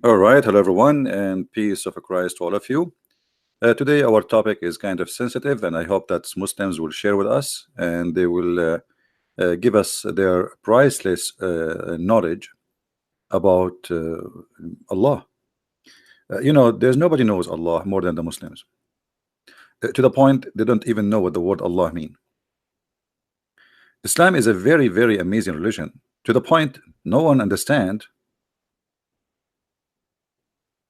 All right, hello everyone, and peace of Christ to all of you. Today, our topic is kind of sensitive, and I hope that Muslims will share with us and they will give us their priceless knowledge about Allah. There's nobody knows Allah more than the Muslims, to the point they don't even know what the word Allah mean. Islam is a very, very amazing religion, to the point no one understand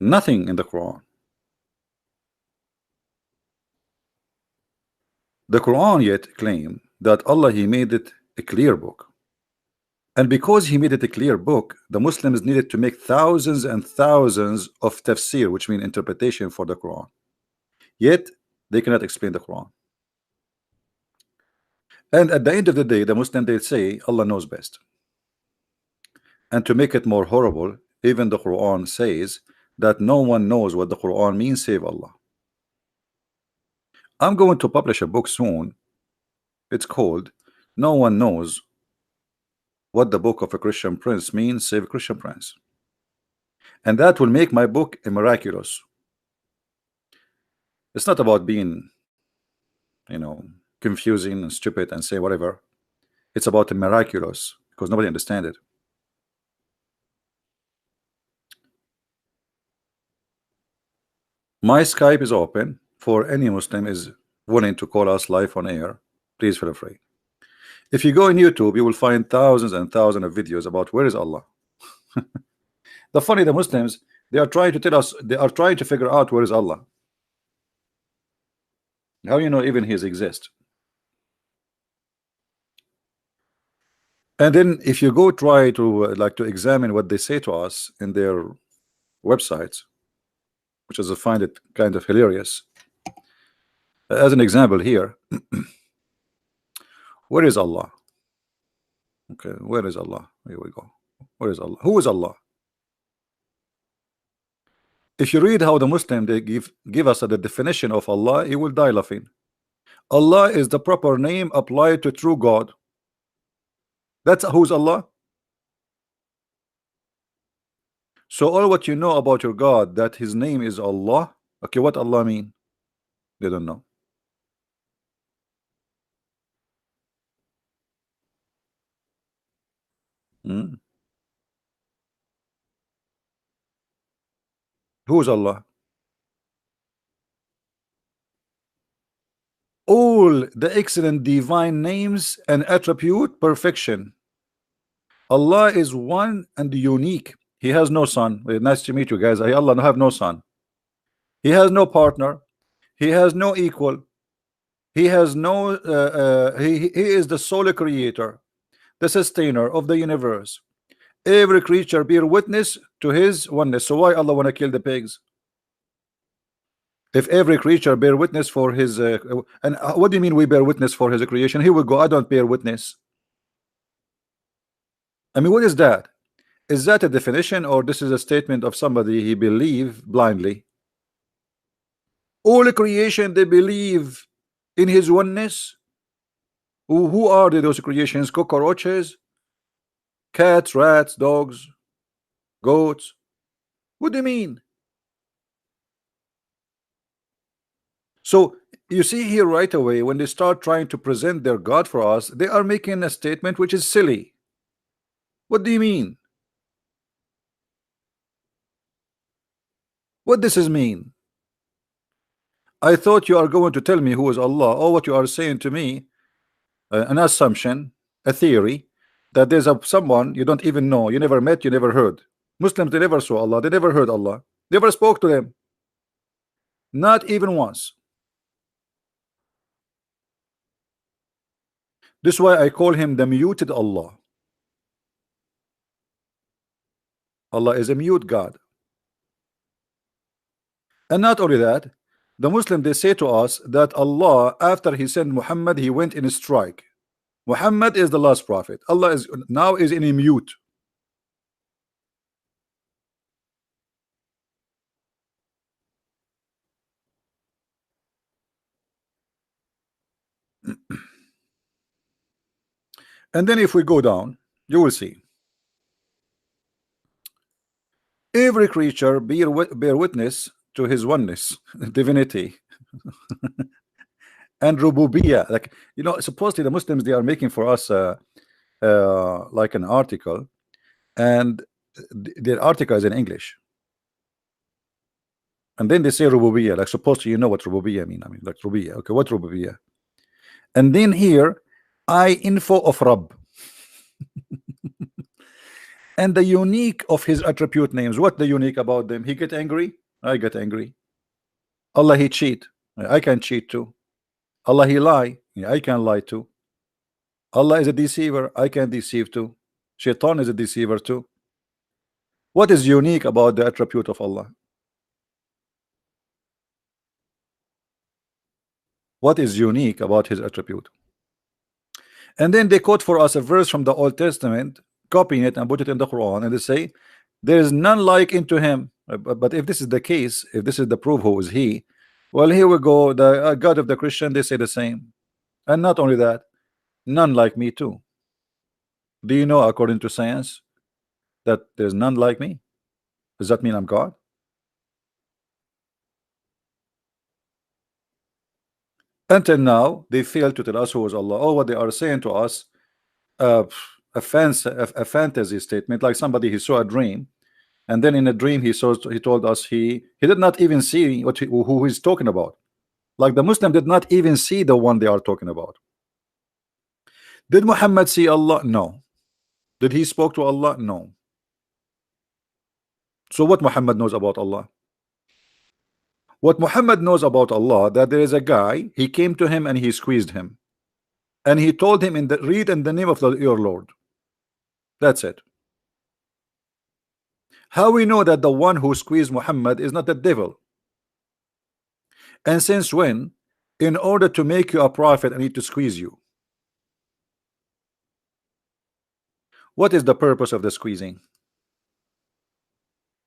nothing in the Quran. The Quran yet claim that Allah He made it a clear book, and because He made it a clear book, the Muslims needed to make thousands and thousands of tafsir, which mean interpretation for the Quran. Yet they cannot explain the Quran. And at the end of the day, the Muslim they say Allah knows best. And to make it more horrible, even the Quran says that no one knows what the Quran means save Allah. I'm going to publish a book soon. It's called No One Knows What the Book of a Christian Prince means save a Christian Prince. And that will make my book a miraculous. It's not about being, confusing and stupid and say whatever. It's about a miraculous, because nobody understands it. My Skype is open for any Muslim is willing to call us live on air. Please feel free. If you go on YouTube, you will find thousands and thousands of videos about where is Allah. The Muslims, they are trying to tell us, they are trying to figure out where is Allah. How even He exists? And then if you go try to to examine what they say to us in their websites, which is I find it kind of hilarious. As an example here, where is Allah? Okay, where is Allah? Here we go. Where is Allah? Who is Allah? If you read how the Muslim they give us the definition of Allah, you will die laughing. Allah is the proper name applied to true God. That's who's Allah. So all what you know about your God, that His name is Allah. Okay, what Allah mean? They don't know. Who is Allah? All the excellent divine names and attribute perfection. Allah is one and unique. He has no son. Nice to meet you guys. Allah have no son. He has no partner. He has no equal. He has no he is the sole creator, the sustainer of the universe. Every creature bear witness to His oneness. So why Allah want to kill the pigs? If every creature bear witness for His and what do you mean we bear witness for His creation? Here we go. I don't bear witness. I mean, what is that? Is that a definition, or this is a statement of somebody he believe blindly? All creation they believe in His oneness. Who are those creations? Cockroaches, cats, rats, dogs, goats. What do you mean? So you see here right away, when they start trying to present their God for us, they are making a statement which is silly. What do you mean? What does this mean? I thought you are going to tell me who is Allah. Or what you are saying to me, an assumption, a theory, that there's someone you don't even know, you never met, you never heard. Muslims, they never saw Allah, they never heard Allah, never spoke to them, not even once. This is why I call him the muted Allah. Allah is a mute God. And not only that, the Muslim they say to us that Allah, after He sent Muhammad, He went in a strike. Muhammad is the last prophet. Allah is now in a mute. And then if we go down, you will see Every creature bear witness to his oneness, divinity, and rububiyyah. Like, you know, supposedly the Muslims, they are making for us like an article, and their article is in English, and then they say rububiyyah. Like, supposedly you know what rububiyyah mean. I mean, like rububiyyah. Okay, what rububiyyah? And then here, I info of Rabb, and the unique of his attribute names. What the unique about them? He get angry, I get angry. Allah, he cheat, I can cheat too. Allah, he lie, I can lie too. Allah is a deceiver, I can deceive too. Shaitan is a deceiver too. What is unique about the attribute of Allah? What is unique about his attribute? And then they quote for us a verse from the Old Testament, copying it and put it in the Quran, and they say there is none like unto him. But if this is the case, if this is the proof, who is he? Well, here we go. The God of the Christian, they say the same. And not only that, none like me too. Do you know, according to science, that there's none like me? Does that mean I'm God? Until now, they fail to tell us who is Allah. Oh, what they are saying to us, uh, a fantasy statement, like somebody, he saw a dream, and then in a dream he told us he did not even see who he's talking about. Like the Muslim did not even see the one they are talking about. Did Muhammad see Allah? No. Did he spoke to Allah? No. So what Muhammad knows about Allah? What Muhammad knows about Allah, that there is a guy, he came to him and he squeezed him, and he told him, read in the name of your Lord. That's it. How we know that the one who squeezed Muhammad is not the devil? And since when, in order to make you a prophet, I need to squeeze you? What is the purpose of the squeezing?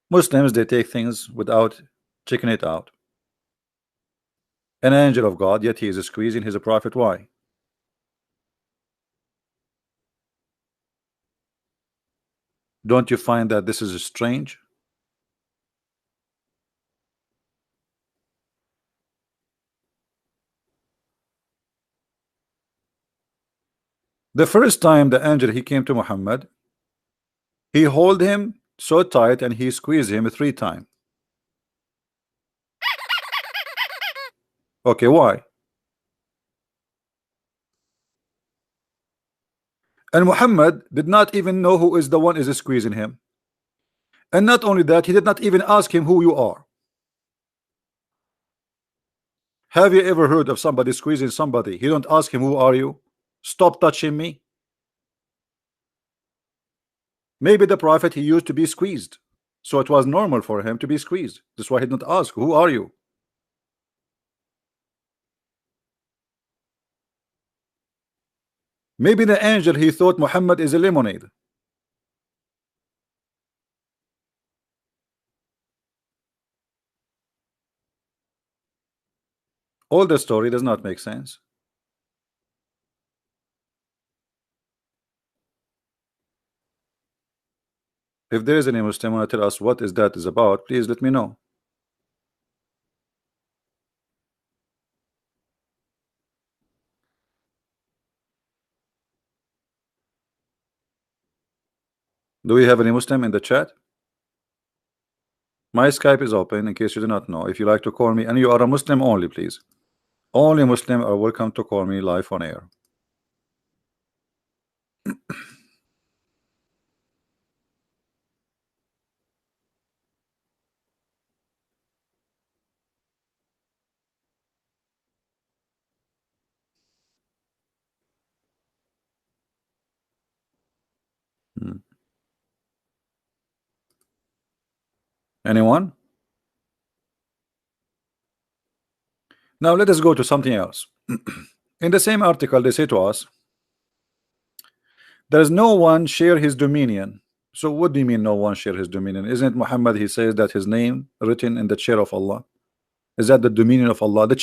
Muslims, they take things without checking it out. An angel of God, yet he is squeezing his prophet. Why? Don't you find that this is strange? The first time the angel he came to Muhammad, he hold him so tight and he squeezed him 3 times. Okay, why? And Muhammad did not even know who is the one is squeezing him. And not only that, he did not even ask him who you are. Have you ever heard of somebody squeezing somebody? He don't ask him, who are you? Stop touching me. Maybe the prophet, he used to be squeezed, so it was normal for him to be squeezed. That's why he didn't ask, who are you? Maybe the angel, he thought Muhammad is a lemonade. All the story does not make sense. If there is any Muslim want to tell us what is that is about, please let me know. Do we have any Muslim in the chat? My Skype is open, in case you do not know. If you like to call me, and you are a Muslim only, please. Only Muslim are welcome to call me live on air. Anyone? Now let us go to something else. In the same article, they say to us, there is no one share his dominion. So what do you mean no one share his dominion? Isn't it Muhammad, he says that his name written in the chair of Allah? Is that the dominion of Allah? The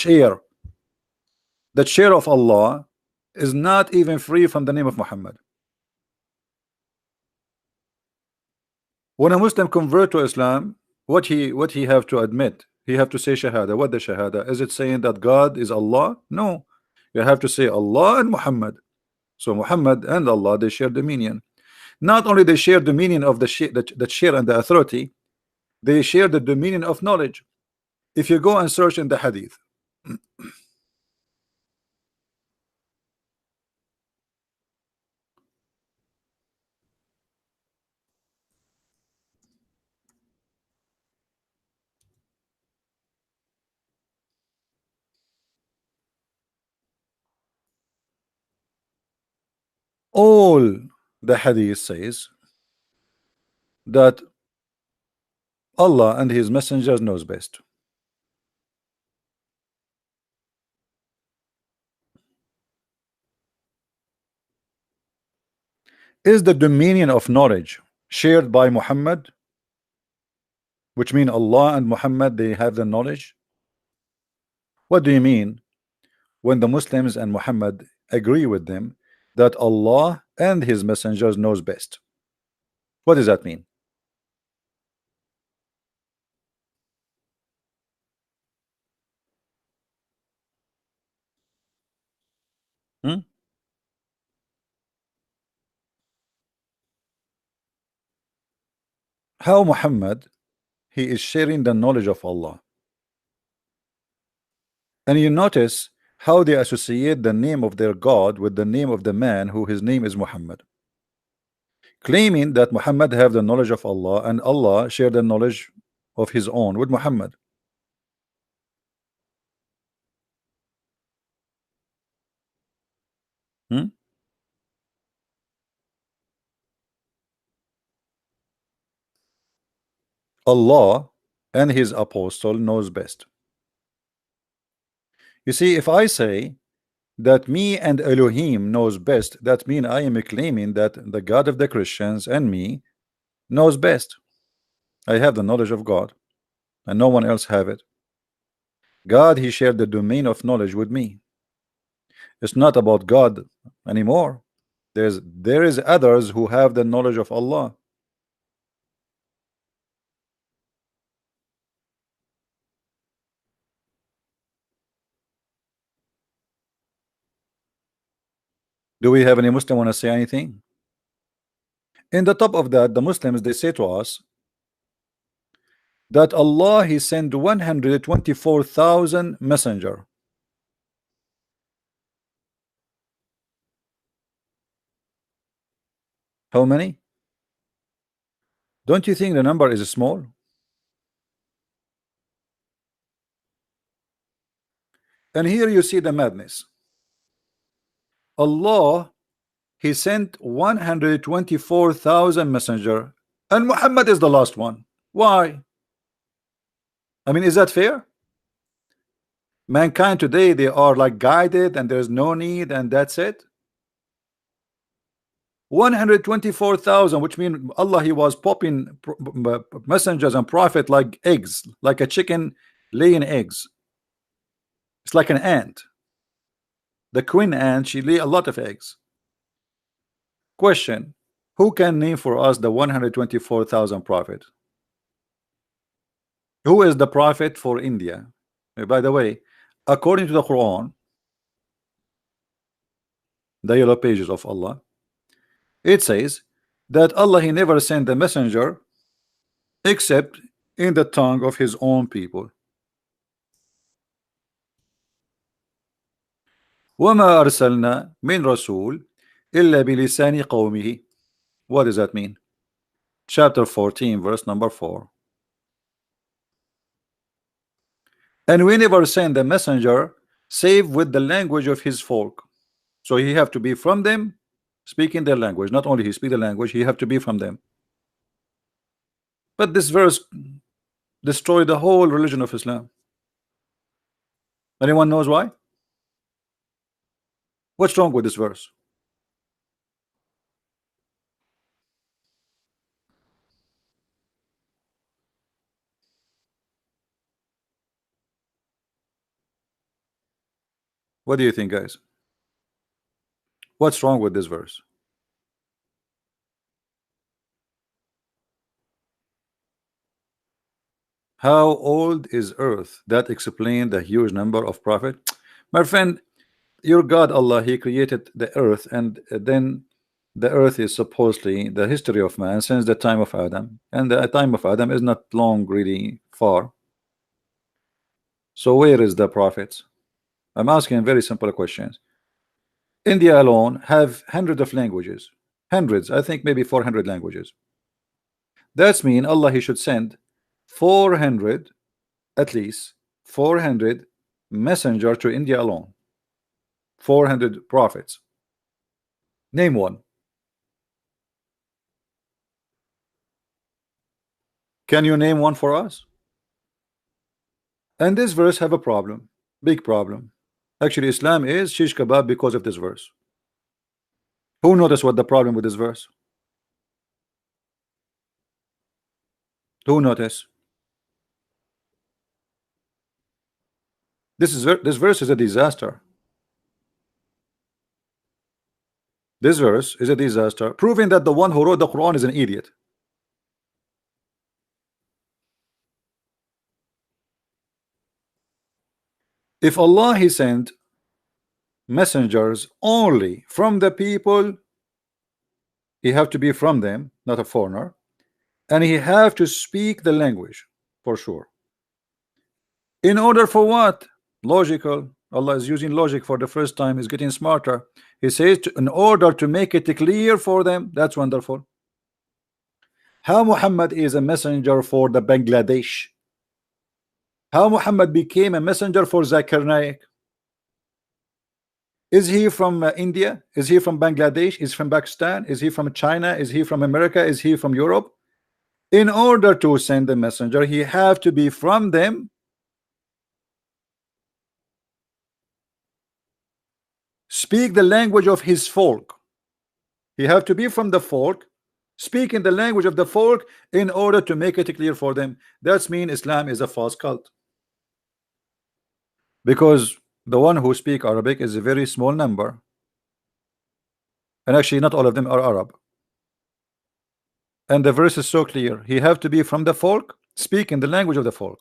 chair of Allah is not even free from the name of Muhammad. When a Muslim convert to Islam, what he have to admit? He have to say Shahada. What the Shahada? Is it saying that God is Allah? No. You have to say Allah and Muhammad. So Muhammad and Allah, they share dominion. Not only they share dominion of the share and the authority, they share the dominion of knowledge. If you go and search in the hadith, all the hadith says that Allah and his messengers knows best. Is the dominion of knowledge shared by Muhammad, which mean Allah and Muhammad, they have the knowledge? What do you mean when the Muslims and Muhammad agree with them that Allah and his messengers knows best? What does that mean? Hmm? How Muhammad, he is sharing the knowledge of Allah? And you notice how they associate the name of their God with the name of the man who his name is Muhammad, claiming that Muhammad have the knowledge of Allah and Allah share the knowledge of his own with Muhammad. Hmm? Allah and his apostle knows best. You see, if I say that me and Elohim knows best, that means I am claiming that the God of the Christians and me knows best. I have the knowledge of God and no one else have it. God, he shared the domain of knowledge with me. It's not about God anymore. There is others who have the knowledge of Allah. Do we have any Muslim want to say anything? In the top of that, the Muslims, they say to us that Allah, he sent 124,000 messenger. How many? Don't you think the number is small? And here you see the madness. Allah, he sent 124,000 messenger and Muhammad is the last one. Why? I mean, is that fair? Mankind today, they are like guided and there's no need and that's it. 124,000, which means Allah, he was popping messengers and prophet like eggs, like a chicken laying eggs. It's like an ant. The queen ant, she lay a lot of eggs. Question: who can name for us the 124,000 prophet? Who is the prophet for India? By the way, according to the Quran, the yellow pages of Allah, it says that Allah, he never sent the messenger except in the tongue of his own people. وَمَا أَرْسَلْنَا مِنْ رَسُولٍ إِلَّا بِلِسَانِ قَوْمِهِ. What does that mean? Chapter 14, verse number 4. And we never send the messenger save with the language of his folk. So he have to be from them, speaking their language. Not only he speak the language, he have to be from them. But this verse destroyed the whole religion of Islam. Anyone knows why? What's wrong with this verse? What do you think, guys? What's wrong with this verse? How old is Earth? That explains the huge number of prophet. My friend, your God Allah, He created the Earth, and then the Earth is supposedly the history of man since the time of Adam, and the time of Adam is not long, really far. So where is the prophets? I'm asking very simple questions. India alone have hundreds of languages, hundreds, I think maybe 400 languages. That's mean Allah He should send 400, at least 400 messenger to India alone. 400 prophets. Name one. Can you name one for us? And this verse have a problem, big problem. Actually, Islam is shish kebab because of this verse. Who noticed what the problem with this verse? Who noticed? This verse is a disaster. This verse is a disaster, proving that the one who wrote the Quran is an idiot. If Allah He sent messengers only from the people, He have to be from them, not a foreigner, and He have to speak the language for sure. In order for what? Logical. Allah is using logic for the first time. He's getting smarter. He says in order to make it clear for them. That's wonderful. How Muhammad is a messenger for the Bangladesh? How Muhammad became a messenger for Zakir Naik? Is he from India? Is he from Bangladesh? Is he from Pakistan? Is he from China? Is he from America? Is he from Europe? In order to send the messenger, he have to be from them. Speak the language of his folk. He have to be from the folk, speak in the language of the folk in order to make it clear for them. That's mean Islam is a false cult. Because the one who speak Arabic is a very small number. And actually not all of them are Arab. And the verse is so clear. He have to be from the folk, speak in the language of the folk.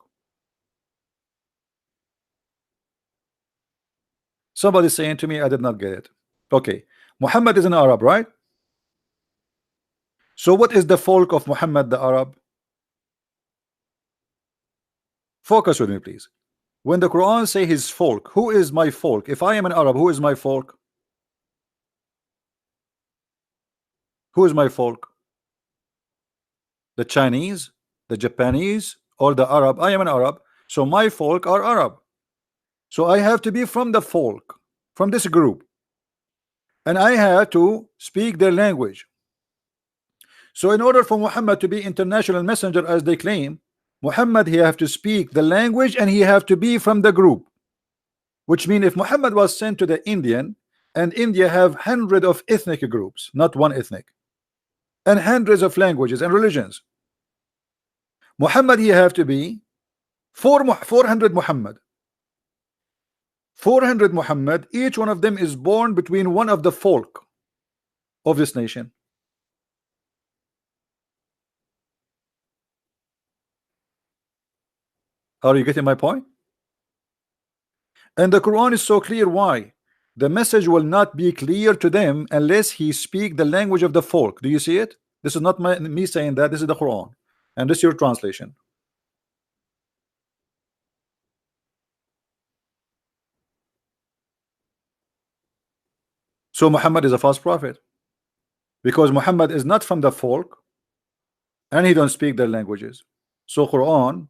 Somebody saying to me, I did not get it. Okay, Muhammad is an Arab, right? So what is the folk of Muhammad the Arab? Focus with me, please. When the Quran say his folk, who is my folk? If I am an Arab, who is my folk? Who is my folk? The Chinese, the Japanese, or the Arab? I am an Arab, so my folk are Arab. So I have to be from the folk, from this group, and I have to speak their language. So in order for Muhammad to be international messenger as they claim, Muhammad he have to speak the language and he have to be from the group. Which means if Muhammad was sent to the Indian, and India have hundreds of ethnic groups, not one ethnic, and hundreds of languages and religions, Muhammad he have to be 400 Muhammad. 400 Muhammad, each one of them is born between one of the folk of this nation. Are you getting my point? And the Quran is so clear. Why? The message will not be clear to them unless he speak the language of the folk. Do you see it? This is not me saying that. This is the Quran, and this is your translation. So Muhammad is a false prophet because Muhammad is not from the folk and he don't speak their languages. So Quran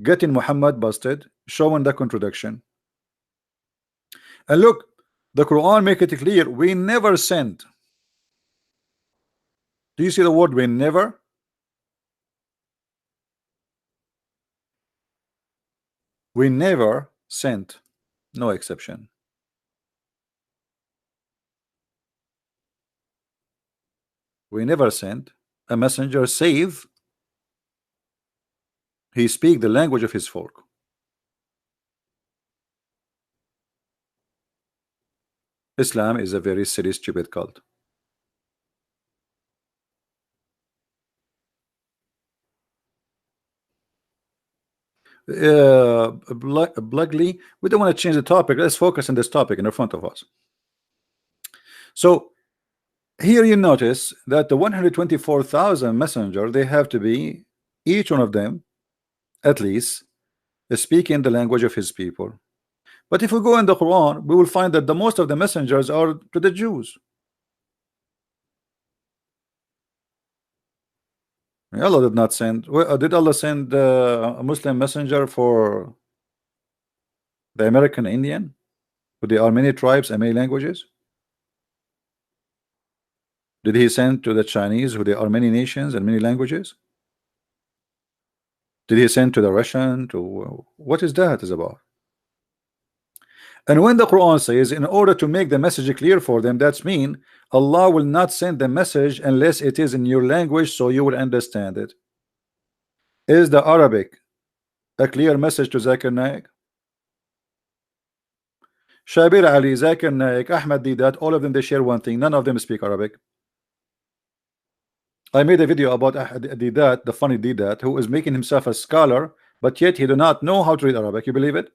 getting Muhammad busted, showing the contradiction. And look, the Quran make it clear, we never sent. Do you see the word we never? We never sent, no exception. We never sent a messenger save he speak the language of his folk. Islam is a very silly, stupid cult. Blugly, we don't want to change the topic. Let's focus on this topic in front of us. So here you notice that the 124,000 messenger, they have to be, each one of them at least, speaking the language of his people. But if we go in the Quran, we will find that the most of the messengers are to the Jews. Allah did not send. Did Allah send a Muslim messenger for the American Indian, who there are many tribes and many languages? Did He send to the Chinese, who there are many nations and many languages? Did He send to the Russian? To what is that is about? And when the Quran says, in order to make the message clear for them, that's mean Allah will not send the message unless it is in your language, so you will understand it. Is the Arabic a clear message to Zakir Naik? Shabir Ali, Zakir Naik, Ahmed Didat, all of them, they share one thing: none of them speak Arabic. I made a video about Didat, the funny Didat, who is making himself a scholar, but yet he do not know how to read Arabic. You believe it?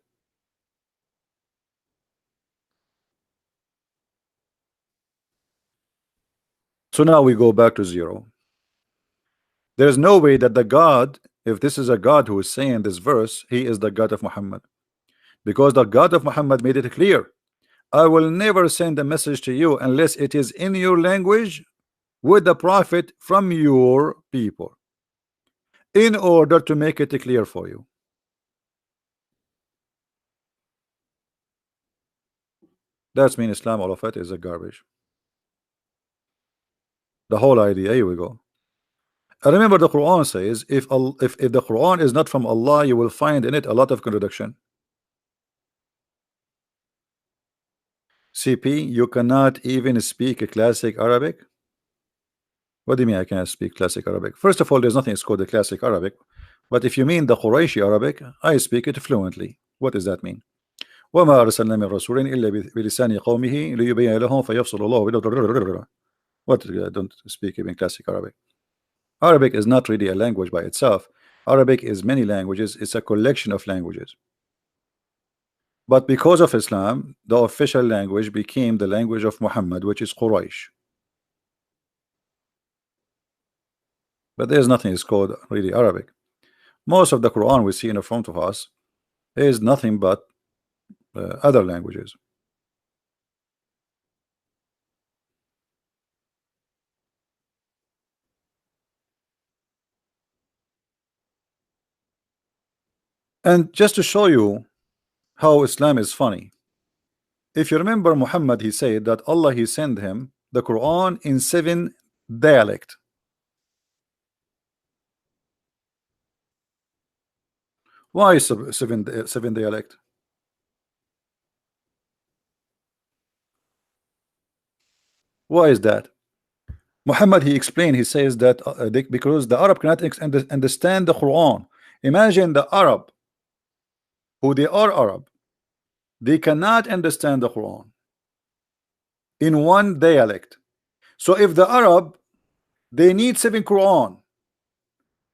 So now we go back to zero. There's no way that the God, if this is a God who is saying this verse, he is the God of Muhammad, because the God of Muhammad made it clear: I will never send a message to you unless it is in your language with the prophet from your people, in order to make it clear for you. That's mean Islam, all of it is a garbage. The whole idea. Here we go. I remember the Quran says, if the Quran is not from Allah, you will find in it a lot of contradiction. CP, you cannot even speak a classic Arabic. What do you mean I cannot speak classic Arabic? First of all, there's nothing called the classic Arabic. But if you mean the Qurayshi Arabic, I speak it fluently. What does that mean? وما أرسلنا من رسول إلا بلسان قومه ليبين لهم فيفصل الله. What? I don't speak even classic Arabic. Arabic is not really a language by itself. Arabic is many languages. It's a collection of languages. But because of Islam, the official language became the language of Muhammad, which is Quraysh. But there's nothing is called really Arabic. Most of the Quran we see in front of us is nothing but other languages. And just to show you how Islam is funny, if you remember Muhammad, he said that Allah, he sent him the Quran in 7 dialect. Why seven dialect? Why is that? Muhammad, he explained, he says that because the Arab cannot understand the Quran. Imagine the Arab, who they are Arab, they cannot understand the Quran in one dialect. So if the Arab, they need 7 Quran,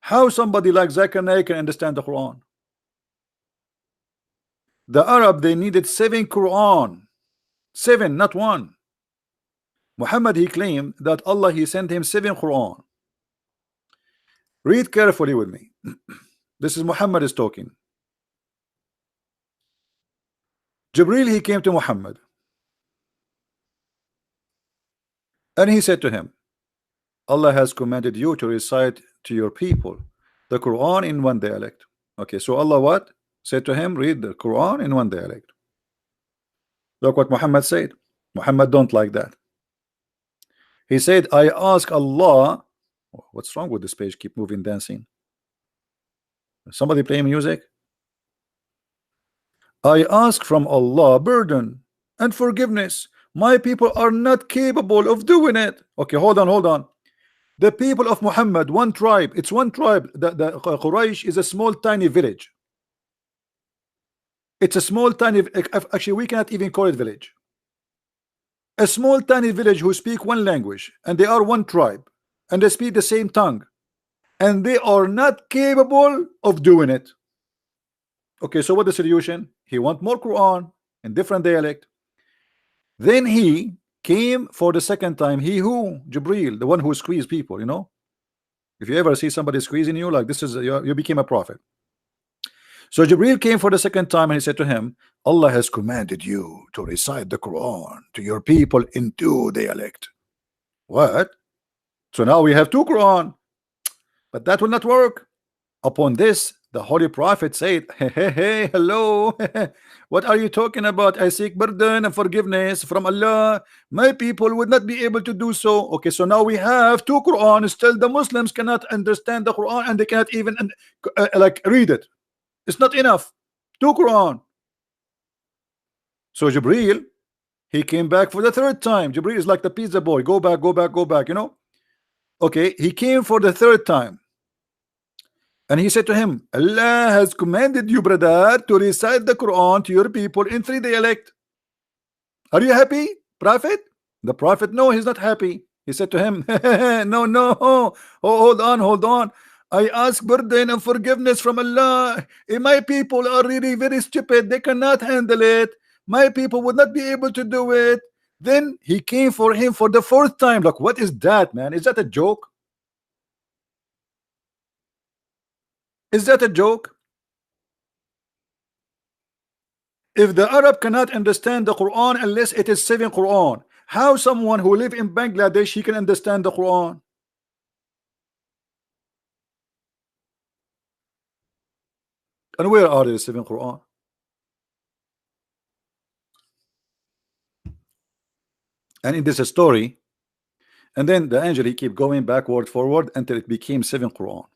how somebody like Zakir Naik can understand the Quran? The Arab, they needed 7 Quran, 7, not 1. Muhammad, he claimed that Allah, he sent him 7 Quran. Read carefully with me. This is Muhammad is talking. Jibril, he came to Muhammad and he said to him, Allah has commanded you to recite to your people the Quran in 1 dialect. Okay, so Allah what? Said to him, read the Quran in 1 dialect. Look what Muhammad said. Muhammad don't like that. He said, I ask Allah. What's wrong with this page? Keep moving, dancing. Somebody playing music? I ask from Allah burden and forgiveness. My people are not capable of doing it. Okay, hold on. The people of Muhammad, one tribe, it's one tribe. The Quraysh is a small tiny village. It's a small tiny, actually we cannot even call it village. A small tiny village who speak one language, and they are one tribe, and they speak the same tongue, and they are not capable of doing it. Okay, so what the solution? He want more Quran in different dialect. Then he came for the second time. He who? Jibril, the one who squeezed people, you know. If you ever see somebody squeezing you, like this is you became a prophet. So Jibril came for the second time and he said to him, Allah has commanded you to recite the Quran to your people in two dialect. What? So now we have two Quran, but that will not work. Upon this, the Holy Prophet said, hey, hello. What are you talking about? I seek pardon and forgiveness from Allah. My people would not be able to do so. Okay, so now we have two Quran. Still the Muslims cannot understand the Quran and they cannot even like read it. It's not enough. Two Quran. So Jibril, he came back for the third time. Jibril is like the pizza boy. Go back, go back, go back, you know. Okay, he came for the third time. And he said to him, Allah has commanded you, brother, to recite the Quran to your people in three dialect. Are you happy, Prophet? The Prophet, no, he's not happy. He said to him, no, no, oh, hold on, hold on. I ask pardon and forgiveness from Allah. My people are really very stupid. They cannot handle it. My people would not be able to do it. Then he came for him for the fourth time. Like, what is that, man? Is that a joke? Is that a joke? If the Arab cannot understand the Quran unless it is 7 Quran, how someone who live in Bangladesh he can understand the Quran? And where are the 7 Quran? And in this story, and then the angel he keep going backward forward until it became 7 Quran.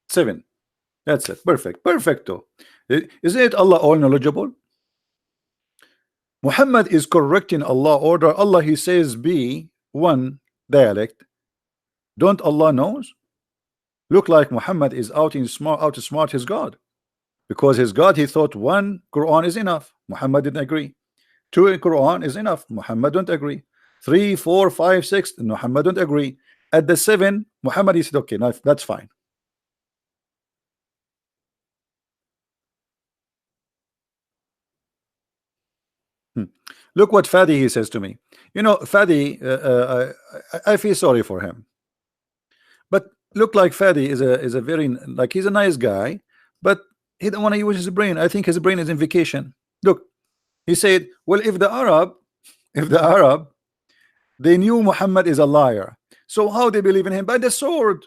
7. That's it. Perfect. Perfecto. Isn't it Allah all knowledgeable? Muhammad is correcting Allah order. Allah he says be one dialect. Don't Allah knows? Look like Muhammad is out to smart his God, because his God he thought one Quran is enough. Muhammad didn't agree. 2 Quran is enough. Muhammad don't agree. 3, 4, 5, 6. Muhammad don't agree. At the 7, Muhammad he said, okay, now that's fine. Look what Fadi he says to me. You know, Fadi, I feel sorry for him. But look like Fadi is a very, like, he's a nice guy, but he don't want to use his brain. I think his brain is in vacation. Look, he said, well, if the Arab, they knew Muhammad is a liar, so how they believe in him? By the sword.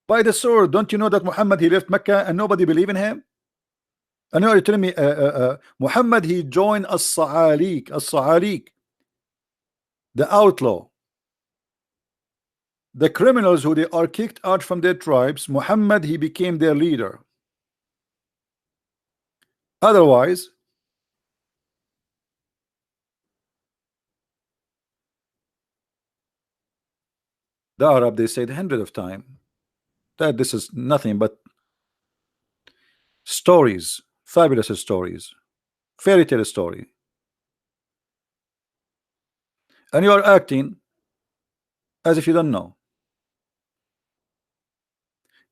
By the sword. Don't you know that Muhammad he left Mecca and nobody believe in him? I know you're telling me Muhammad he joined as-Sa'alik, the outlaw, the criminals who they are kicked out from their tribes. Muhammad he became their leader. Otherwise, the Arab they said hundreds of times that this is nothing but stories, fabulous stories, fairy tale story, and you are acting as if you don't know.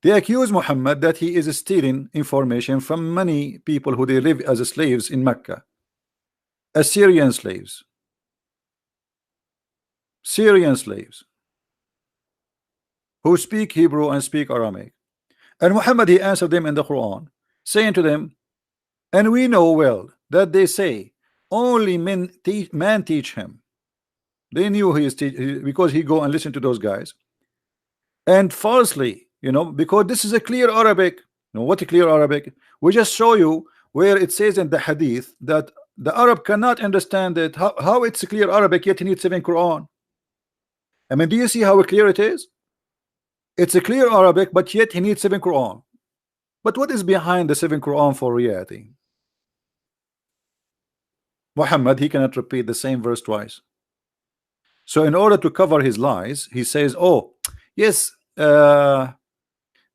They accuse Muhammad that he is stealing information from many people who they live as slaves in Mecca, Assyrian slaves, Syrian slaves who speak Hebrew and speak Aramaic. And Muhammad he answered them in the Quran, saying to them, and we know well that they say only man teach him. They knew he is because he go and listen to those guys, and falsely, you know, because this is a clear Arabic. You know what a clear Arabic? We just show you where it says in the hadith that the Arab cannot understand it. How it's a clear Arabic yet he needs 7 Quran? I mean, do you see how clear it is? It's a clear Arabic, but yet he needs 7 Quran. But what is behind the 7 Quran for reality? Muhammad he cannot repeat the same verse twice. So in order to cover his lies, he says, oh yes,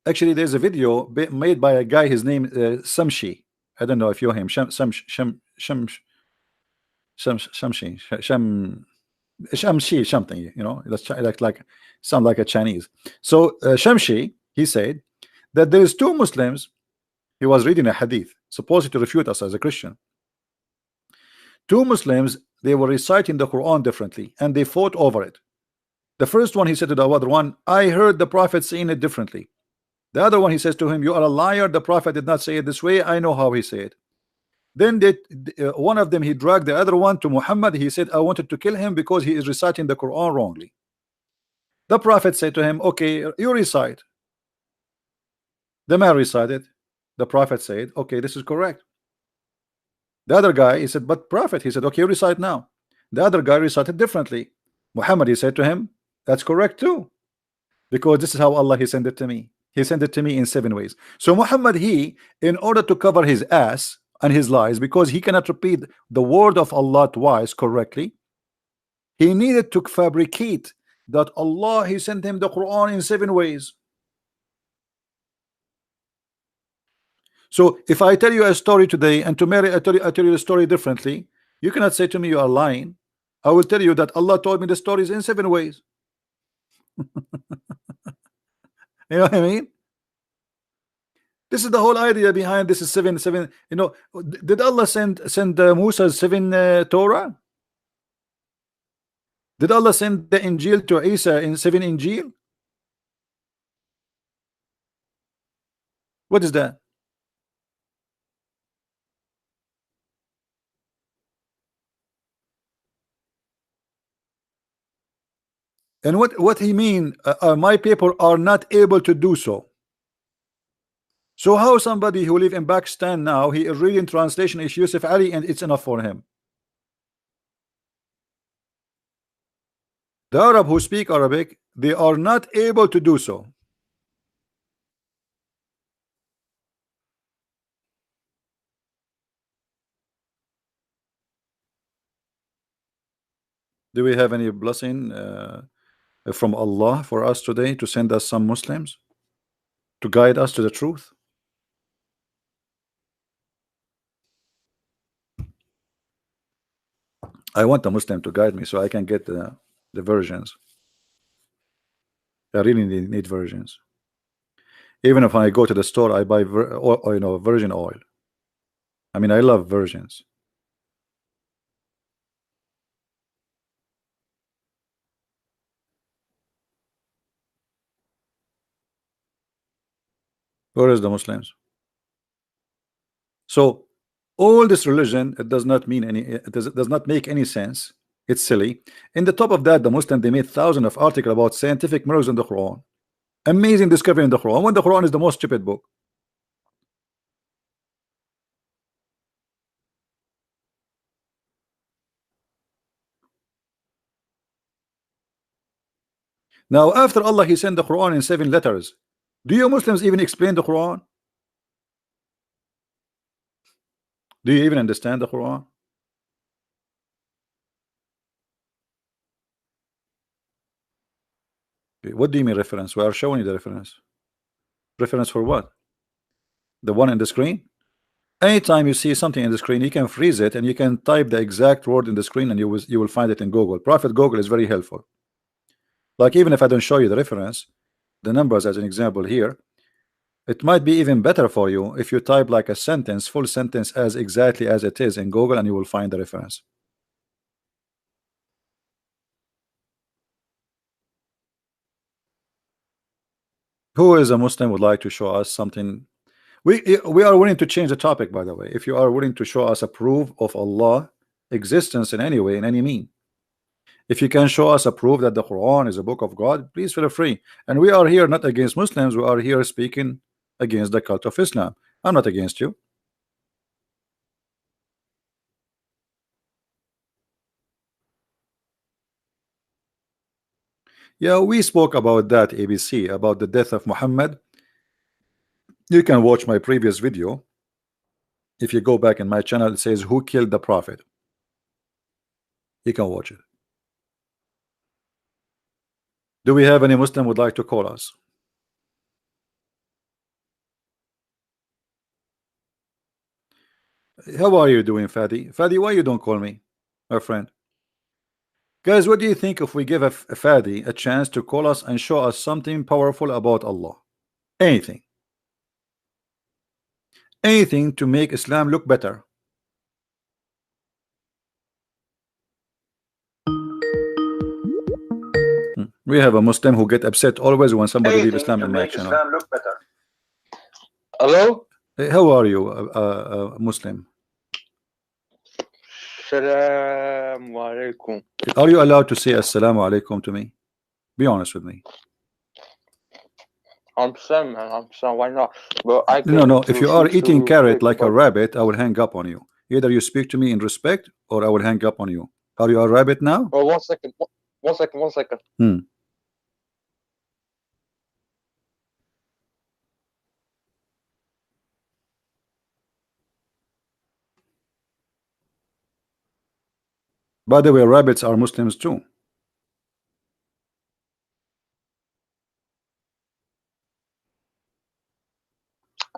actually there's a video made by a guy, his name Samshi. I don't know if you know him. Shamshi, something, you know, that's like sound like a Chinese. So Shamshi he said that there is 2 Muslims He was reading a hadith, supposed to refute us as a Christian. Two Muslims, they were reciting the Quran differently, and they fought over it. The first one, he said to the other one, I heard the Prophet saying it differently. The other one, he says to him, you are a liar. The Prophet did not say it this way. I know how he said it. Then one of them, he dragged the other one to Muhammad. He said, I wanted to kill him because he is reciting the Quran wrongly. The Prophet said to him, okay, you recite. The man recited. The Prophet said, okay, this is correct. The other guy, he said, but Prophet, he said, okay, you recite now. The other guy recited differently. Muhammad, he said to him, that's correct too, because this is how Allah, he sent it to me. He sent it to me in 7 ways. So Muhammad, he, in order to cover his ass and his lies, because he cannot repeat the word of Allah twice correctly, he needed to fabricate that Allah, he sent him the Quran in 7 ways. So if I tell you a story today, and tomorrow I tell you the story differently, you cannot say to me you are lying. I will tell you that Allah told me the stories in 7 ways. You know what I mean? This is the whole idea behind this is seven. You know, did Allah send Musa's 7 Torah? Did Allah send the Injil to Isa in 7 Injil? What is that? And what he mean? My people are not able to do so. So how somebody who live in Pakistan now, he is reading translation is Yusuf Ali and it's enough for him? The Arab who speak Arabic, they are not able to do so. Do we have any blessing from Allah for us today to send us some Muslims to guide us to the truth? I want a Muslim to guide me so I can get the versions. I really need versions. Even if I go to the store, I buy virgin oil. I mean, I love virgins. Where is the Muslims? So all this religion, it does not mean any, it does not make any sense. It's silly. In the top of that, the Muslim, they made thousands of articles about scientific miracles in the Quran, amazing discovery in the Quran, when the Quran is the most stupid book. Now after Allah, he sent the Quran in 7 letters. Do you Muslims even explain the Quran? Do you even understand the Quran? Okay, what do you mean reference? We are showing you the reference. Reference for what? The one in the screen? Anytime you see something in the screen, you can freeze it and you can type the exact word in the screen and you will find it in Google. Prophet Google is very helpful. Like even if I don't show you the reference, the numbers as an example here, it might be even better for you if you type like a sentence, full sentence as exactly as it is in Google, and you will find the reference. Who is a Muslim would like to show us something? We are willing to change the topic, by the way. If you are willing to show us a proof of Allah existence in any way, in any mean. If you can show us a proof that the Quran is a book of God, please feel free. And we are here not against Muslims, we are here speaking against the cult of Islam. I'm not against you. Yeah, we spoke about that, ABC, about the death of Muhammad. You can watch my previous video. If you go back in my channel, it says who killed the prophet. You can watch it. Do we have any Muslim would like to call us? How are you doing, Fadi? Fadi, why you don't call me, my friend? Guys, what do you think if we give a Fadi a chance to call us and show us something powerful about Allah? Anything. anything to make Islam look better. We have a Muslim who get upset always when somebody leave Islam in my channel. Islam look better. Hello? Hey, how are you, Muslim? Assalamu alaikum. Are you allowed to say assalamu alaikum to me? Be honest with me. I'm saying, man, I'm saying, why not? But I No. If you are eating carrot like a rabbit, I will hang up on you. Either you speak to me in respect, or I will hang up on you. Are you a rabbit now? Oh, 1 second. 1 second. 1 second. By the way, rabbits are Muslims too.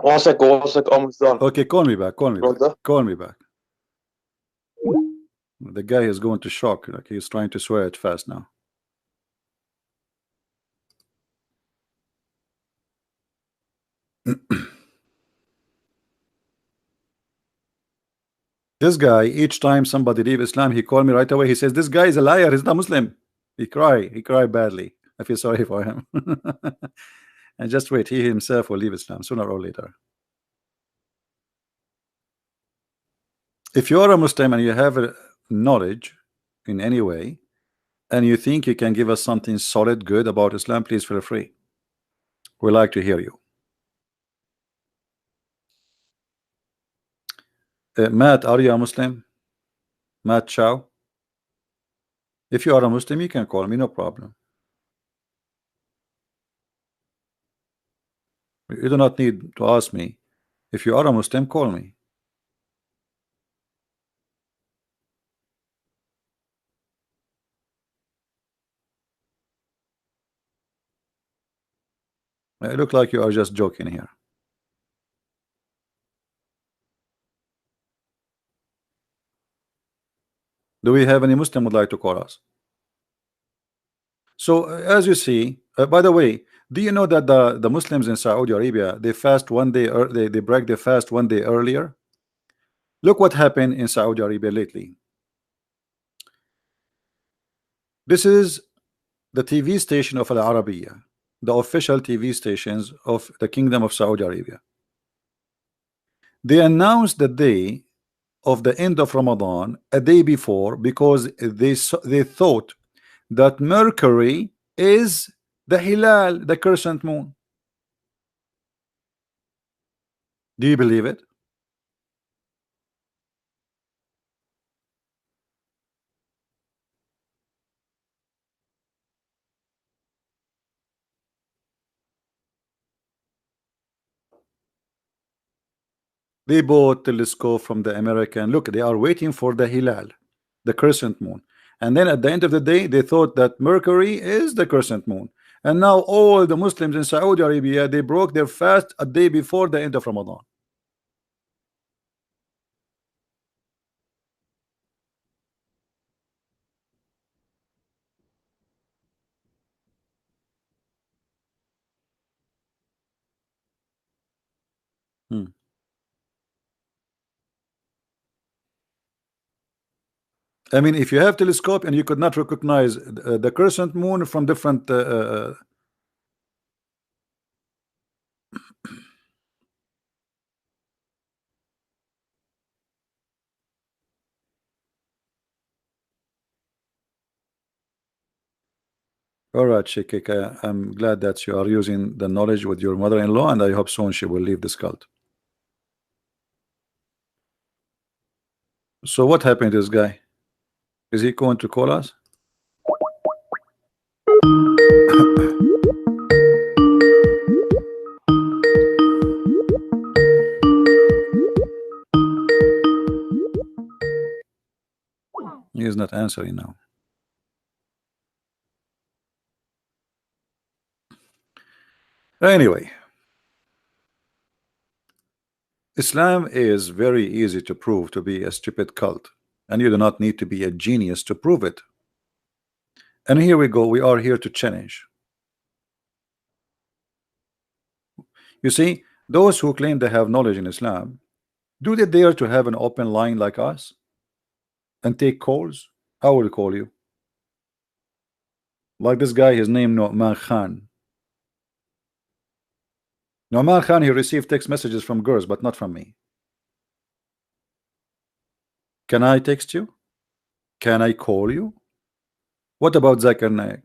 One second, almost done. Okay, call me back. Call me back. Call me back. The guy is going to shock. Like he's trying to swear it fast now. This guy, each time somebody leave Islam, he called me right away. He says, this guy is a liar. He's not Muslim. He cried badly. I feel sorry for him. And just wait, he himself will leave Islam sooner or later. If you are a Muslim and you have a knowledge in any way, and you think you can give us something solid, good about Islam, please feel free. We like to hear you. Matt, are you a Muslim? Matt Chow? If you are a Muslim, you can call me, no problem. You do not need to ask me. If you are a Muslim, call me. It looks like you are just joking here. Do we have any Muslim would like to call us? So as you see, by the way, do you know that the Muslims in Saudi Arabia, they fast 1 day, or they break their fast 1 day earlier? Look what happened in Saudi Arabia lately. This is the TV station of Al Arabiya, the official TV stations of the Kingdom of Saudi Arabia. They announced the day of the end of Ramadan a day before because they thought that Mercury is the Hilal, the crescent moon. Do you believe it? They bought telescope from the American. Look, they are waiting for the Hilal, the crescent moon. And then at the end of the day, they thought that Mercury is the crescent moon. And now all the Muslims in Saudi Arabia, they broke their fast a day before the end of Ramadan. I mean, if you have telescope and you could not recognize the crescent moon from different all right, Shikika, I'm glad that you are using the knowledge with your mother-in-law, and I hope soon she will leave this cult. So what happened to this guy? Is he going to call us? He is not answering now. Anyway, Islam is very easy to prove to be a stupid cult, and you do not need to be a genius to prove it. And here we go, we are here to challenge. You see, Those who claim they have knowledge in Islam, do they dare to have an open line like us and take calls? I will call you. Like this guy, his name Nu'man Khan. Nu'man Khan, he received text messages from girls, but not from me. Can I text you? Can I call you? What about Zakir Naik?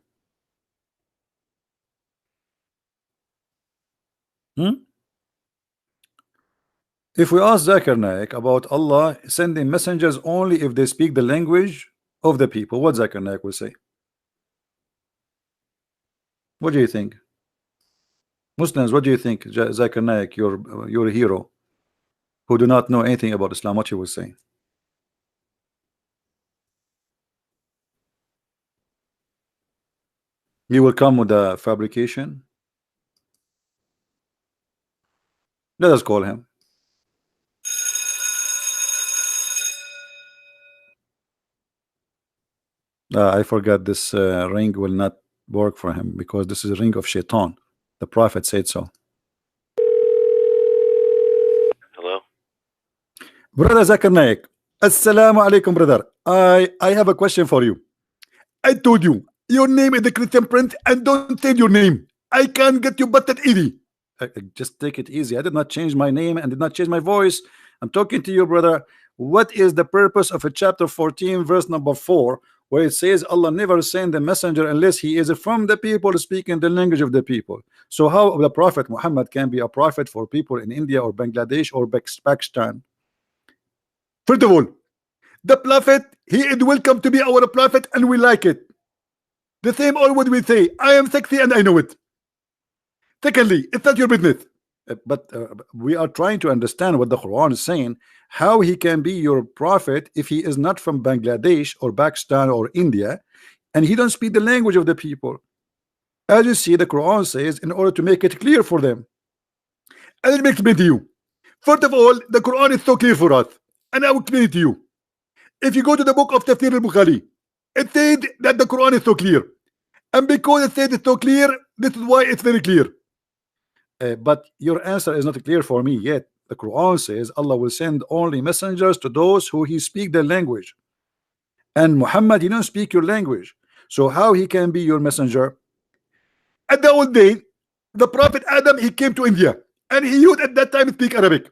If we ask Zakir Naik about Allah sending messengers only if they speak the language of the people, what Zakir Naik will say? What do you think? Muslims, what do you think? Zakir Naik, your hero, who do not know anything about Islam, what he will say? He will come with a fabrication. Let us call him. I forgot this ring will not work for him because this is a ring of shaitan. The Prophet said so. Hello? Brother Zakir Naik, Assalamu alaikum, brother. I have a question for you. I told you your name is the Christian Prince and don't change your name. I can't get you butted easy. Just take it easy. I did not change my name and did not change my voice. I'm talking to you, brother. What is the purpose of a chapter 14 verse number 4 where it says Allah never send a messenger unless he is from the people speaking the language of the people? So how the Prophet Muhammad can be a prophet for people in India or Bangladesh or Pakistan? First of all, the Prophet, he is welcome to be our prophet and we like it. The same all what we say, I am sexy and I know it. Secondly, it's not your business. But we are trying to understand what the Quran is saying, how he can be your prophet if he is not from Bangladesh or Pakistan or India and he don't speak the language of the people. As you see, the Quran says in order to make it clear for them. And let me explain to you. First of all, the Quran is so clear for us and I will explain it to you. If you go to the book of Tafsir al-Bukhari, it says that the Quran is so clear, and because it says it's so clear, this is why it's very clear. But your answer is not clear for me yet. The Quran says Allah will send only messengers to those who he speak their language, and Muhammad, he don't speak your language, so how he can be your messenger? At the old day, the Prophet Adam, he came to India and he used at that time speak Arabic,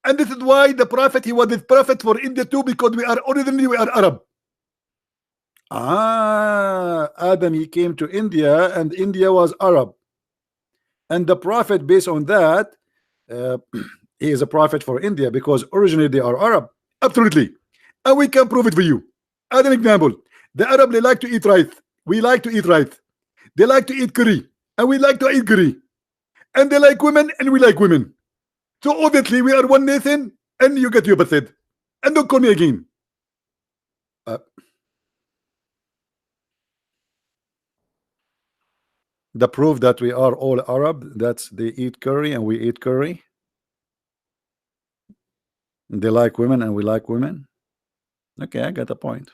and this is why the Prophet, he was the prophet for India too, because we are originally Arab. Adam, he came to India and India was Arab, and the Prophet, based on that, he is a prophet for India because originally they are Arab. Absolutely, and we can prove it for you. As an example, the Arab, they like to eat rice. We like to eat rice. They like to eat curry, and we like to eat curry. And they like women, and we like women. So obviously we are one nation, and you get your based. And don't call me again. The proof that we are all Arab, that's they eat curry and we eat curry. They like women and we like women. Okay, I got a point.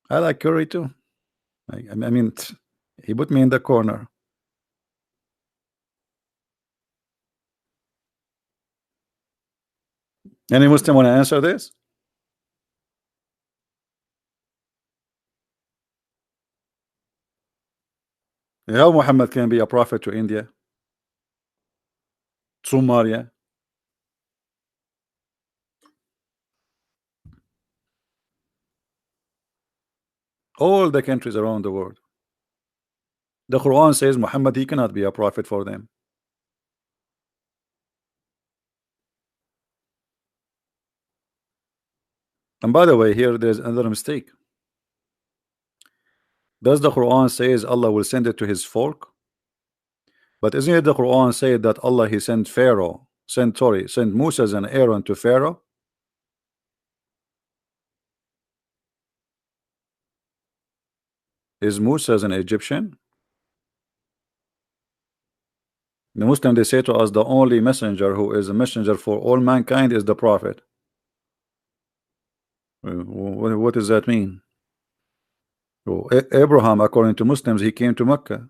I like curry too. I mean, he put me in the corner. Any Muslim want to answer this? How Muhammad can be a prophet to India, Somalia? All the countries around the world. The Quran says Muhammad, he cannot be a prophet for them. And by the way, here there's another mistake. Does the Quran says Allah will send it to his folk? But isn't it the Quran say that Allah, he sent sent Moses and Aaron to Pharaoh? Is Moses an Egyptian? The Muslim, they say to us the only messenger who is a messenger for all mankind is the Prophet. What does that mean? Abraham, according to Muslims, he came to Mecca.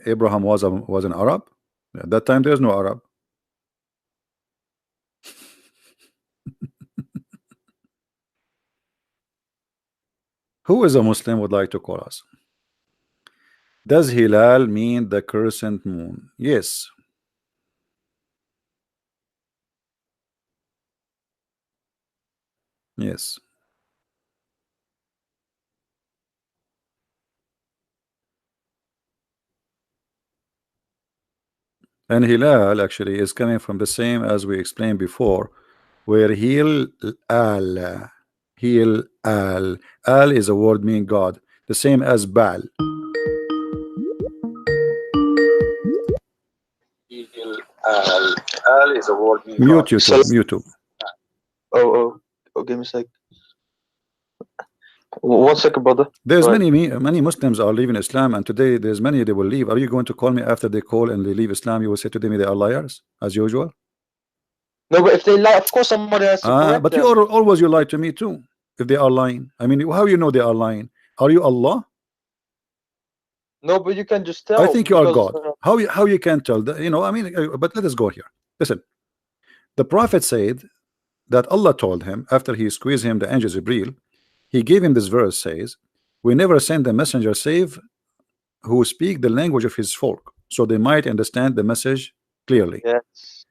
Abraham was an Arab. At that time, there's no Arab. Who is a Muslim would like to call us? Does Hilal mean the crescent moon? Yes. Yes. And Hilal actually is coming from the same as we explained before, where Hil al. Hil al. Al is a word meaning God, the same as Baal. Al is a word meaning mute God. YouTube. Mute YouTube. Oh, give me a sec. 1 second, brother. There's many Muslims are leaving Islam, and today there's many they will leave. Are you going to call me after they call and they leave Islam? You will say to them they are liars as usual. No, but if they lie, of course somebody has to correct but them. always you lie to me too if they are lying. I mean, how you know they are lying? Are you Allah? No, but you can just tell. I think you are God. How you can tell that? You know, I mean, but let us go here. Listen, the Prophet said that Allah told him after he squeezed him the angel Jibreel, he gave him this verse, says, we never send a messenger save who speak the language of his folk, so they might understand the message clearly. Yes.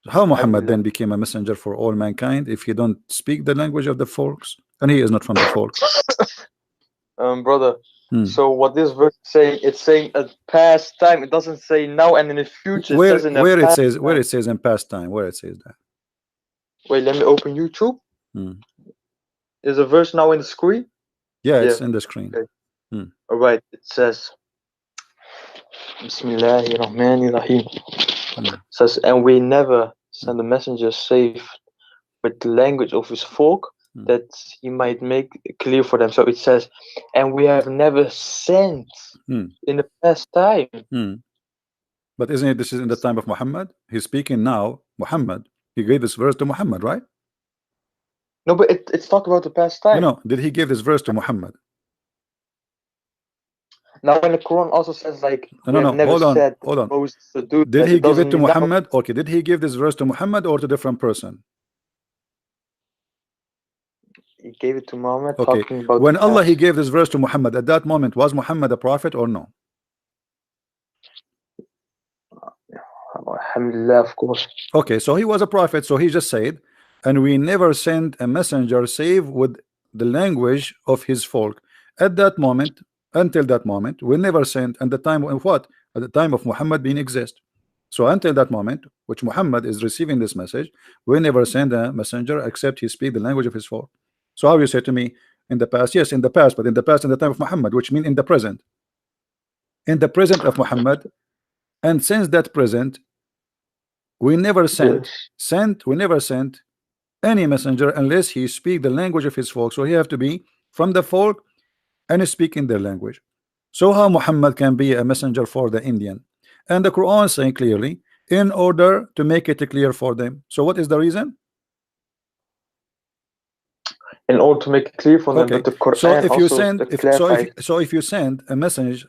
How Muhammad then became a messenger for all mankind if he don't speak the language of the folks and he is not from the folks? Brother, so what this verse is saying, it's saying a past time. It doesn't say now and in the future. Where it says in past time, where it says that. Wait, let me open YouTube. Is a verse now in the screen? Yeah, it's in the screen. Okay. All right, it says Bismillahirrahmanirrahim. It says, and we never send a messenger save with the language of his folk, that he might make it clear for them. So it says, and we have never sent in the past time. But isn't it this is in the time of Muhammad? He's speaking now, Muhammad. He gave this verse to Muhammad, right? No, but it's talking about the past time. No, did he give this verse to Muhammad? Now, when the Quran also says, like, no, hold on. Did he give it to Muhammad? Okay, did he give this verse to Muhammad or to a different person? He gave it to Muhammad. Okay, talking about when Allah he gave this verse to Muhammad, at that moment, was Muhammad a prophet or no? Alhamdulillah, of course. Okay, so he was a prophet, so he just said, and we never send a messenger save with the language of his folk. At that moment, until that moment, we never sent, and the time of what? At the time of Muhammad being exist. So until that moment, which Muhammad is receiving this message, we never send a messenger except he speak the language of his folk. So how you say to me, in the past? Yes, in the past, but in the past, in the time of Muhammad, which means in the present. In the present of Muhammad, and since that present, we never sent any messenger unless he speak the language of his folk. So he have to be from the folk and speak in their language. So how Muhammad can be a messenger for the Indian? And the Quran saying clearly, in order to make it clear for them. So what is the reason? In order to make it clear for them, but the Quran so if you also send if you send a message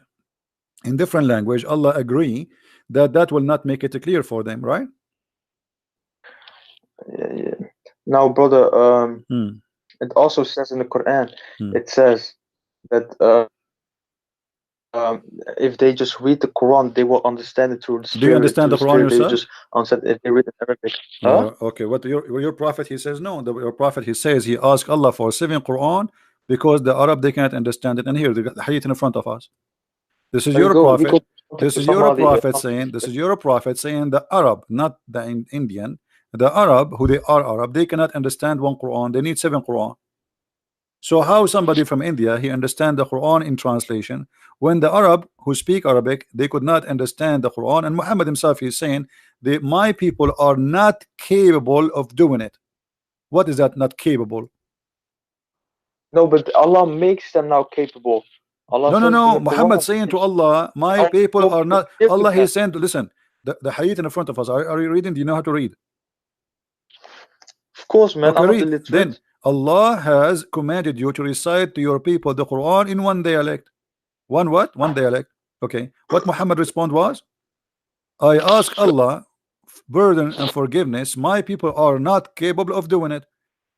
in different language, Allah agree that will not make it clear for them, right? Yeah. Now, brother, it also says in the Quran, it says that if they just read the Quran, they will understand it through the Spirit. Do you understand the Quran yourself? They just understand if they read it in Arabic. Okay, what your prophet he says no. Your prophet he says he asked Allah for 7 Quran because the Arab they can't understand it. And here they got the hadith in front of us. This is your prophet. This is your prophet saying. This is your prophet saying the Arab, not the Indian. The Arab, who they are Arab, they cannot understand 1 Quran. They need 7 Quran. So how somebody from India he understand the Quran in translation when the Arab who speak Arabic they could not understand the Quran? And Muhammad himself is saying that my people are not capable of doing it. What is that? Not capable? No, but Allah makes them now capable. Allah no. Muhammad saying to Allah, my people are not. Allah he saying to listen. The hadith in front of us. Are you reading? Do you know how to read? Of course, man. Okay, read. Then Allah has commanded you to recite to your people the Quran in one dialect. One what? One dialect. Okay. What Muhammad respond was? I ask Allah burden and forgiveness. My people are not capable of doing it.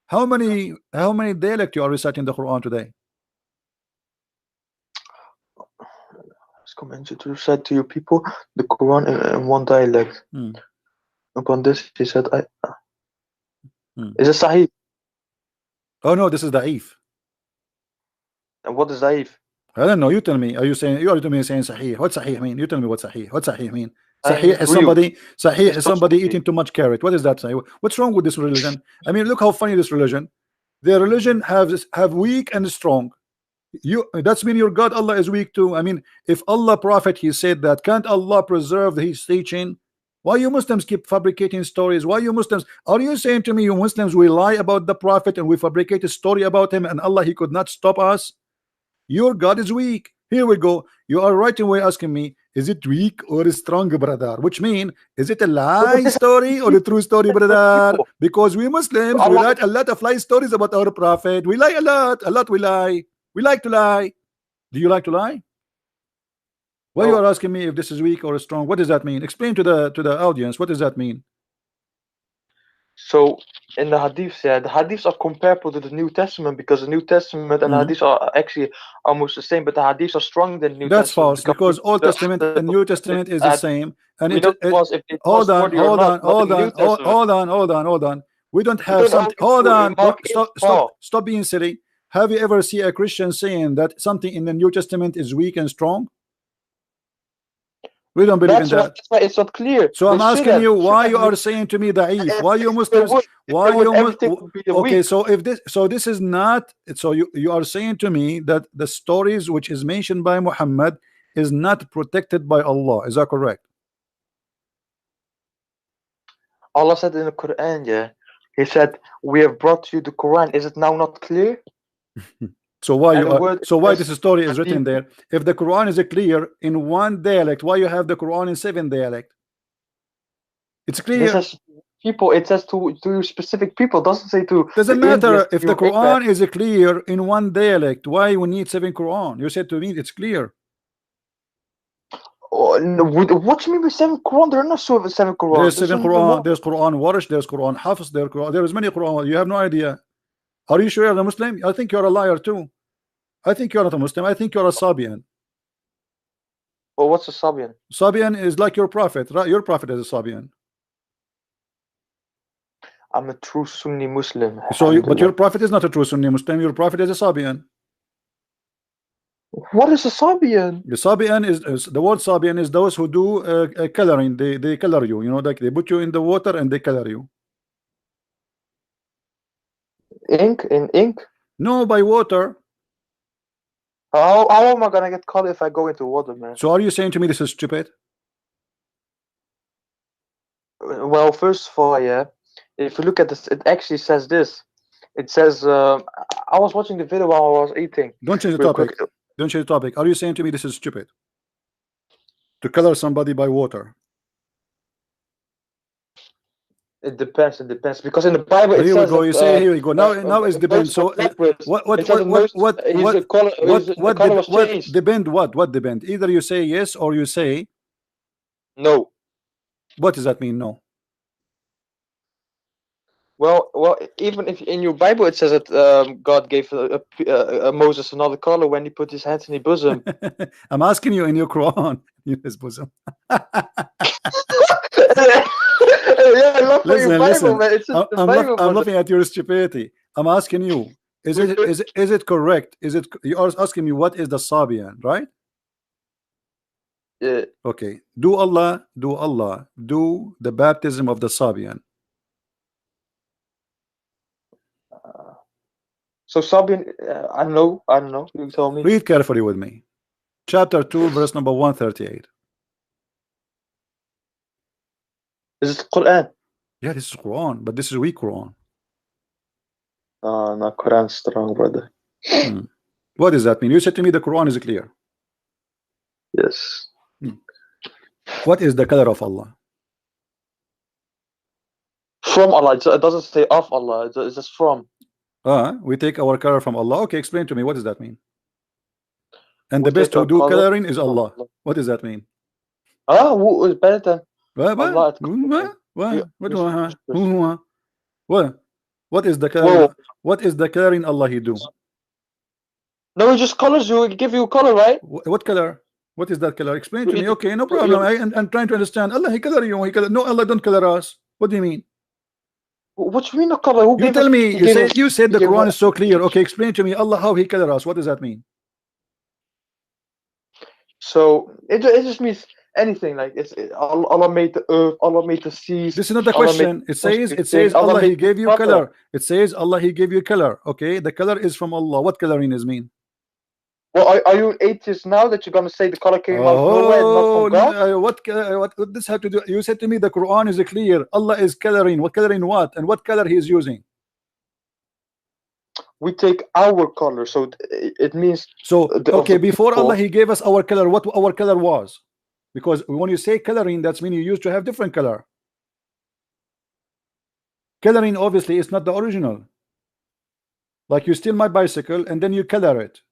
How many dialect you are reciting the Quran today? It's commanded to recite to your people the Quran in one dialect. Upon this, he said, is it Sahih? Oh no, this is da'if. And what is Sahih? I don't know. You tell me. Are you saying you are to me saying sahih? What sahih mean? You tell me what sahih. What sahih mean? Sahih is somebody eating too much carrot. What is that? Sahih? What's wrong with this religion? I mean, look how funny this religion. Their religion have weak and strong. That's mean your God Allah is weak too. I mean, if Allah Prophet he said that, can't Allah preserve his teaching? Why you Muslims keep fabricating stories? Why you Muslims are you saying to me you Muslims we lie about the Prophet and we fabricate a story about him and Allah he could not stop us? Your God is weak. Here we go. You are right away asking me, is it weak or strong, brother? Which mean, is it a lie story or a true story, brother? Because we Muslims, we write a lot of lie stories about our Prophet. We lie a lot we lie. We like to lie. Do you like to lie? Why you are asking me if this is weak or strong? What does that mean? Explain to the audience. What does that mean? So in the hadiths, the hadiths are comparable to the New Testament because the New Testament and hadiths are actually almost the same, but the hadiths are stronger than the New That's Testament. That's false because Old Testament and New Testament is the same. And hold on. We don't have something. Hold on. Stop being silly. Have you ever seen a Christian saying that something in the New Testament is weak and strong? We don't believe in that. That's why it's not clear. So I'm asking you why you are saying to me da'if. Why you Muslims? Why you okay? So if this is not. So you are saying to me that the stories which is mentioned by Muhammad is not protected by Allah. Is that correct? Allah said in the Quran, He said, "We have brought you the Quran." Is it now not clear? So why this story is written there? If the Quran is clear in one dialect, why you have the Quran in 7 dialect? It's clear. It says people. It says to specific people. Doesn't say to. Doesn't matter if the Quran is clear in one dialect. Why we need 7 Quran? You said to me it's clear. Oh, no, what do you mean by 7 Quran? There are not 7 Quran. There's 7 Quran. There's Quran Warish. There's Quran Hafiz. There's many Quran. You have no idea. Are you sure you're a Muslim? I think you're a liar too. I think you're not a Muslim. I think you're a Serbian. Well, what's a Serbian? Serbian is like your prophet. Right? Your prophet is a Serbian. I'm a true Sunni Muslim. So, but your prophet is not a true Sunni Muslim. Your prophet is a Serbian. What is a Serbian? The Serbian is the word Serbian is those who do coloring. They color you. You know, like they put you in the water and they color you. Ink in ink? No, by water. How am I gonna get caught if I go into water, man? So are you saying to me this is stupid? Well, first of all, if you look at this, it actually says this. It says, I was watching the video while I was eating. Don't change the topic. Don't change the topic. Are you saying to me this is stupid? To color somebody by water? It depends. It depends because in the Bible it here says. We go. You say here we go. Now it's depends. So what depend? What depend? Either you say yes or you say no. What does that mean? No. Well, even if in your Bible it says that God gave Moses another color when he put his hands in his bosom. I'm asking you in your Quran, in his bosom. Listen. I'm looking at your stupidity. I'm asking you, is it correct? You are asking me what is the Serbian, right? Yeah. Okay. Do the baptism of the Serbian. So Serbian, I don't know. You tell me. Read carefully with me. Chapter 2, verse number 138. Is it Quran? Yeah, this is Quran, but this is weak Quran. No, Quran strong, brother. What does that mean? You said to me the Quran is clear. Yes. What is the color of Allah? From Allah. It doesn't say of Allah. It's just from. We take our color from Allah. Okay, explain to me. What does that mean? And the best who do coloring is Allah. What does that mean? Who is better than? Allah at What is the Whoa. coloring? What is the coloring Allah he do? No, it just colors you. It give you color, right? What color? What is that color? Explain to me. It- Okay, no problem. I'm trying to understand. Allah he color you. He color. No, Allah don't color us. What do you mean? What you mean no color? Who You gave tell us? me. He You gave say us- you said he the gave Quran us- is so clear. Okay, explain to me Allah how he color us. What does that mean? So it just means anything. Like Allah made the earth. Allah made the seas. This is not the Allah made question. the It says Allah Allah he made gave you color. color. It says Allah he gave you color. Okay, the color is from Allah. What coloring is mean? Well, are you an atheist now that you're gonna say the color came out of nowhere and not from God? What this have to do? You said to me the Quran is clear. Allah is coloring. What coloring what? And what color he is using? We take our color, so it means So okay, before people. Allah he gave us our color. What our color was? Because when you say coloring, that's mean you used to have different color. Coloring obviously is not the original. Like you steal my bicycle and then you color it.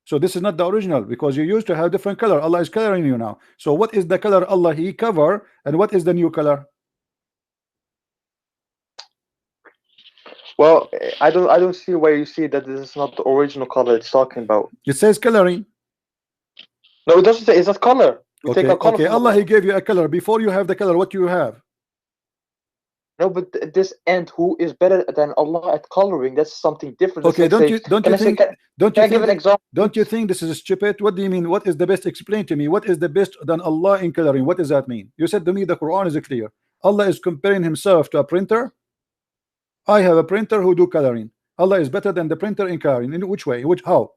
So this is not the original because you used to have different color. Allah is coloring you now. So what is the color Allah he cover and what is the new color? Well, I don't see where you see that this is not the original color it's talking about. It says coloring. No, it doesn't say. It's not color. We Okay, take our color okay. from Allah he gave you a color. Before you have the color, what do you have? No, but this and who is better than Allah at coloring? That's something different. Okay, don't you think Don't you think this is stupid? What do you mean? What is the best? Explain to me. What is the best than Allah in coloring? What does that mean? You said to me the Quran is clear. Allah is comparing himself to a printer. I have a printer who do coloring. Allah is better than the printer in coloring. In which way? How?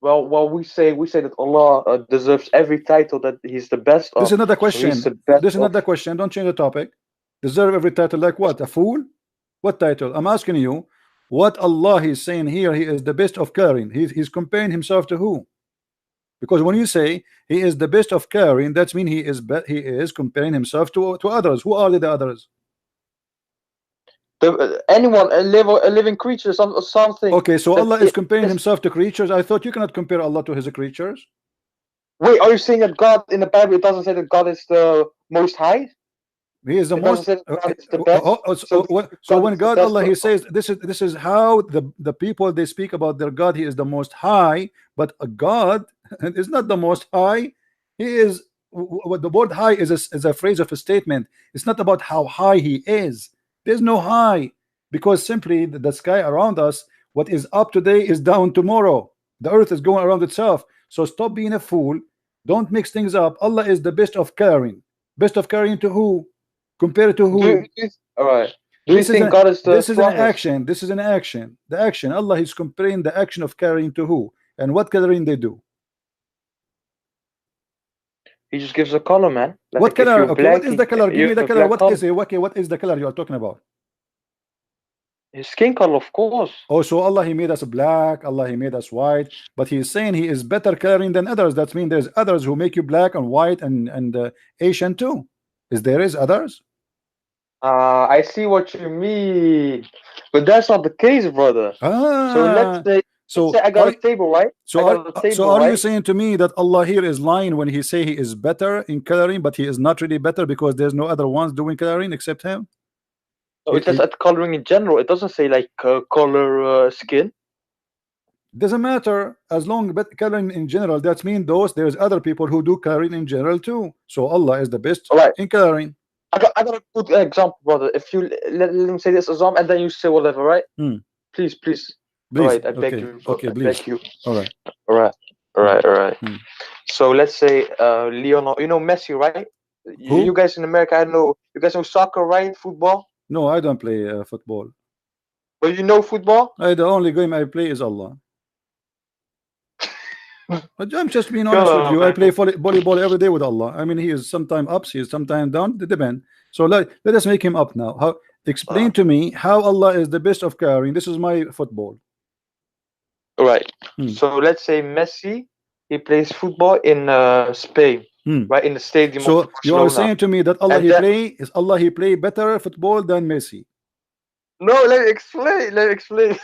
Well, we say that Allah deserves every title that He's the best of. This is not the question. So this is not the question. Don't change the topic. Deserve every title like what? A fool? What title? I'm asking you. What Allah is saying here? He is the best of coloring. He's comparing himself to who? Because when you say he is the best of coloring, that means he is comparing himself to others. Who are the others? Anyone, a living creature, something. Okay, so Allah is comparing himself to creatures. I thought you cannot compare Allah to his creatures. Wait, are you saying that God in the Bible it doesn't say that God is the most high? He is the most. So when God Allah he says this is how the people they speak about their God. He is the most high, but a God is not the most high. He is what the word high is a phrase of a statement. It's not about how high he is. There's no high because simply the sky around us, what is up today is down tomorrow. The earth is going around itself. So stop being a fool. Don't mix things up. Allah is the best of caring. Best of caring to who? Compared to who? All right. Do you think God is the This is an action. This is an action. The action. Allah is comparing the action of caring to who? And what coloring they do? He just gives a color, man. Like what color? Okay, what is the color? Give me the color. What is it? Okay, what is the color you are talking about? His skin color, of course. Oh, so Allah he made us black. Allah he made us white. But he is saying he is better coloring than others. That means there's others who make you black and white and Asian too. There is others? I see what you mean, but that's not the case, brother. So let's say I got a table, right? So are you saying to me that Allah here is lying when he say he is better in coloring, but he is not really better because there's no other ones doing coloring except him? So it says at coloring in general. It doesn't say like color skin. Doesn't matter as long as coloring in general. That means there's other people who do coloring in general too. So Allah is the best in coloring. I got a good example, brother. If you let me say this example and then you say whatever, right? Please. All right, I beg you. Okay, please. I beg you. All right. So let's say Leonardo, you know Messi, right? Who? You guys in America, I know. You guys know soccer, right? Football? No, I don't play football. But you know football? The only game I play is Allah. But I'm just being honest with you. I play volleyball every day with Allah. I mean, he is sometimes up, he is sometimes down. It depends. So let us make him up now. Explain to me how Allah is the best of caring. This is my football. All right. So let's say Messi, he plays football in Spain, right in the stadium. So you are saying to me that Allah he play better football than Messi? No, let me explain.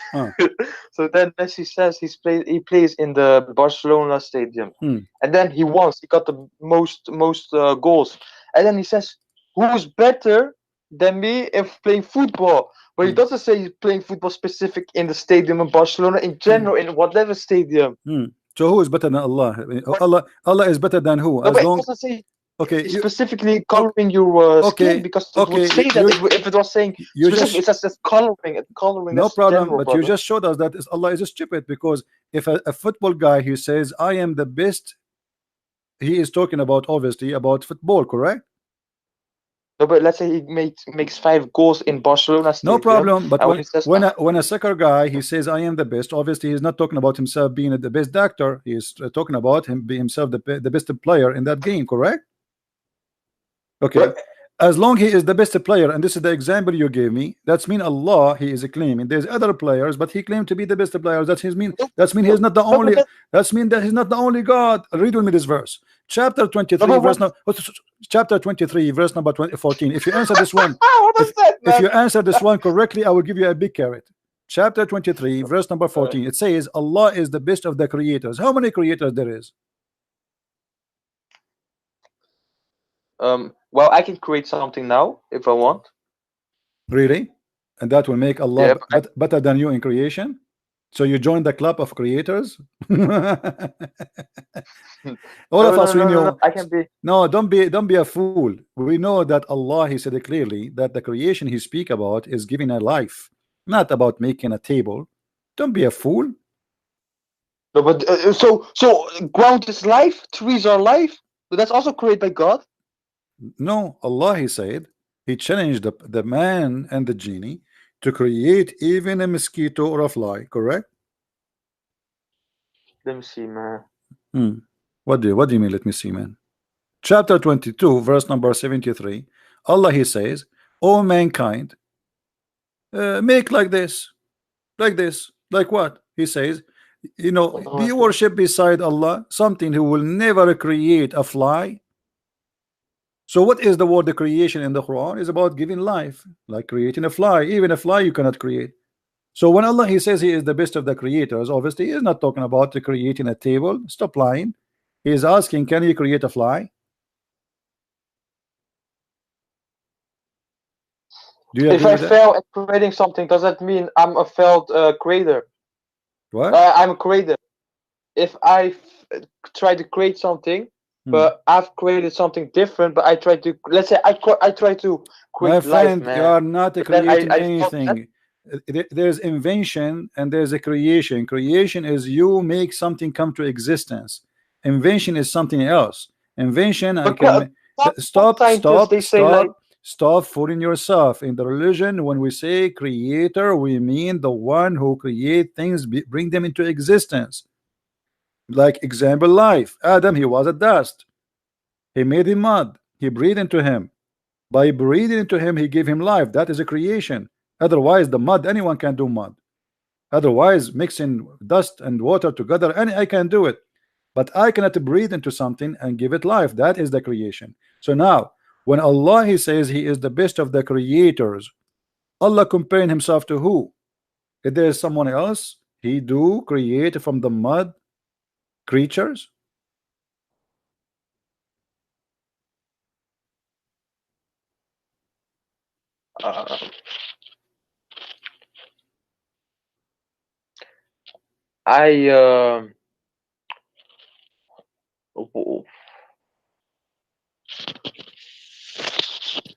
So then Messi says he plays in the Barcelona stadium, and then he got the most goals, and then he says, "Who's better than me if playing football?" But he doesn't say he's playing football specific in the stadium in Barcelona, in general, in whatever stadium. So who is better than Allah? I mean, Allah is better than who? No, As but it long doesn't say okay, specifically coloring your skin, okay, because it would okay. say that if it was saying You specific, just it says coloring. Coloring, no that's problem, general, but brother. you just showed us that Allah is stupid, because if a football guy he says I am the best, he is talking about obviously about football, correct? No, but let's say he makes 5 goals in Barcelona No stadium, problem, but and when he says, when a soccer guy he says I am the best, obviously he's not talking about himself being the best actor. He's talking about him being himself the best player in that game, correct? Okay, but, as long he is the best player, and this is the example you gave me, that's mean Allah he is claiming there's other players, but he claimed to be the best player. That's his mean. That's mean he's not the no, but only. That's mean that he's not the only God. Read with me this verse, chapter 23, no, verse no, chapter 23, verse number 14. If you answer this one, what is that, if man? you answer this one correctly, I will give you a big carrot. Chapter 23, verse number 14. It says Allah is the best of the creators. How many creators there is? Well, I can create something now if I want. Really? And that will make Allah Yeah, better than you in creation? So you join the club of creators? All of us we know. I can be. No, don't be a fool. We know that Allah he said it clearly that the creation he speak about is giving a life, not about making a table. Don't be a fool. No, but so ground is life, trees are life, but that's also created by God. No, Allah he said he challenged the man and the genie to create even a mosquito or a fly, correct? Let me see, man. What do you mean? Let me see, man. Chapter 22, verse number 73. Allah he says, "O mankind, make like this, like what?" He says, you know, do you worship beside Allah something who will never create a fly? So what is the word the creation in the Quran is about giving life, like creating a fly. Even a fly you cannot create. So when Allah he says he is the best of the creators, obviously he is not talking about creating a table. Stop lying. He is asking, can you create a fly? Do you If agree I with that? fail at creating something, does that mean I'm a failed creator? What? I'm a creator. If I try to create something, but I've created something different, but I try to, let's say I try to create My life, friend, you man. are not But then creating I failed that. anything. There's invention and there's a creation. Creation is you make something come to existence. Invention is something else. Invention, I But can some scientists, they say like, stop fooling yourself. In the religion, when we say creator, we mean the one who create things, bring them into existence. Like example, life. Adam, he was a dust. He made him mud. He breathed into him. By breathing into him, he gave him life. That is a creation. Otherwise, the mud, anyone can do mud. Otherwise, mixing dust and water together, I can do it. But I cannot breathe into something and give it life. That is the creation. So now, when Allah he says he is the best of the creators, Allah comparing himself to who? If there is someone else, he do create from the mud creatures.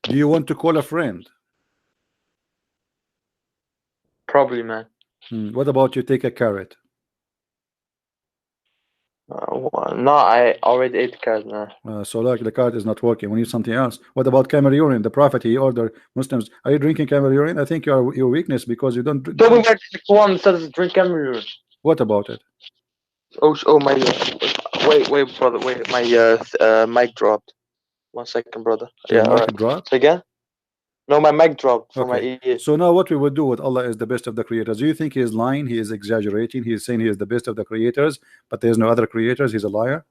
Do you want to call a friend? probably, man. What about you take a carrot? No, I already ate the carrot, man. So like the card is not working. We need something else. What about camel urine? The Prophet he ordered Muslims. Are you drinking camel urine? I think your weakness because you don't. Tell me where the one says drink camera. What about it? Oh my. Wait, brother. Wait, my mic dropped. 1 second, brother. Your Yeah, mic alright. dropped. So again? No, my mic dropped for my Okay. ear. So now what we would do with Allah is the best of the creators. Do you think he is lying? He is exaggerating. He is saying he is the best of the creators, but there's no other creators. He's a liar.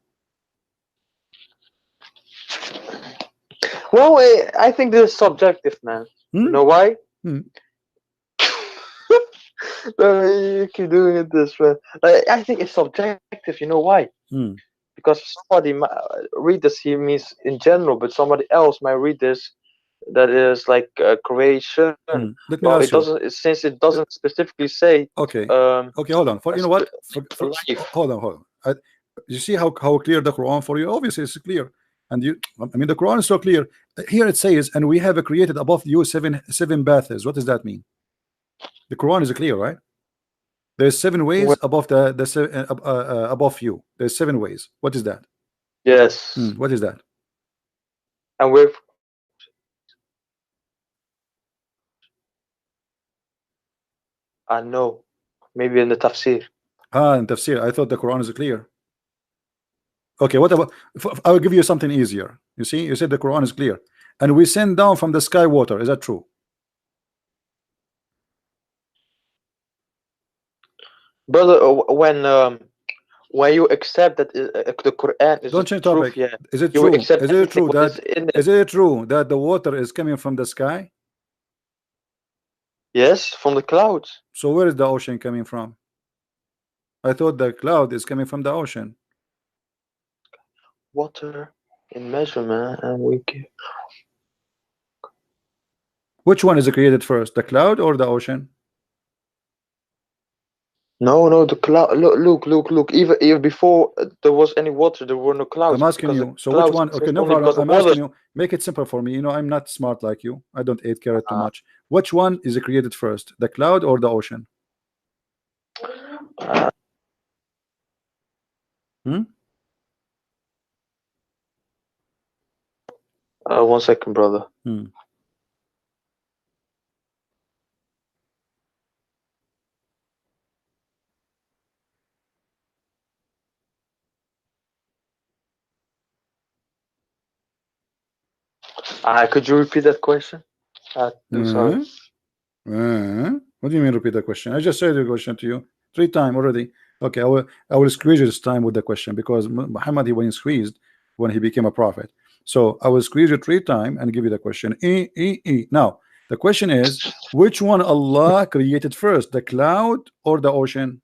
Well, I think this is subjective, man. You know why? You keep doing it this way. I think it's subjective. You know why? because somebody might read this here means in general, but somebody else might read this that is like creation. Let me Well, ask it you. doesn't, since it doesn't specifically say Okay. um Okay, hold on. For you know what? life. Hold on. You see how clear the Quran for you? Obviously, it's clear. And you, I mean, the Quran is so clear. Here it says, "And we have created above you seven baths." What does that mean? The Quran is clear, right? There's 7 ways Well, above above you. There's 7 ways. What is that? yes, What is that? and with I know maybe in the tafsir. In tafsir. I thought the Quran is clear. Okay, what about? I will give you something easier. You see, you said the Quran is clear, and we send down from the sky water. Is that true? Brother, when you accept that the Quran is the Don't change truth, topic. yeah, Is it you will true? accept Is it everything true what is that in it. is it true that the water is coming from the sky? Yes, from the clouds. So where is the ocean coming from? I thought the cloud is coming from the ocean. Water in measurement, and we give. Which one is created first, the cloud or the ocean? No, the cloud. Look. Even before there was any water, there were no I'm clouds asking because the you. So which clouds one? Okay, exist no only problem. because of I'm water. asking you. Make it simple for me. You know, I'm not smart like you. I don't eat carrot too Uh, much. Which one is created first, the cloud or the ocean? uh, Hmm? 1 second, brother. Hmm. Could you repeat that question? I'm sorry. What do you mean repeat the question? I just said the question to you 3 times already. Okay, I will squeeze you this time with the question because Muhammad he was squeezed when he became a prophet. So I will squeeze you 3 times and give you the question. Now the question is, which one Allah created first, the cloud or the ocean?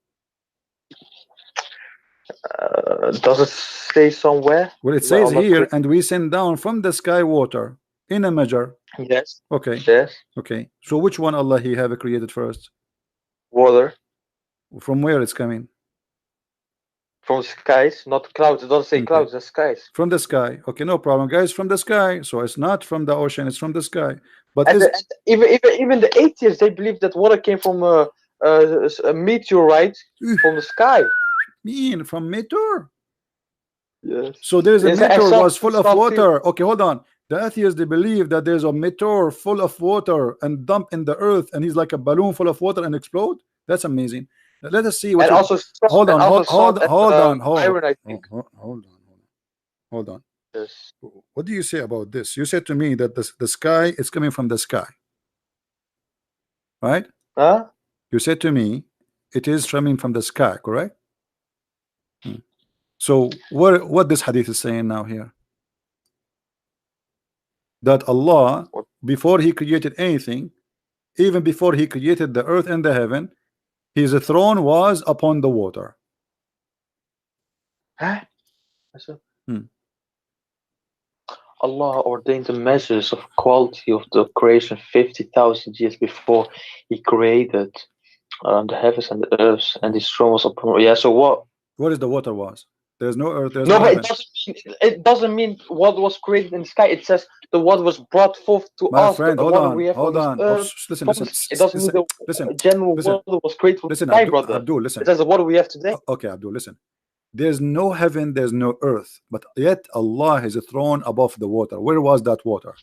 Does it say somewhere? Well, it Well, says I'm not here, clear. and we send down from the sky water in a measure. Yes. Okay, Yes. okay. So which one Allah he have created first? Water From where it's coming? from skies, not clouds. It doesn't say Okay. clouds. The skies. From the sky. Okay, no problem, guys. From the sky. So it's not from the ocean, it's from the sky. But And, is and even the atheists, they believe that water came from a meteorite from the sky. mean from meteor? Yes. So there is a And meteor some was full of some too. water. Okay, hold on. The atheists they believe that there's a meteor full of water and dump in the earth, and he's like a balloon full of water and explode. That's amazing. Let us see what And you also salt, hold and on, also salt hold and on, hold iron, I on, think. hold on. Yes. What do you say about this? You said to me that the sky is coming from the sky, right? Huh? You said to me it is coming from the sky, correct? So what this hadith is saying now here? That Allah, What? before he created anything, even before he created the earth and the heaven, his throne was upon the water. Huh? Hmm. Allah ordained the measures of quality of the creation 50,000 years before He created the heavens and the earth, and His throne was upon. Yeah. So what? What is the water was? There's no earth, there's No, no but heaven. it doesn't mean what was created in the sky. It says the what was brought forth to My us. friend, The hold water we on, have on hold this on. earth. Listen, From it doesn't mean the general listen, water was created from the listen, sky, brother. Abdul, It listen. says the water we have today. Okay, Abdul, listen. There's no heaven, there's no earth, but yet Allah is a throne above the water. Where was that water?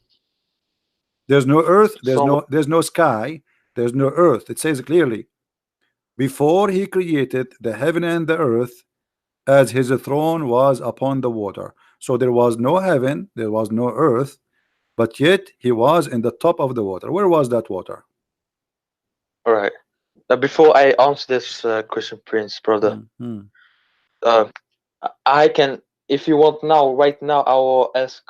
There's no earth, Somewhere. there's no sky, there's no earth. It says clearly, before he created the heaven and the earth, as his throne was upon the water. So there was no heaven, there was no earth, but yet he was in the top of the water. Where was that water? All right. Now, before I answer this, Christian Prince, brother, uh, I can, if you want now, right now, I will ask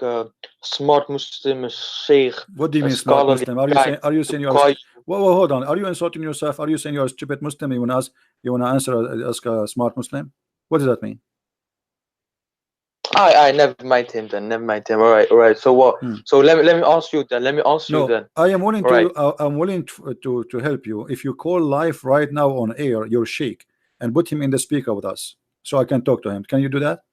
smart Muslim Sheikh, What do you a mean smart scholarly Muslim? guy, Are you to saying you are call you. whoa, hold on, are you insulting yourself? Are you saying you're a stupid Muslim? You want to answer ask a smart Muslim? What does that mean? I never mind him then. Never mind him. All right, all right. So what? So let me ask you then. Let me ask you No, then. I am willing All right. to. I'm willing to help you. If you call live right now on air, your sheikh, and put him in the speaker with us, so I can talk to him. Can you do that?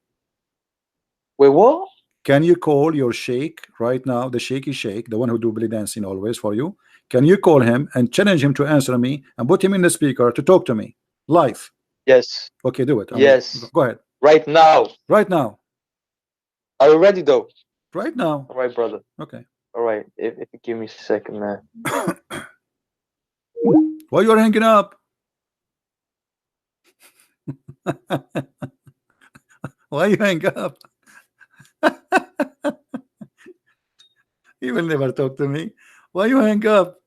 Wait, what? Can you call your sheikh right now, the shaky sheikh, the one who do belly dancing always for you? Can you call him and challenge him to answer me and put him in the speaker to talk to me live? Yes. Okay, do it. Yes. Go ahead. Right now. Right now. Are you ready though? Right now. All right, brother. Okay. All right. If you give me a second, man. Why you are hanging up? Why you hang up? He will never talk to me. Why you hang up?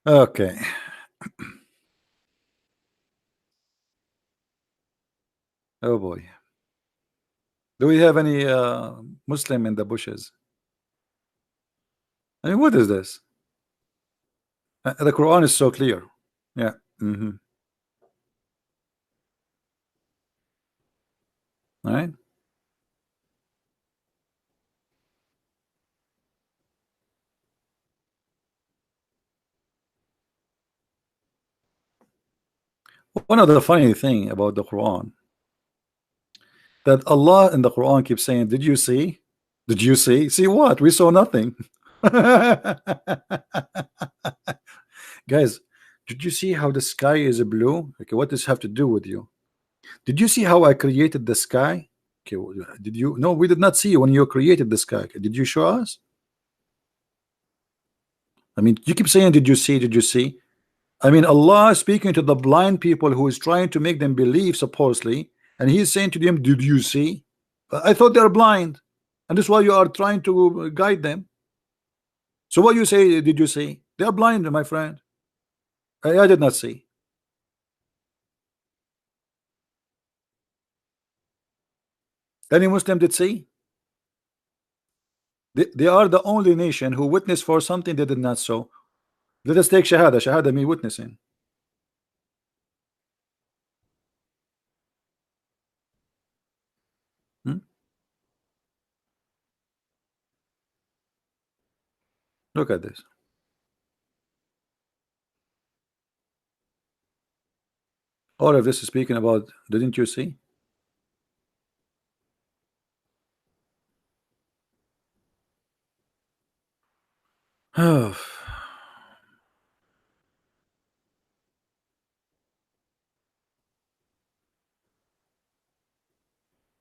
Okay. Oh boy. Do we have any Muslim in the bushes? I mean, what is this? The Quran is so clear. Yeah. All right. One of the funny thing about the Quran that Allah in the Quran keeps saying, "Did you see? Did you see? See what? We saw nothing." Guys, did you see how the sky is blue? Okay, what does this have to do with you? Did you see how I created the sky? Okay, did you? No, we did not see when you created the sky. Okay, did you show us? I mean, you keep saying, "Did you see? Did you see?" I mean, Allah is speaking to the blind people who is trying to make them believe, supposedly, and He's saying to them, "Did you see?" I thought they are blind, and that's why you are trying to guide them. So what you say? Did you see? They are blind, my friend. I did not see. Any Muslim did see? They are the only nation who witnessed for something they did not saw. Let us take Shahada. Shahada means witnessing. Look at this. All of this is speaking about, didn't you see?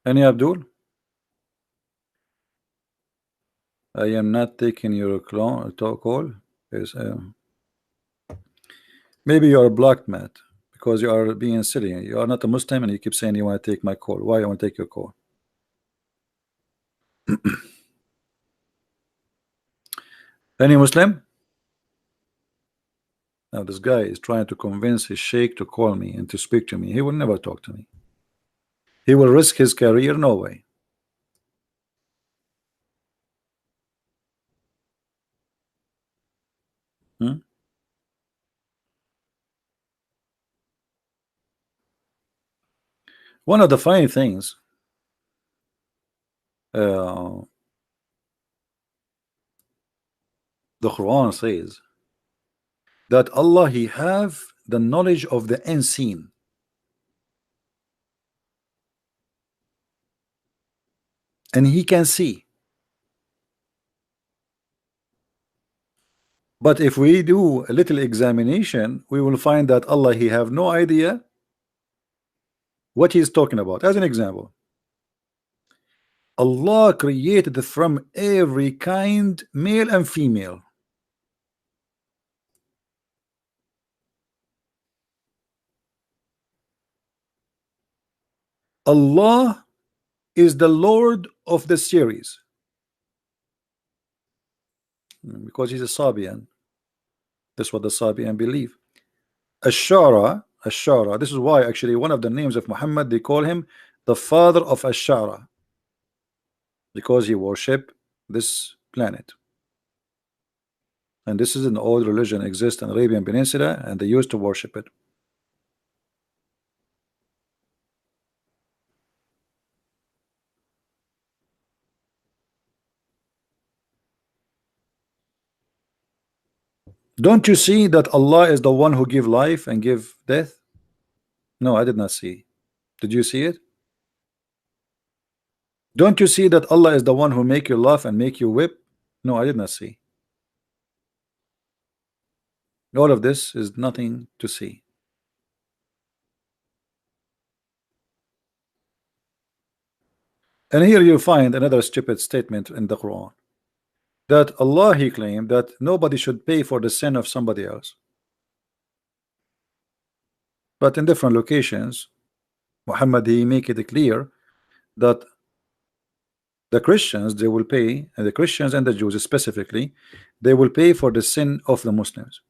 Any Abdul? I am not taking your call. Yes, maybe you are blocked, Matt, because you are being silly. You are not a Muslim and you keep saying you want to take my call. Why I want to take your call? Any Muslim? Now this guy is trying to convince his sheikh to call me and to speak to me. He will never talk to me. He will risk his career. No way. One of the funny things, the Quran says that Allah, He have the knowledge of the unseen. And He can see. But if we do a little examination, we will find that Allah, He have no idea what He is talking about. As an example, Allah created from every kind, male and female. Allah is the Lord of the series because He's a Serbian. That's what the Serbian believe. Ashara, this is why actually one of the names of Muhammad, they call him the father of Ashara, because he worship this planet. And this is an old religion, exists in Arabian Peninsula, and they used to worship it. Don't you see that Allah is the one who give life and give death? No, I did not see. Did you see it? Don't you see that Allah is the one who make you laugh and make you whip? No, I did not see. All of this is nothing to see. And here you find another stupid statement in the Quran, that Allah, he claimed that nobody should pay for the sin of somebody else. But in different locations, Muhammad, he make it clear that the Christians, they will pay, and the Christians and the Jews specifically, they will pay for the sin of the Muslims.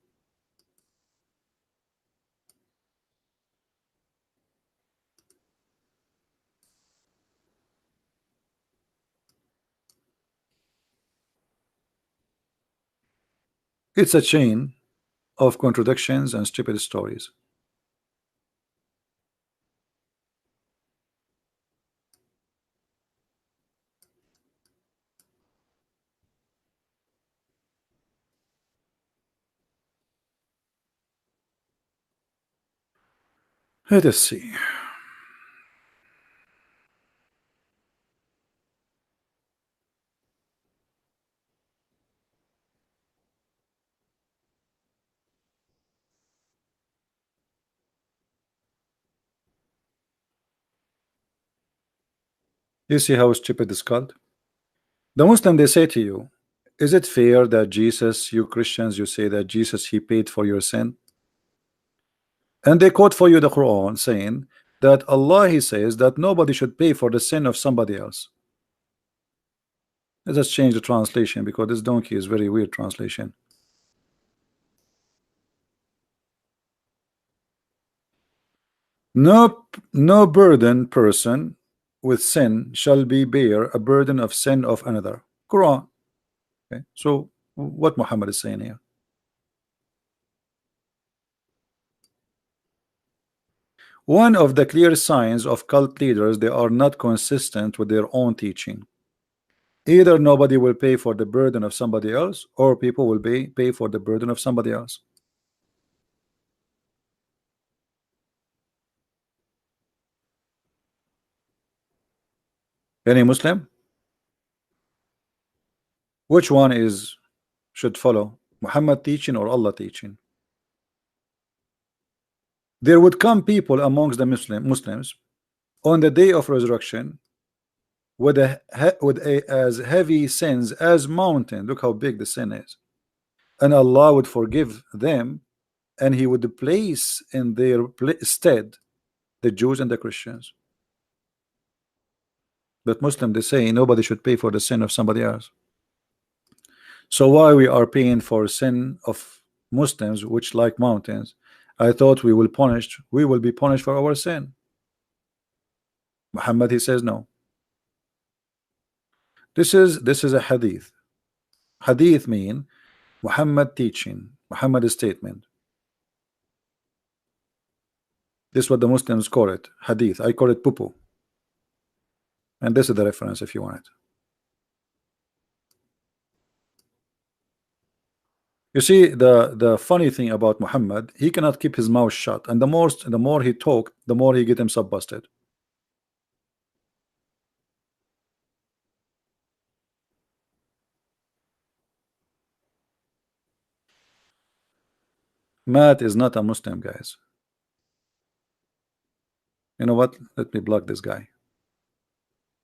It's a chain of contradictions and stupid stories. Let us see. You see how stupid is called? The Muslim, they say to you, is it fair that Jesus, you Christians, you say that Jesus, he paid for your sin? And they quote for you the Quran saying that Allah, he says that nobody should pay for the sin of somebody else. Let's just change the translation, because this donkey is very weird translation. No burden person with sin shall be bear a burden of sin of another. Quran. Okay, so what Muhammad is saying here? One of the clear signs of cult leaders, they are not consistent with their own teaching. Either nobody will pay for the burden of somebody else, or people will pay for the burden of somebody else. Any Muslim? Which one is should follow? Muhammad teaching or Allah teaching? There would come people amongst the Muslims on the day of resurrection with as heavy sins as mountain. Look how big the sin is, and Allah would forgive them, and he would place in their stead the Jews and the Christians. But Muslim, they say nobody should pay for the sin of somebody else. So why we are paying for sin of Muslims, which like mountains? I thought we will be punished for our sin. Muhammad, he says no. This is a hadith. Hadith mean Muhammad teaching, Muhammad statement. This is what the Muslims call it, hadith. I call it pupu. And this is the reference if you want it. You see, the funny thing about Muhammad, he cannot keep his mouth shut, and the more he talk, the more he get himself busted. Matt is not a Muslim, guys. You know what? Let me block this guy.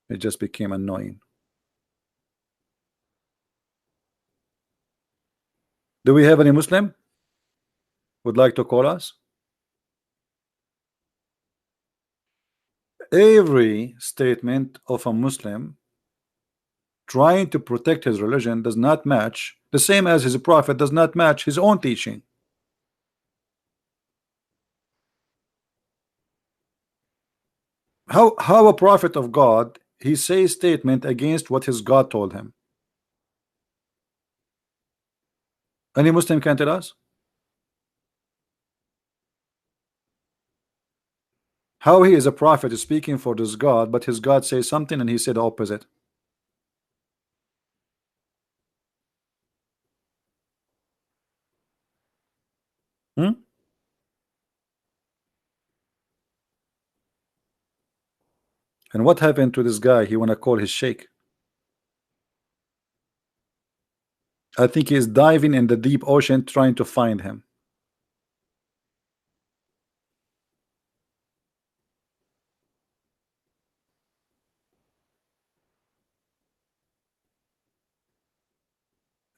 It just became annoying. Do we have any Muslim would like to call us? Every statement of a Muslim trying to protect his religion does not match, the same as his prophet does not match his own teaching. How a prophet of God, he says statement against what his God told him? Any Muslim can tell us? How he is a prophet speaking for this God, but his God says something and he said the opposite. Hmm? And what happened to this guy? He want to call his sheikh. I think he is diving in the deep ocean trying to find him.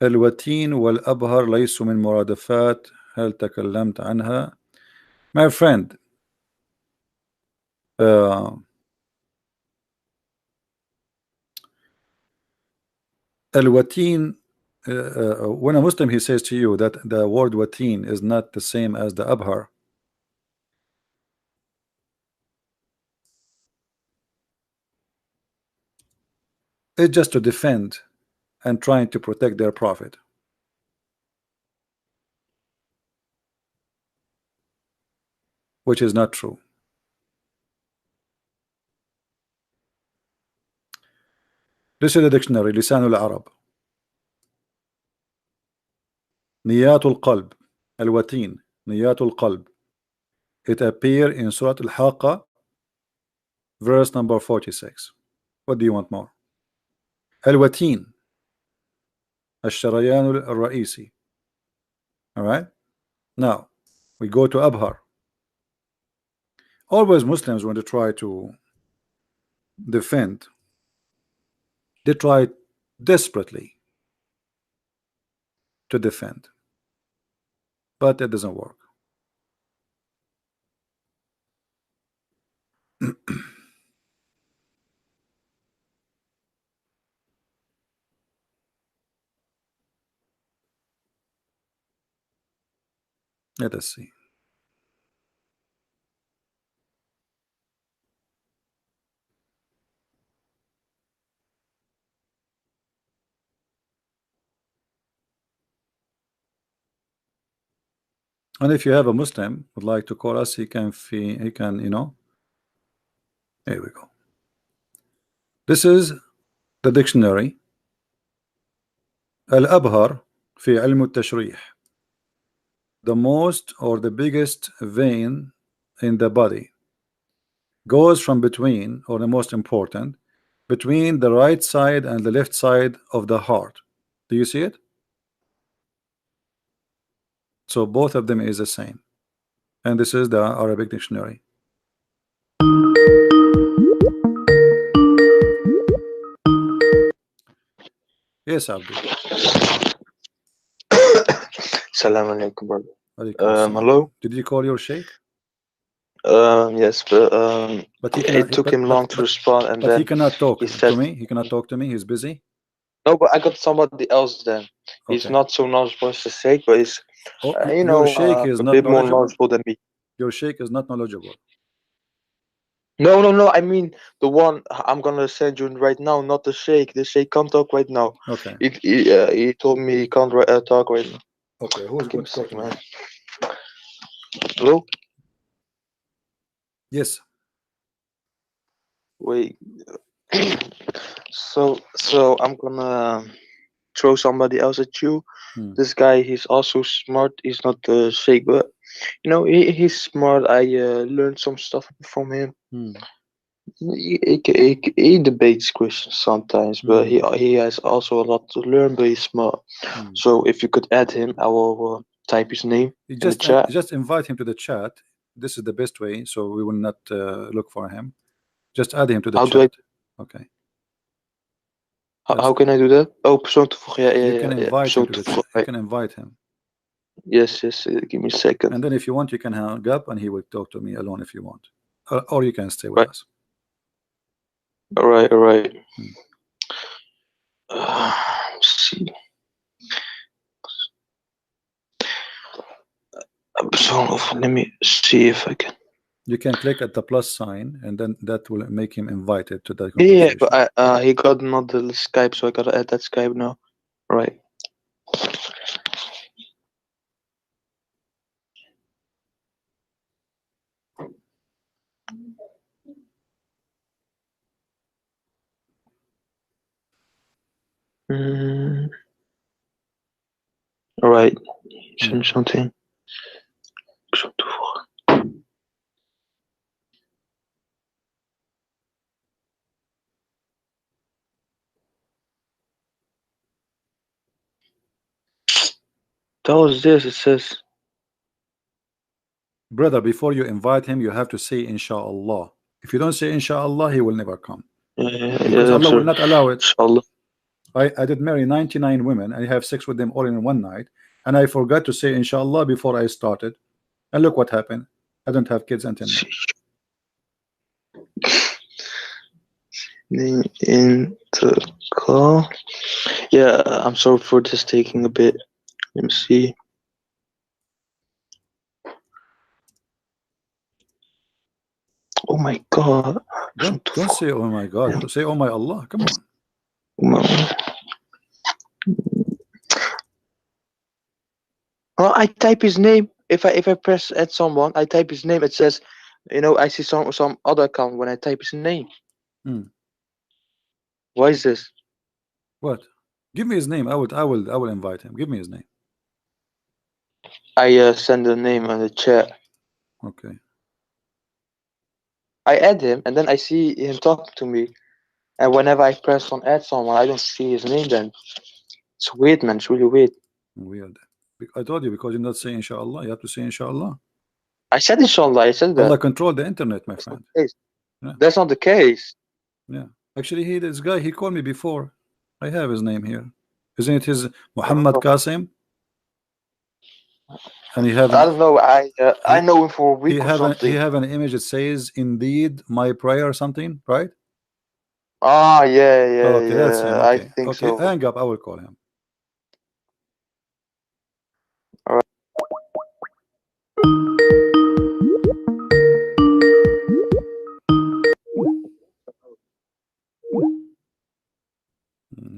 الوتين والأبهر ليسوا من مرادفات هل تكلمت عنها. My friend, الوتين, when a Muslim he says to you that the word watin is not the same as the abhar, it's just to defend and trying to protect their prophet, which is not true. This is the dictionary لسان العرب. نيات القلب الوتين نيات القلب. It appear in Surah Al-Haqqa verse number 46. What do you want more? الوتين الشريان الرئيسي. All right, now we go to Abhar. Always Muslims, when they try to defend, they try desperately to defend, but it doesn't work. Let us see. And if you have a Muslim would like to call us, he can, you know. Here we go. This is the dictionary. Al-Abhar في علم التشريح. The most or the biggest vein in the body goes from between, or the most important, between the right side and the left side of the heart. Do you see it? So both of them is the same. And this is the Arabic dictionary. Yes, Abdul. Salam alaikum, brother. Alaikum hello. Did you call your sheikh? Yes, but he cannot, it took him long to respond, and but then he cannot talk he said, to me. He cannot talk to me. He's busy. No, but I got somebody else then. He's Okay. not so knowledgeable as the sheikh, but he's you your know sheikh is a not bit more knowledgeable? knowledgeable than me. Your sheikh is not knowledgeable. No. I mean the one I'm gonna send you right now, not the sheikh. The sheikh can't talk right now. Okay. He told me he can't talk right now. Okay. Who's going to talk to me? Hello. Yes. Wait. so I'm gonna throw somebody else at you. This guy, he's also smart. He's not the sheikh, but you know he's smart. I learned some stuff from him. He debates Christians sometimes, but he has also a lot to learn. But he's smart. So if you could add him, I will type his name in the chat. Just invite him to the chat. This is the best way, so we will not look for him. Just add him to the chat. Okay. How can I do that? Oh, persoon toevoegen. Yeah, you can invite him to the chat. You can invite him. Yes. Give me a second. And then if you want, you can hang up, and he will talk to me alone if you want, or you can stay with us. All right. Let's see. Let me see if I can. You can click at the plus sign, and then that will make him invited to that conversation. Yeah, but he got another Skype, so I gotta add that Skype now. Right. Mm. All right. Something. That was this. It says. Brother, before you invite him, you have to say inshallah. If you don't say inshallah, he will never come. Because I'm Allah will sorry. not allow it. Inshallah. I did marry 99 women. I have sex with them all in one night. And I forgot to say inshallah before I started. And look what happened. I don't have kids until now. In the call. Yeah, I'm sorry for this taking a bit. Let me see. Oh my God. Don't say oh my God. Say oh my Allah. Come on. Well, I type his name. If I press add someone, I type his name. It says, I see some other account when I type his name. Why is this? What? Give me his name. I will invite him. Give me his name. I send the name on the chat. Okay. I add him, and then I see him talking to me. And whenever I press on add someone, I don't see his name. Then it's weird, man. It's really weird. Weird. I told you, because you're not saying inshallah. You have to say inshallah. I said inshallah. I said that. Allah control the internet, my friend. Yeah. That's not the case. Yeah. Actually, this guy, he called me before. I have his name here. Isn't it his Mohammed Qasim? And he have I don't know. I know him for a week or something. He have an image that says indeed my prayer or something, right? Ah, yeah. Okay, that's him. Okay. I think so. Hang up. I will call him. All right.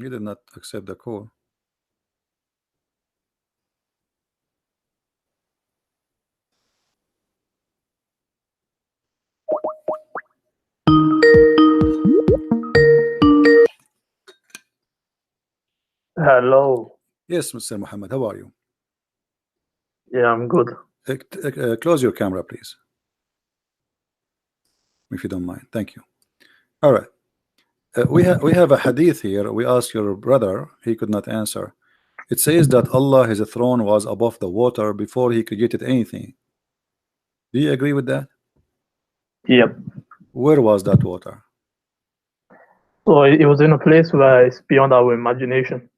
He did not accept the call. Hello. Yes, Mr. Mohammed, how are you? Yeah, I'm good. Close your camera, please, if you don't mind. Thank you. All right. We have a hadith here. We asked your brother, he could not answer. It says that Allah, his throne was above the water before he created anything. Do you agree with that? Yep. Where was that water? So it was in a place where it's beyond our imagination.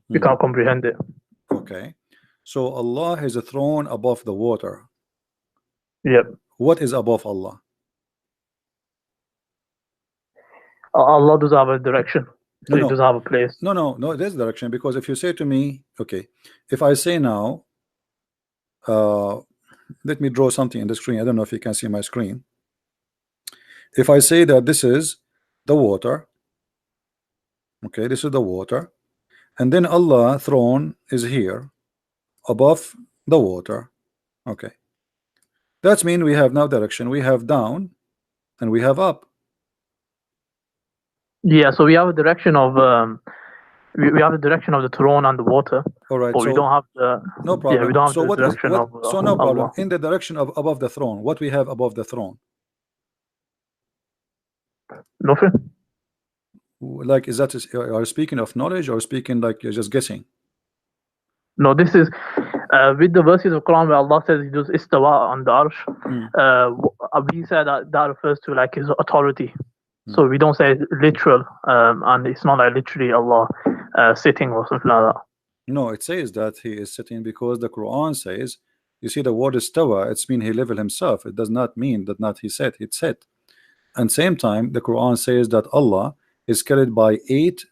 We can't comprehend it. Okay. So Allah has a throne above the water. Yep. What is above Allah? Allah does have a direction. So He does have a place. No, there's direction. Because if you say to me, okay, if I say now, let me draw something in the screen. I don't know if you can see my screen. If I say that this is the water, okay, this is the water, and then Allah throne is here above the water, okay, that means we have now direction. We have down and we have up. Yeah, so we have a direction of we have the direction of the throne and the water. All right, but so we don't have the no problem. Yeah, we don't have So the direction of so no problem. Allah. In the direction of above the throne, what we have above the throne? Nothing. Like, is that are you speaking of knowledge or speaking like you're just guessing? No, this is with the verses of Quran where Allah says He does istawa on the arsh. We say that refers to like His authority. So we don't say literal, and it's not like literally Allah sitting or something like that. No, it says that He is sitting because the Quran says, you see the word istawa, it's mean He level Himself. It does not mean that not He sat, it's set. And same time, the Quran says that Allah is carried by 8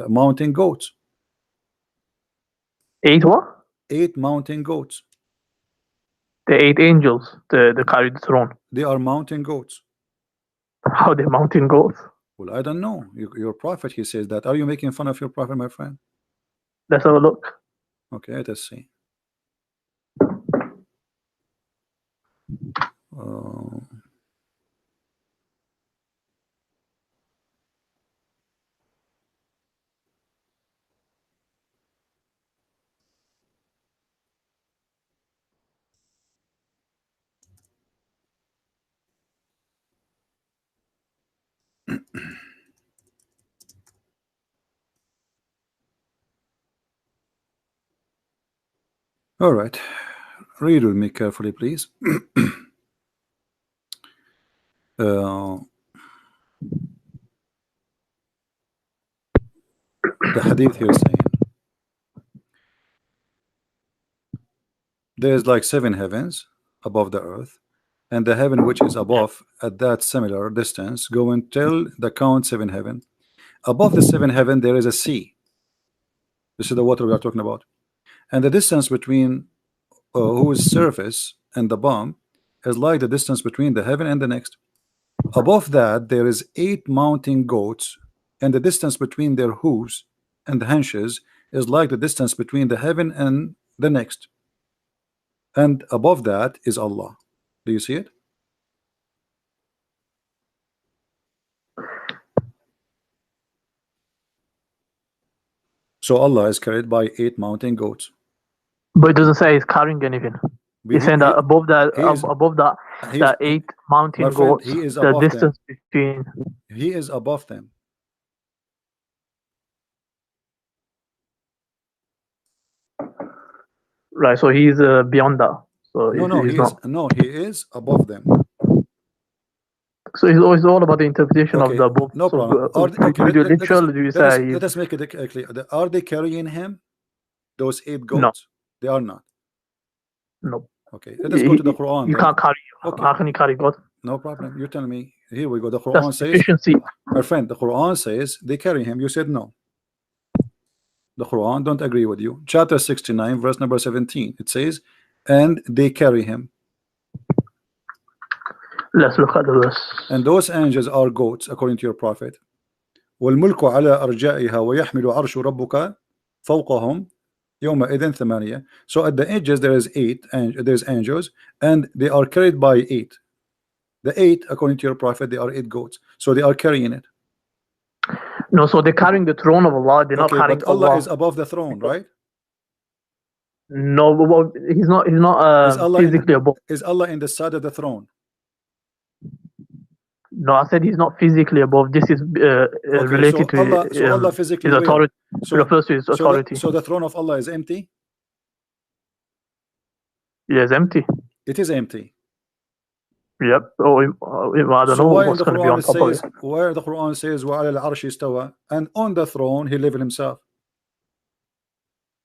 mountain goats. 8 what? 8 mountain goats. The 8 angels, the carried the throne. They are mountain goats. How they mountain goats? Well, I don't know. Your prophet, he says that. Are you making fun of your prophet, my friend? Let's have a look. Okay, let us see. All right, read with me carefully, please. The hadith here is saying there's like 7 heavens above the earth, and the heaven which is above at that similar distance go until the count 7 heaven. Above the 7 heaven there is a sea. This is the water we are talking about, and the distance between whose surface and the bottom is like the distance between the heaven and the next. Above that there is 8 mountain goats, and the distance between their hooves and the haunches is like the distance between the heaven and the next. And above that is Allah. Do you see it? So Allah is carried by 8 mountain goats. But it doesn't say he's carrying anything. He's saying that above that, that 8 mountain goats, he is the distance between. He is above them. Right, so he's beyond that. So he is above them. So it's all about the interpretation of the above. No problem. Let us make it clear. Are they carrying him? Those 8 goats? No. They are not. No. Okay, let us go to the Quran. You can't carry. Okay. How can you carry God? No problem. You tell me. Here we go. The Quran says, my friend, the Quran says they carry him. You said no. The Quran don't agree with you. Chapter 69, verse number 17. It says, and they carry him. Let's look at the verse. And those angels are goats, according to your prophet. وَالْمُلْكُ عَلَى أَرْجَائِهَا وَيَحْمِلُ عَرْشُ رَبُّكَ فَوْقَهُم يَوْمَئِذٍ ثَمَانِيَةٌ. So at the edges there is 8, and there's angels, and they are carried by 8. The 8, according to your prophet, they are 8 goats. So they are carrying it. No, so they're carrying the throne of Allah. They're not carrying but Allah is above the throne, right? No, but he's not. He's not physically above. Is Allah in the side of the throne? No, I said he's not physically above. This is related to Allah physically his authority. So refers to his authority. So the throne of Allah is empty? Yeah, it's empty. It is empty. Yep. I don't know what's going to be on top of it. Where the Quran says وَعَلَى الْعَرْشِ اسْتَوَى, and on the throne he lived himself.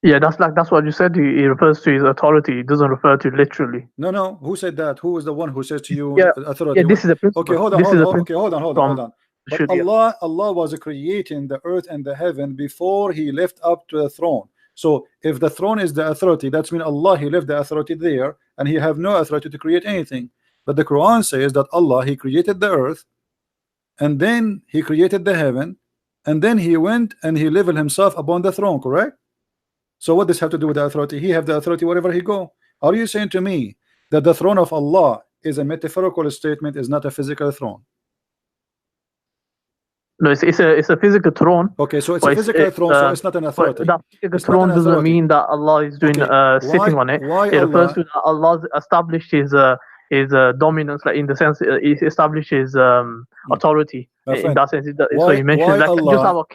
Yeah, that's what you said. He refers to his authority. It doesn't refer to literally. No. Who said that? Who is the one who says to you authority? Yeah, this is a principle. Okay, hold on. But Allah was creating the earth and the heaven before he left up to the throne. So if the throne is the authority, that means Allah, he left the authority there, and he have no authority to create anything. But the Quran says that Allah, he created the earth, and then he created the heaven, and then he went and he leveled himself upon the throne, correct? So what does have to do with the authority? He have the authority wherever he go. Are you saying to me that the throne of Allah is a metaphorical statement, is not a physical throne? No, it's a physical throne. Okay, so it's a physical throne, so it's not an authority. That physical throne doesn't mean that Allah is doing sitting on it. It refers to that Allah established his dominance, like in the sense he established his authority. In that sense, so he mentions like Allah, just how a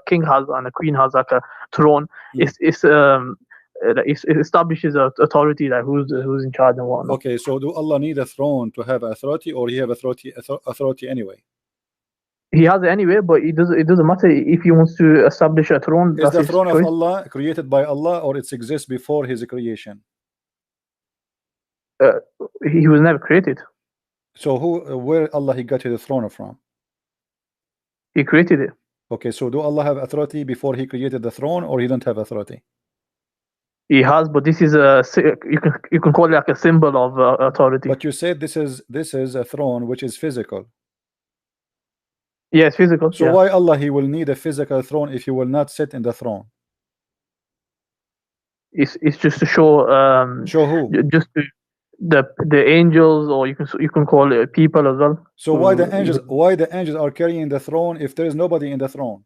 king has and a queen has like a throne. It establishes authority, like who's in charge and whatnot. Okay, so do Allah need a throne to have authority, or he have authority anyway? He has it anyway, but it doesn't matter if he wants to establish a throne. Is the throne of Allah created by Allah, or it exists before his creation? He was never created. So where Allah he got his throne from? He created it. Okay, so do Allah have authority before he created the throne, or he don't have authority? He has, but this is you can call it like a symbol of authority. But you said this is a throne which is physical. Yes, physical. So why Allah he will need a physical throne if he will not sit in the throne? It's just to show. Show who? Just to the angels, or you can call it people as well. So why the angels are carrying the throne if there is nobody in the throne?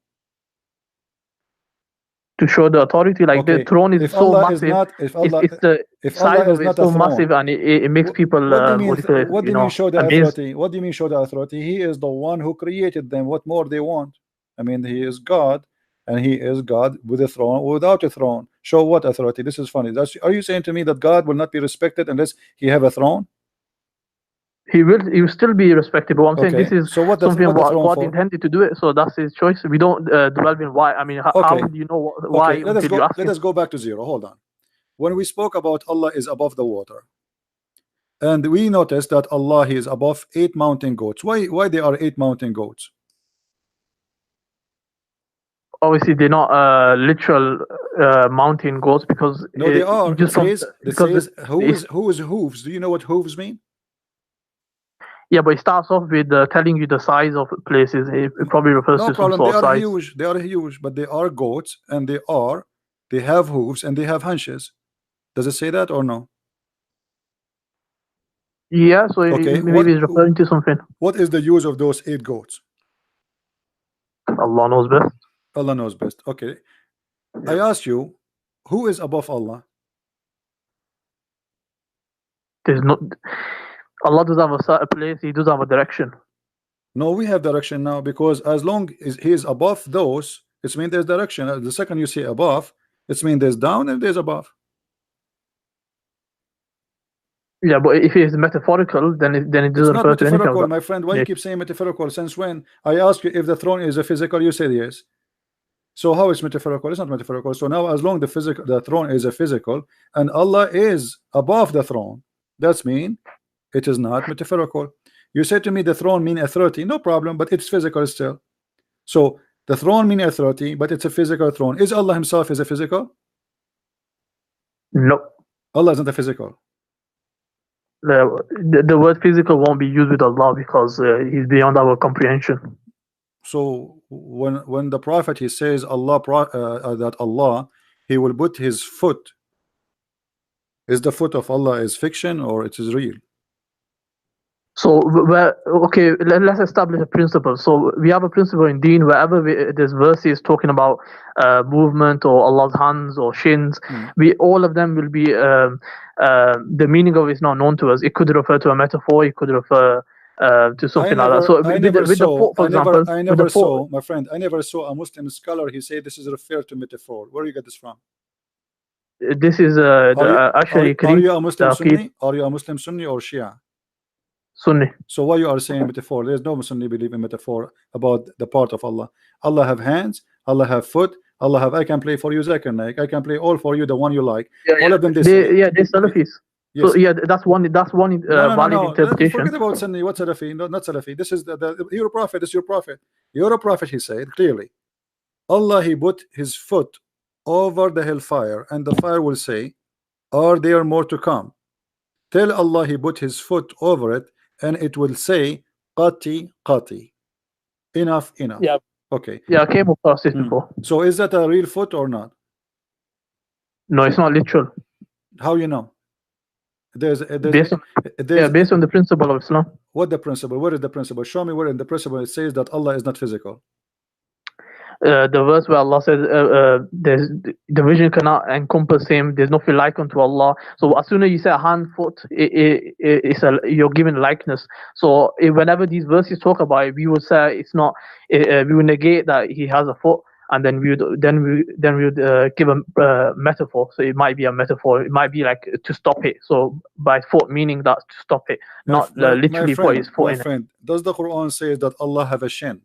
to show the authority. Like Okay. the throne is If so Allah massive. is not, if Allah, It's the if size Allah is of it not is so a throne, massive, and it makes people what do you mean? what do you call it, What do you you mean know, show the amazed. authority? What do you mean show the authority? He is the one who created them. What more they want? I mean, he is God, and he is God with a throne or without a throne. Show what authority? This is funny. Are you saying to me that God will not be respected unless he have a throne? He will still be respected. But what I'm saying, Okay. this is So what the something throne God for? intended to do it. So that's his choice. We don't dwell in why. I mean, how Okay. would you know why Okay. Let us until you go. ask Let him? us go back to zero. Hold on. When we spoke about Allah is above the water, and we noticed that Allah is above 8 mountain goats. Why there are 8 mountain goats? Obviously, they're not literal mountain goats, because No, they are. It just from says because who is hooves? Do you know what hooves mean? yeah, but it starts off with telling you the size of places. It probably refers No to some problem. They sort of are size. huge. They are huge, but they are goats, and they have hooves and they have hunches. Does it say that or no? Yeah, so Okay. maybe it's referring to something. What is the use of those 8 goats? Allah knows best. Allah knows best. Okay. I ask you, who is above Allah? There's no. Allah does have a place. He does have a direction. No, we have direction now, because as long as he is above those, it means there's direction. The second you say above, it means there's down and there's above. Yeah, but if it is metaphorical, then it It's doesn't not refer to anything. metaphorical, my friend. Why you keep saying metaphorical? Since when? I ask you if the throne is a physical, you said yes. So how is metaphorical? It's not metaphorical. So now, as long the throne is a physical, and Allah is above the throne, that's mean it is not metaphorical. You said to me the throne mean authority. No problem, but it's physical still. So the throne mean authority, but it's a physical throne. Is Allah himself is a physical? No. Allah is not a physical. The word physical won't be used with Allah, because he's beyond our comprehension. So when the prophet he says that Allah he will put his foot, is the foot of Allah is fiction or it is real? So okay, let's establish a principle. So we have a principle in Deen, wherever there's verses talking about movement or Allah's hands or shins, all of them will be the meaning of it is not known to us. It could refer to a metaphor. It could refer to something like that. So I never saw, my friend, I never saw a Muslim scholar he said this is referred to metaphor. Where you get this from? This is actually. Are you a Muslim Sunni? Are you a Muslim Sunni or Shia? Sunni. So why you are saying metaphor? There's no Sunni believe in metaphor about the part of Allah. Allah have hands, Allah have foot, Allah have I can play for you Zakir Naik, I can play all for you the one you like. All of them they're Salafis. Yes. So yeah, that's one valid interpretation. Forget about Sunni. What Salafi? No, not Salafi. This is your prophet. This is your prophet. Your prophet, he said clearly, Allah he put his foot over the hellfire, and the fire will say, are there more to come? Tell Allah he put his foot over it, and it will say, Qati, Qati. Enough. Yeah. Okay. Yeah, I came across this before. So is that a real foot or not? No, it's not literal. How you know? Based on the principle of Islam. What the principle? Where is the principle? Show me where in the principle it says that Allah is not physical. The verse where Allah says the vision cannot encompass him. There's nothing like unto Allah. So as soon as you say hand, foot, you're given likeness. So whenever these verses talk about it, we would say it's not. We would negate that he has a foot, and then we would give a metaphor. So it might be a metaphor. It might be like to stop it. So by foot meaning that to stop it, not literally put his foot in. My friend, does the Quran say that Allah have a shin?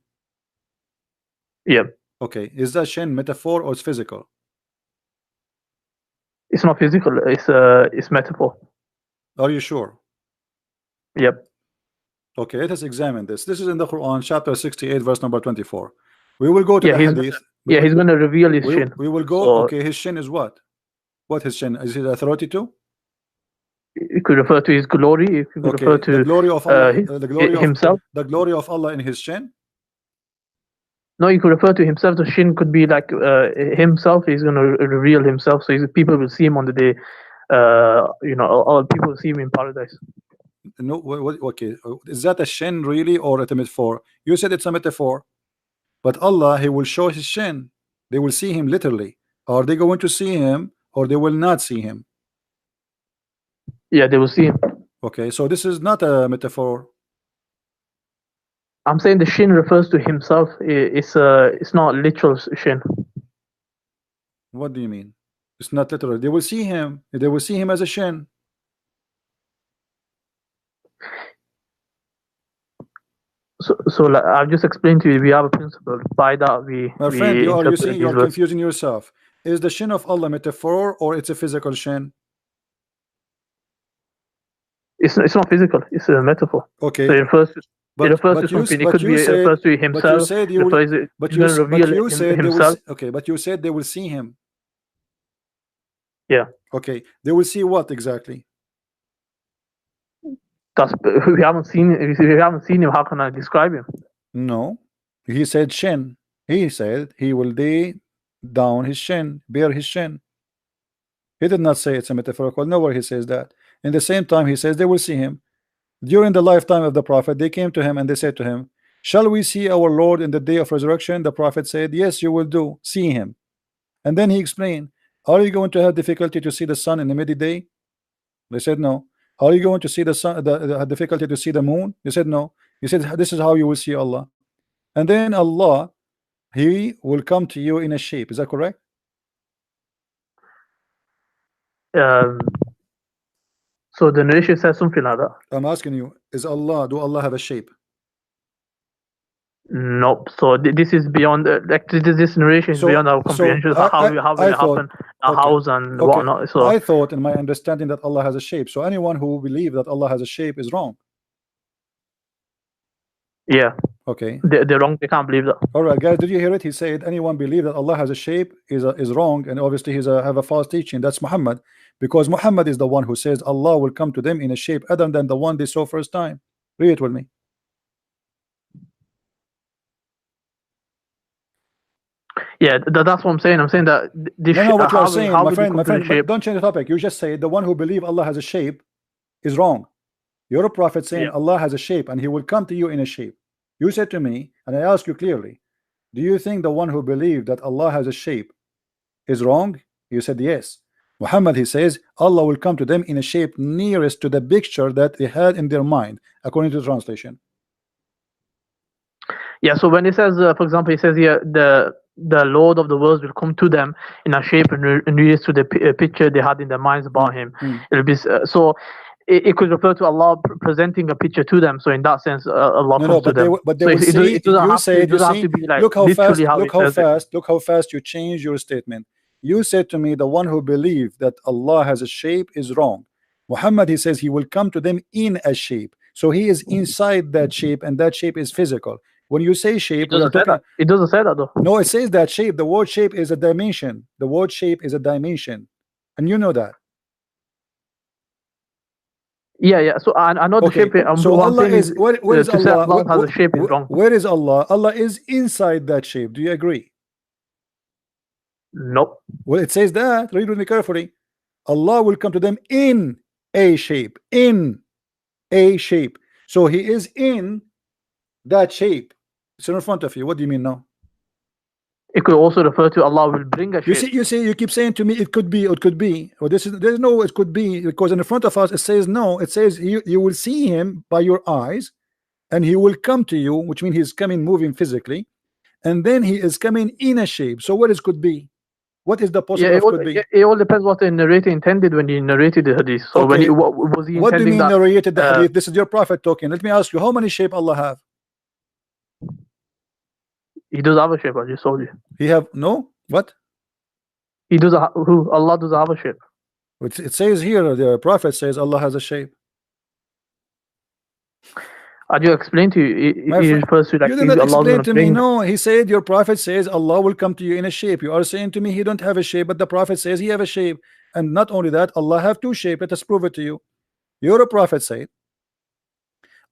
Yeah. Okay, is that shin metaphor or it's physical? It's not physical. It's metaphor. Are you sure? Yep. Okay, let us examine this. This is in the Quran, chapter 68, verse number 24. We will go to the hadith. He's going to reveal his shin. We will go. Okay, his shin is what? What his shin? Is it authority too? It could refer to his glory. It could refer to the glory of Allah, himself. The glory of Allah in his shin. No, you could refer to himself. The shin could be like himself. He's going to reveal himself, so people will see him on the day. All people will see him in paradise. No, okay. Is that a shin really or a metaphor? You said it's a metaphor, but Allah he will show his shin. They will see him literally. Are they going to see him or they will not see him? Yeah, they will see him. Okay, so this is not a metaphor. I'm saying the shin refers to himself. It's not literal shin. What do you mean? It's not literal. They will see him. They will see him as a shin. So like I've just explained to you, we have a principle. By that, we My friend, you are interpret you are these words. confusing yourself. Is the shin of Allah metaphor or it's a physical shin? It's not physical. It's a metaphor. Okay. So it refers to something. It could be said, refers to himself. But you said you will, but you said himself. Okay, but you said they will see him. Yeah. Okay, they will see what exactly? We haven't seen him. How can I describe him? No, he said shin. He said he will lay down his shin, bare his shin. He did not say it's a metaphorical. Nowhere he says that. In the same time, he says they will see him. During the lifetime of the prophet, they came to him and they said to him, "Shall we see our Lord in the day of resurrection?" The prophet said, "Yes, you will do. See him." And then he explained, "Are you going to have difficulty to see the sun in the midday?" They said, "No." "Are you going to see the sun, the difficulty to see the moon?" They said, "No." He said, "This is how you will see Allah." And then Allah, He will come to you in a shape. Is that correct? So the narration says something like that. I'm asking you, do Allah have a shape? Nope. So this is beyond this narration is beyond our comprehension. How will it happen, a house and whatnot. So I thought in my understanding that Allah has a shape. So anyone who believes that Allah has a shape is wrong. Yeah. Okay. They're wrong. They can't believe that. All right, guys. Did you hear it? He said anyone believe that Allah has a shape is wrong, and obviously he's have a false teaching. That's Muhammad, because Muhammad is the one who says Allah will come to them in a shape other than the one they saw first time. Read it with me. Yeah, that's what I'm saying. I'm saying that this. No, what you are saying, my friend. Don't change the topic. You just say the one who believe Allah has a shape is wrong. You're a prophet saying Allah has a shape and He will come to you in a shape. You said to me, and I ask you clearly, do you think the one who believed that Allah has a shape is wrong? You said yes. Muhammad, he says Allah will come to them in a shape nearest to the picture that they had in their mind, according to the translation. Yeah, so when it says, for example, it says here the Lord of the worlds will come to them in a shape and nearest to the picture they had in their minds about Him. It'll be so. It could refer to Allah presenting a picture to them. So in that sense, Allah comes to them. But they will see. It doesn't have to be like look how fast. Look how fast you change your statement. You said to me, the one who believes that Allah has a shape is wrong. Muhammad, he says he will come to them in a shape. So he is inside that shape, and that shape is physical. When you say shape, it doesn't say that though. No, it says that shape. The word shape is a dimension. The word shape is a dimension, and you know that. Yeah. So I know the shape. So Allah is where is Allah? Allah has a shape is wrong. Where is Allah? Allah is inside that shape. Do you agree? Nope. Well, it says that. Read with me carefully. Allah will come to them in a shape. In a shape. So He is in that shape. It's in front of you. What do you mean now? It could also refer to Allah will bring a shape. You keep saying to me it could be, it could be. Well, there's no it could be, because in front of us it says no. It says you will see Him by your eyes, and He will come to you, which means He's coming, moving physically, and then He is coming in a shape. So what is could be? What is the possible could be? It all depends what the narrator intended when he narrated the hadith. So when what was he intending? What do you mean narrated the hadith? This is your prophet talking. Let me ask you, how many shape Allah have? He does have a shape. I just told you. He have no what? He does Allah does have a shape. It says here, the prophet says Allah has a shape. I just explained to you. He refers to like you did not explain to me. No, he said your prophet says Allah will come to you in a shape. You are saying to me He don't have a shape, but the prophet says He have a shape. And not only that, Allah have two shapes. Let us prove it to you. Your prophet said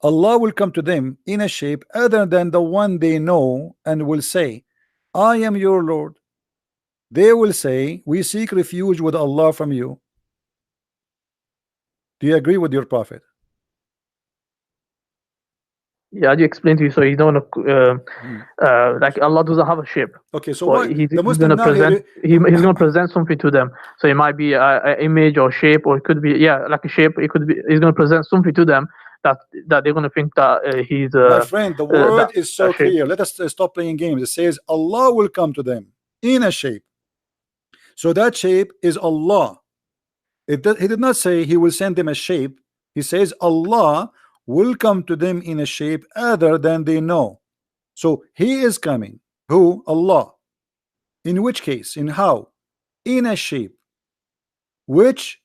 Allah will come to them in a shape other than the one they know, and will say, I am your Lord. They will say, we seek refuge with Allah from you. Do you agree with your prophet? Yeah, you explained to you. So he's not like Allah doesn't have a shape. Okay, so But what he's the going Muslim to now present. here, He's going to present something to them. So it might be a image or shape, or it could be like a shape. It could be he's going to present something to them that they're going to think that he's my friend, the word is so that shape. clear. Let us stop playing games. It says Allah will come to them in a shape. So that shape is Allah. He did not say he will send them a shape. He says Allah will come to them in a shape other than they know. So he is coming. Who? Allah. In which case? In how? In a shape which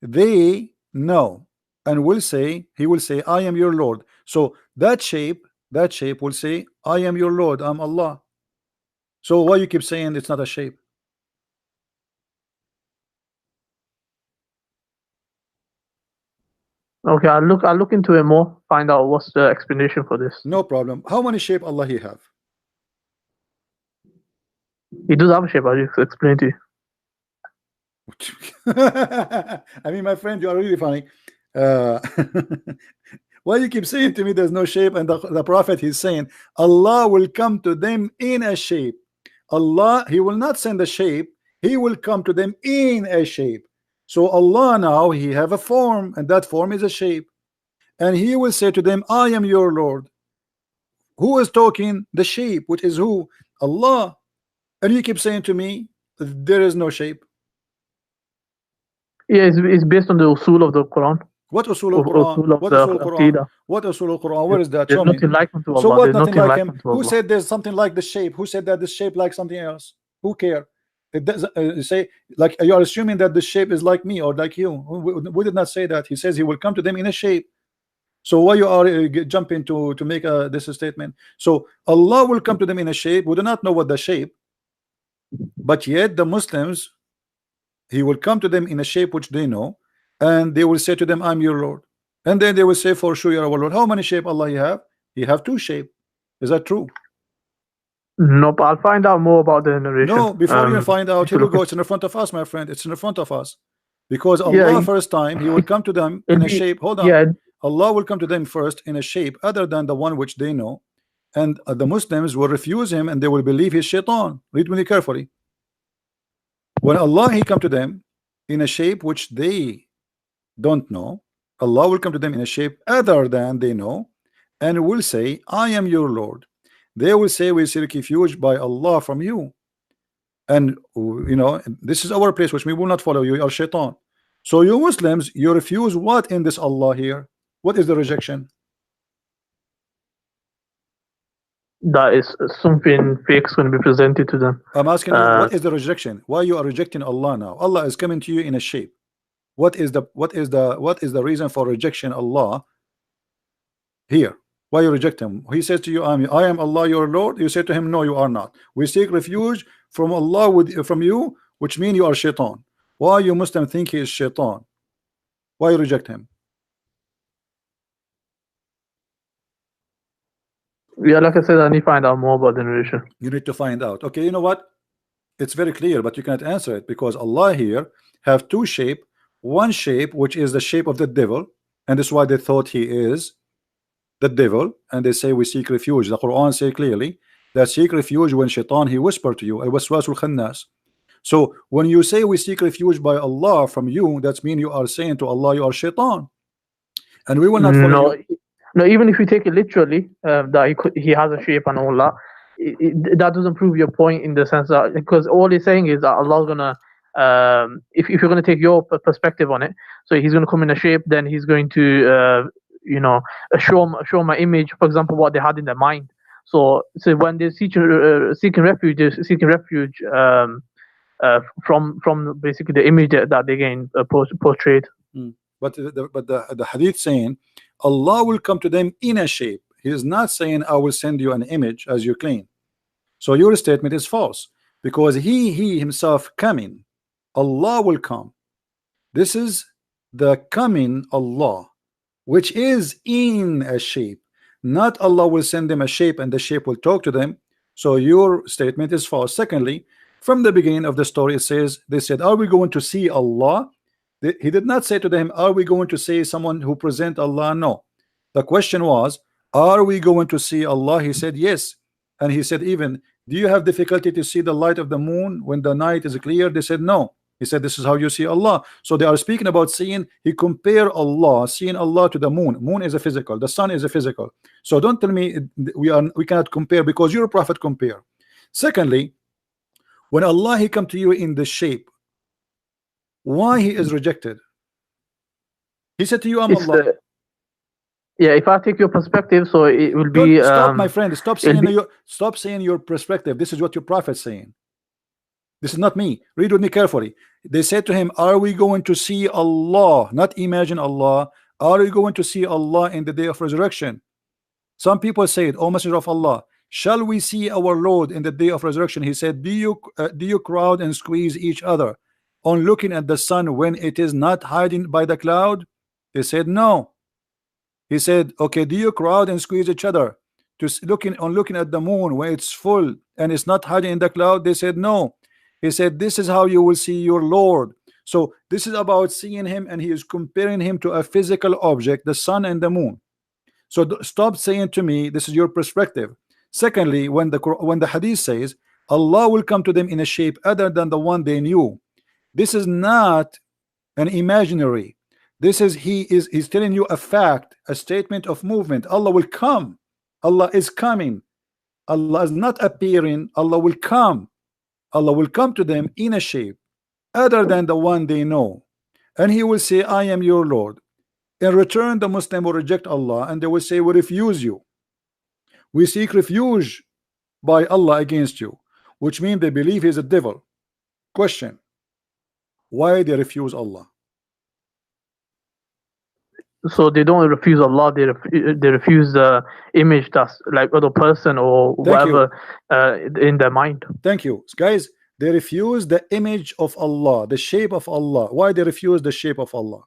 they know, and will say, he will say, I am your Lord. So that shape will say, I am your Lord, I'm Allah. So why you keep saying it's not a shape? Okay, I'll look into it more, find out what's the explanation for this. No problem. How many shape Allah he have? He does have a shape, I'll just explain to you. I mean, my friend, you are really funny. Why you keep saying to me there's no shape, and the prophet he's saying Allah will come to them in a shape. Allah, he will not send a shape, he will come to them in a shape. So Allah now he have a form, and that form is a shape, and he will say to them, I am your Lord. Who is talking? The shape, which is who? Allah. And you keep saying to me there is no shape. Yeah, it's based on the usul of the Quran. What usul al-Quran? What usul al-Quran? What usul al-Quran? Where is that? There's Show me. nothing like unto Allah. So what? There's Nothing like him. unto Who Allah. said there's something like the shape? Who said that the shape like something else? Who care? It does say, like, you are assuming that the shape is like me or like you. We did not say that. He says he will come to them in a shape. So why you are jumping to make this statement? So Allah will come to them in a shape. We do not know what the shape, but yet the Muslims, he will come to them in a shape which they know, and they will say to them, I'm your Lord. And then they will say, for sure, you're our Lord. How many shape Allah you have? You have two shape. Is that true? No, but I'll find out more about the narration. No, before you find out, here we go. It's in front of us, my friend. It's in front of us. Because Allah first time, he will come to them in a shape. Hold on. Yeah. Allah will come to them first in a shape other than the one which they know. And the Muslims will refuse him, and they will believe he's shaitan. Read me carefully. When Allah he come to them in a shape which they don't know, Allah will come to them in a shape other than they know, and will say, I am your Lord. They will say, we seek refuge by Allah from you, and you know, this is our place which we will not follow you, you are shaitan. So you Muslims, you refuse what in this Allah here? What is the rejection? That is something fake is going to be presented to them. I'm asking you, what is the rejection? Why you are rejecting Allah now? Allah is coming to you in a shape. What is the reason for rejection Allah here? Why you reject him? He says to you, I am Allah your Lord. You say to him, no, you are not. We seek refuge from Allah from you, which means you are shaitan. Why you Muslim think he is shaitan? Why you reject him? Yeah, like I said, I need to find out more about the narration. You need to find out. Okay, you know what? It's very clear, but you cannot answer it because Allah here have two shape. One shape which is the shape of the devil, and that's why they thought he is the devil, and they say we seek refuge. The Quran say clearly that seek refuge when shaitan he whisper to you, al-waswasul khannas. So when you say we seek refuge by Allah from you, that means you are saying to Allah you are shaitan, and we will not follow you. No, even if you take it literally, that he has a shape and all that, that doesn't prove your point in the sense that, because all he's saying is that Allah's gonna, if you're gonna take your perspective on it, so he's gonna come in a shape, then he's going to, you know, show my image, for example, what they had in their mind. So when they're seeking refuge, from basically the image that they gain portrayed. But the hadith saying Allah will come to them in a shape. He is not saying I will send you an image as you claim. So your statement is false because he himself coming. Allah will come. This is the coming Allah, which is in a shape. Not Allah will send them a shape and the shape will talk to them. So your statement is false. Secondly, from the beginning of the story it says, they said, are we going to see Allah? He did not say to them, are we going to see someone who present Allah? No. The question was, Are we going to see Allah? He said yes. And he said, even, do you have difficulty to see the light of the moon when the night is clear? They said no. He said, this is how you see Allah. So they are speaking about seeing. He compare Allah, seeing Allah, to the moon. Moon is a physical, the sun is a physical. So don't tell me we cannot compare, because your prophet compare. Secondly, when Allah he come to you in the shape, why he is rejected? He said to you, I'm Allah. Yeah, if I take your perspective, so it will be. Don't stop, my friend. Stop saying your perspective. This is what your prophet saying. This is not me. Read with me carefully. They said to him, are we going to see Allah? Not imagine Allah. Are we going to see Allah in the day of resurrection? Some people say it, O Messenger of Allah, shall we see our Lord in the day of resurrection? He said, do you crowd and squeeze each other on looking at the sun when it is not hiding by the cloud? They said no. He said, okay, do you crowd and squeeze each other to looking at the moon when it's full and it's not hiding in the cloud? They said no. He said, this is how you will see your Lord. So this is about seeing him, and he is comparing him to a physical object, the sun and the moon. So stop saying to me this is your perspective. Secondly, when the hadith says Allah will come to them in a shape other than the one they knew, this is not an imaginary. This is he's telling you a fact, a statement of movement. Allah will come. Allah is coming. Allah is not appearing. Allah will come. Allah will come to them in a shape other than the one they know, and he will say, I am your Lord. In return, the Muslim will reject Allah, and they will say, we refuse you. We seek refuge by Allah against you, which means they believe he's a devil. Question: why they refuse Allah? So they don't refuse Allah, they refuse the image that's like other person or whatever in their mind. Thank you, guys. They refuse the image of Allah, the shape of Allah. Why they refuse the shape of Allah?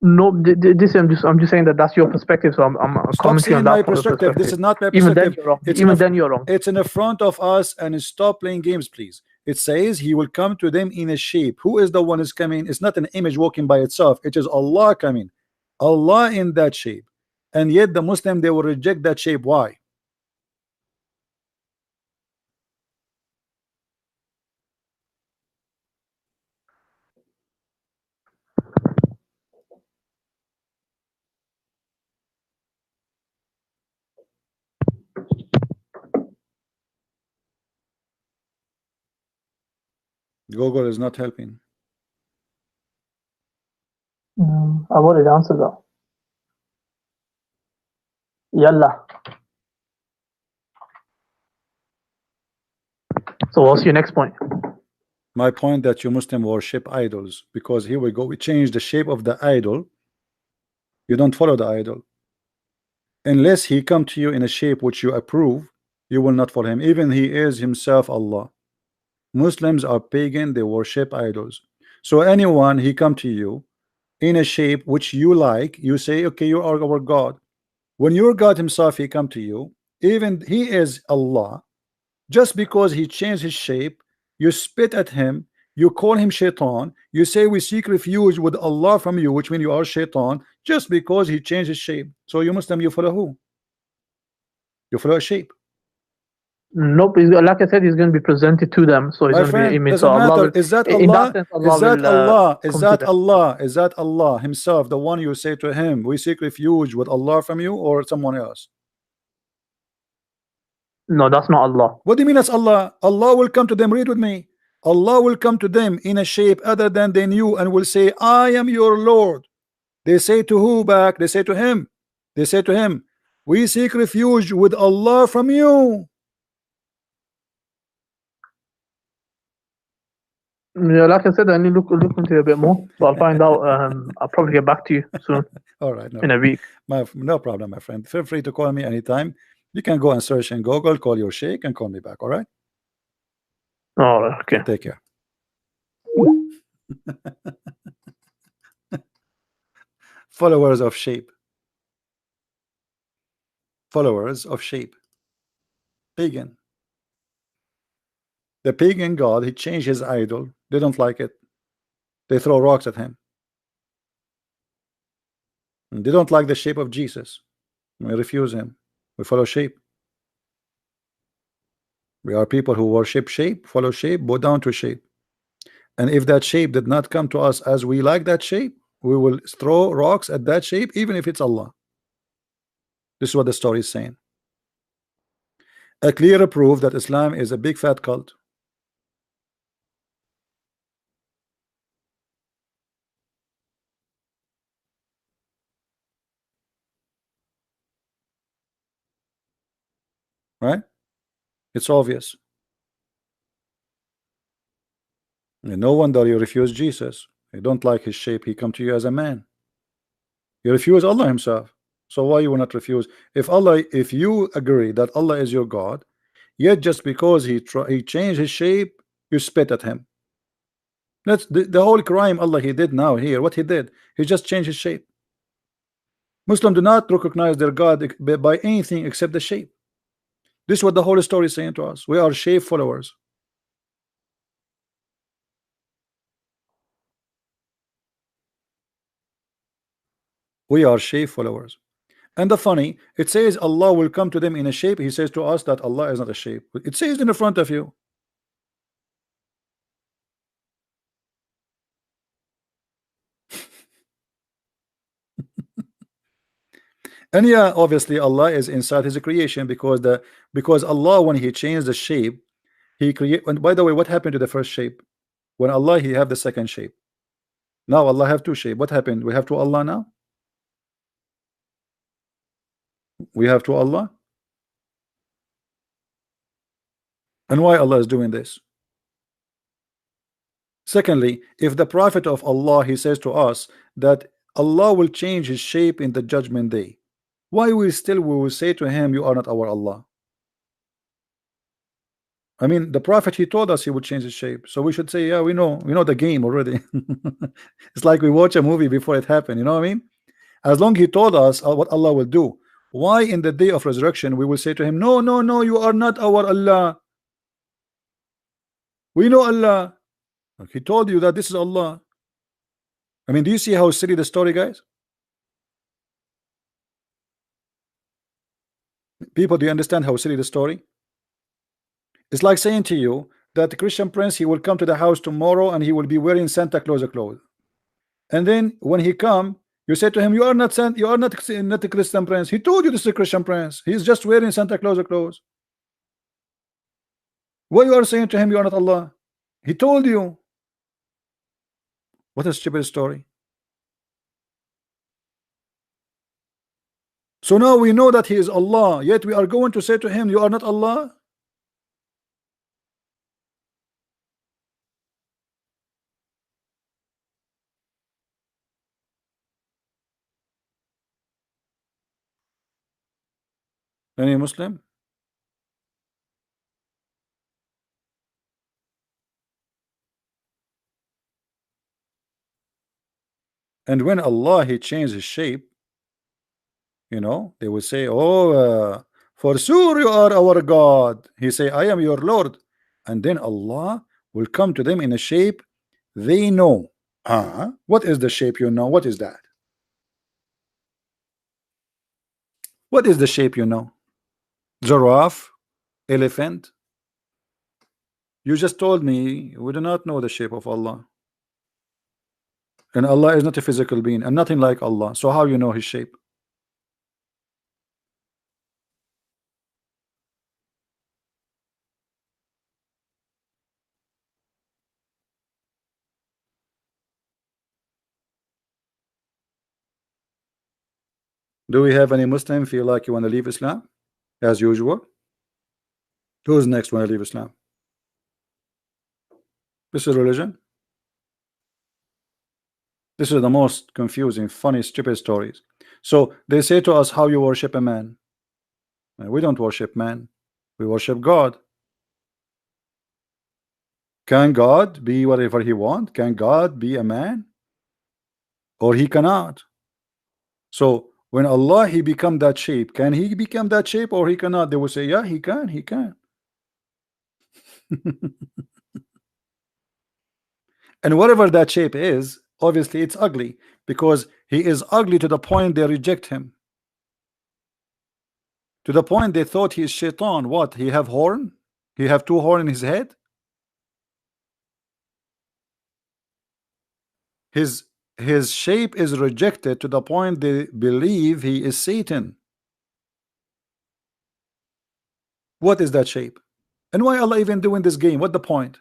No, this I'm just saying that that's your perspective. So I'm commenting on that. My perspective. This is not my Even perspective. then you're wrong. It's in the front of us, and stop playing games, please. It says he will come to them in a shape. Who is the one is coming? It's not an image walking by itself. It is Allah coming. Allah in that shape, and yet the Muslim, they will reject that shape. Why? Google is not helping. I've already answered that. Yalla. So what's your next point? My point that you Muslim worship idols, because here we go, we change the shape of the idol. You don't follow the idol unless he come to you in a shape which you approve. You will not follow him, even he is himself Allah. Muslims are pagan, they worship idols. So anyone he come to you in a shape which you like, you say, okay, you are our God. When your God himself he come to you, even he is Allah, just because he changed his shape, you spit at him, you call him shaitan, you say we seek refuge with Allah from you, which means you are shaitan, just because he changed his shape. So you Muslim, you follow who? You follow a shape. Nope, like I said, he's going to be presented to them, so he's going to be an image. So Allah is that Allah? Is that Allah? Is that Allah? Is that Allah himself, the one you say to him, we seek refuge with Allah from you, or someone else? No, that's not Allah. What do you mean that's Allah? Allah will come to them. Read with me. Allah will come to them in a shape other than they knew, and will say, I am your Lord. They say to who back? They say to him. They say to him, we seek refuge with Allah from you. Yeah, like I said, I need to look into it a bit more, but I'll find out. I'll probably get back to you soon. All right, in a week. No problem, my friend. Feel free to call me anytime. You can go and search in Google, call your sheikh, and call me back. All right. All right. Okay. Take care. Followers of shape. Followers of shape. Pagan. The pagan god, he changed his idol. They don't like it. They throw rocks at him. And they don't like the shape of Jesus. We refuse him. We follow shape. We are people who worship shape, follow shape, bow down to shape. And if that shape did not come to us as we like that shape, we will throw rocks at that shape, even if it's Allah. This is what the story is saying. A clear proof that Islam is a big fat cult. Right? It's obvious. And no wonder you refuse Jesus. You don't like his shape. He come to you as a man. You refuse Allah himself. So why you will not refuse? If you agree that Allah is your God, yet just because he changed his shape, you spit at him. That's the whole crime Allah he did now here. What he did, he just changed his shape. Muslims do not recognize their God by anything except the shape. This is what the whole story is saying to us. We are shape followers. We are shape followers. And the funny, it says Allah will come to them in a shape. He says to us that Allah is not a shape. It says in the front of you. And yeah, obviously Allah is inside his creation because Allah, when he changed the shape, he create. And by the way, what happened to the first shape? When Allah he have the second shape. Now Allah have two shape. What happened? We have two Allah now. We have two Allah. And why Allah is doing this? Secondly, if the Prophet of Allah he says to us that Allah will change his shape in the judgment day, why we will say to him, you are not our Allah? I mean, the Prophet he told us he would change his shape, so we should say, yeah, we know the game already. It's like we watch a movie before it happened, you know what I mean? As long he told us what Allah will do, why in the day of resurrection we will say to him, no, no, no, you are not our Allah. We know Allah. He told you that this is Allah. I mean, do you see how silly the story, guys? People, do you understand how silly the story? It's like saying to you that the Christian prince he will come to the house tomorrow and he will be wearing Santa Claus clothes. And then when he come, you say to him, you are not a Christian prince. He told you this is a Christian prince. He's just wearing Santa Claus clothes. What you are saying to him, you are not Allah. He told you. What a stupid story. So now we know that he is Allah, yet we are going to say to him, you are not Allah. Any Muslim? And when Allah he changed his shape, you know, they will say, oh, for sure you are our God. He say, I am your Lord. And then Allah will come to them in a shape they know. What is the shape you know? What is that? What is the shape you know? Giraffe? Elephant? You just told me we do not know the shape of Allah. And Allah is not a physical being and nothing like Allah. So how you know his shape? Do we have any Muslim feel like you want to leave Islam? As usual. Who's next want to leave Islam? This is religion. This is the most confusing, funny, stupid stories. So they say to us, how you worship a man? And we don't worship man. We worship God. Can God be whatever he wants? Can God be a man? Or he cannot. So when Allah he become that shape, can he become that shape or he cannot? They will say, yeah, he can, he can. And whatever that shape is, obviously it's ugly, because he is ugly to the point they reject him. To the point they thought he is shaitan. What? He have horn? He have two horn in his head? His shape is rejected to the point they believe he is Satan. What is that shape? And why Allah even doing this game? What the point?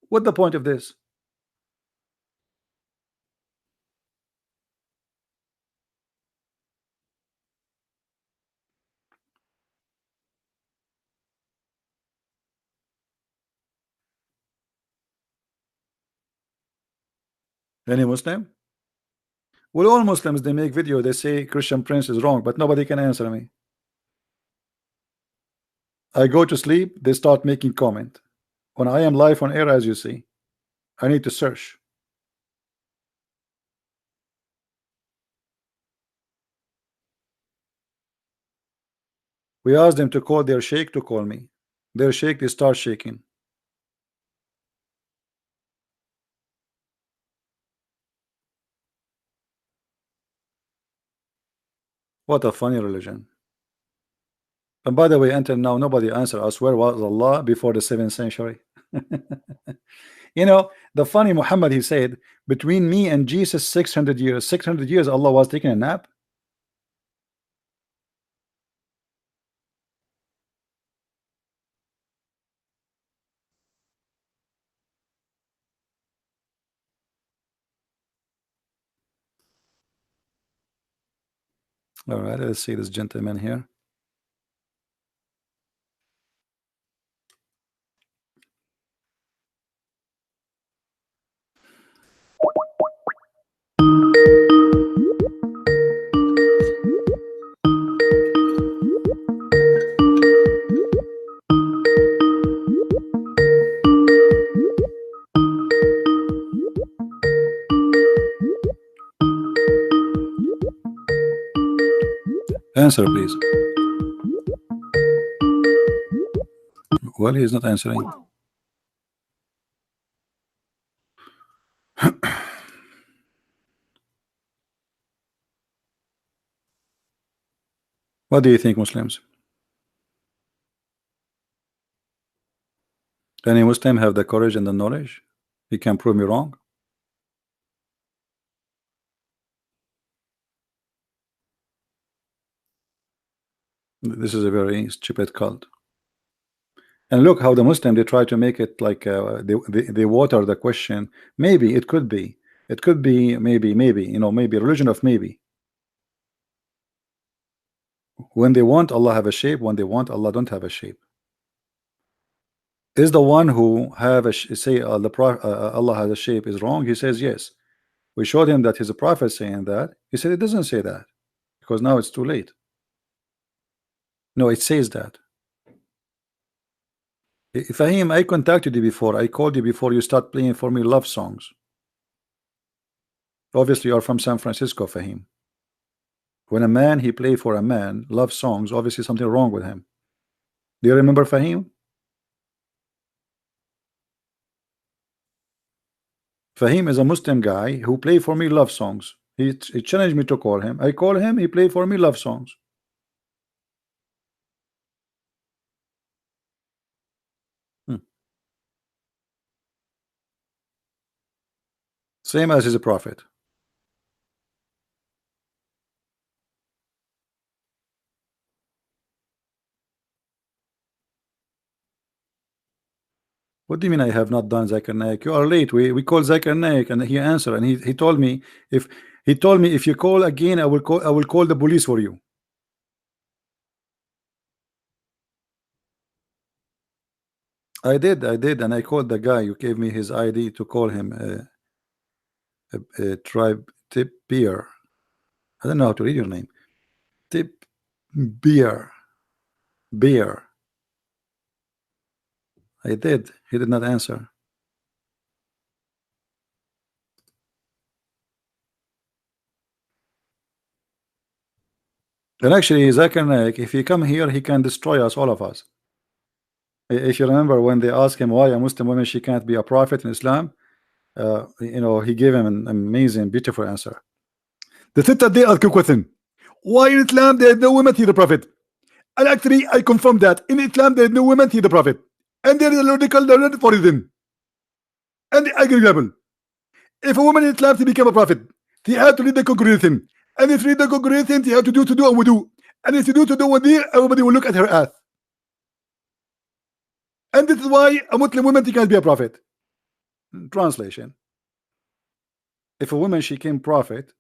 What the point of this? Any Muslim? Well, all Muslims, they make video, they say Christian Prince is wrong, but nobody can answer me. I go to sleep, they start making comment. When I am live on air, as you see, I need to search. We asked them to call their sheikh to call me. Their sheikh, they start shaking. What a funny religion. And by the way, until now, nobody answered us where was Allah before the 7th century. You know, the funny Muhammad, he said, between me and Jesus 600 years. 600 years Allah was taking a nap. All right, let's see this gentleman here. Answer, please. Well, he is not answering. What do you think, Muslims? Any Muslim have the courage and the knowledge? He can prove me wrong. This is a very stupid cult. And look how the Muslim, they try to make it like they water the question. Maybe it could be. It could be maybe, you know, maybe religion of maybe. When they want Allah have a shape, when they want Allah don't have a shape. Is the one who have a say Allah has a shape is wrong? He says yes. We showed him that he's a prophet saying that. He said it doesn't say that because now it's too late. No, it says that. Fahim, I contacted you before. I called you before you start playing for me love songs. Obviously, you are from San Francisco, Fahim. When a man he play for a man love songs, obviously something wrong with him. Do you remember Fahim? Fahim is a Muslim guy who play for me love songs. He challenged me to call him. I call him. He play for me love songs. Same as he's a prophet. What do you mean I have not done Zakir Naik? You are late. We called Zakir Naik and he answered and he told me if you call again I will call the police for you. I did and I called the guy. You gave me his ID to call him a tribe tip beer. I don't know how to read your name. Tip beer. I did. He did not answer. And actually, Zakir Naik, if he come here, he can destroy us, all of us. If you remember when they asked him why a Muslim woman she can't be a prophet in Islam, you know, he gave him an amazing, beautiful answer. The sitter they ask a question. Why in Islam there are no women to the prophet? And actually, I confirm that in Islam there is no women see the Prophet, and there is a logical learned for them. And I give example: if a woman in Islam to become a prophet, he had to lead the congregation, and if lead the congregation, he had to do and wudu, and if you do wudu, everybody will look at her ass. And this is why a Muslim woman can't be a prophet. Translation: if a woman she came prophet,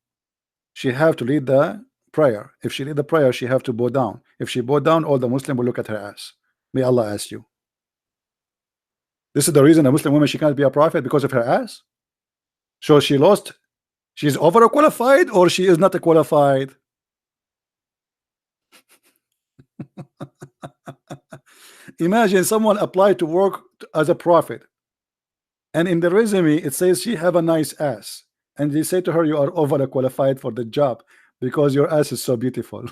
she have to lead the prayer. If she lead the prayer, she have to bow down. If she bow down, all the Muslim will look at her ass. May Allah ask you. This is the reason a Muslim woman she can't be a prophet, because of her ass. So she lost. She's overqualified, or she is not qualified. Imagine someone applied to work as a prophet, and in the resume it says she have a nice ass, and they say to her, you are overqualified for the job because your ass is so beautiful.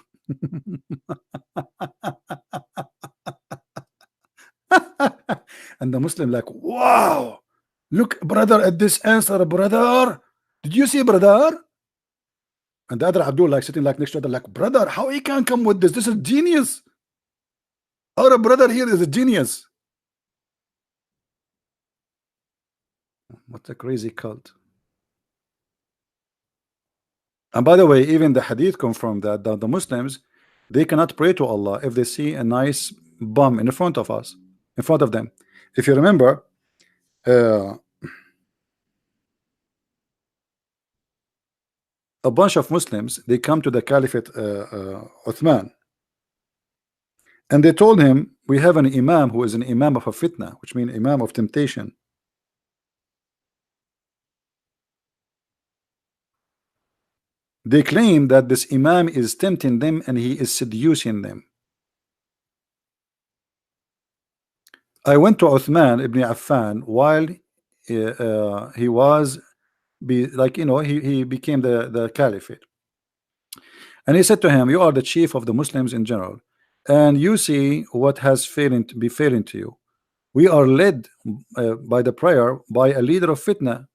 And the Muslim like, wow, look brother at this answer, brother. Did you see, brother? And the other Abdul like sitting like next to other like, brother, how he can come with this? This is genius. Our brother here is a genius. What a crazy cult. And by the way, even the hadith confirmed that the Muslims, they cannot pray to Allah if they see a nice bum in front of us, in front of them. If you remember, a bunch of Muslims, they come to the Caliphate Uthman, and they told him, we have an imam who is an imam of a fitna, which means imam of temptation. They claim that this imam is tempting them and he is seducing them. I went to Uthman ibn Affan while he was he became the caliphate, and he said to him, you are the chief of the Muslims in general, and you see what has failing to you. We are led by the prayer by a leader of fitna.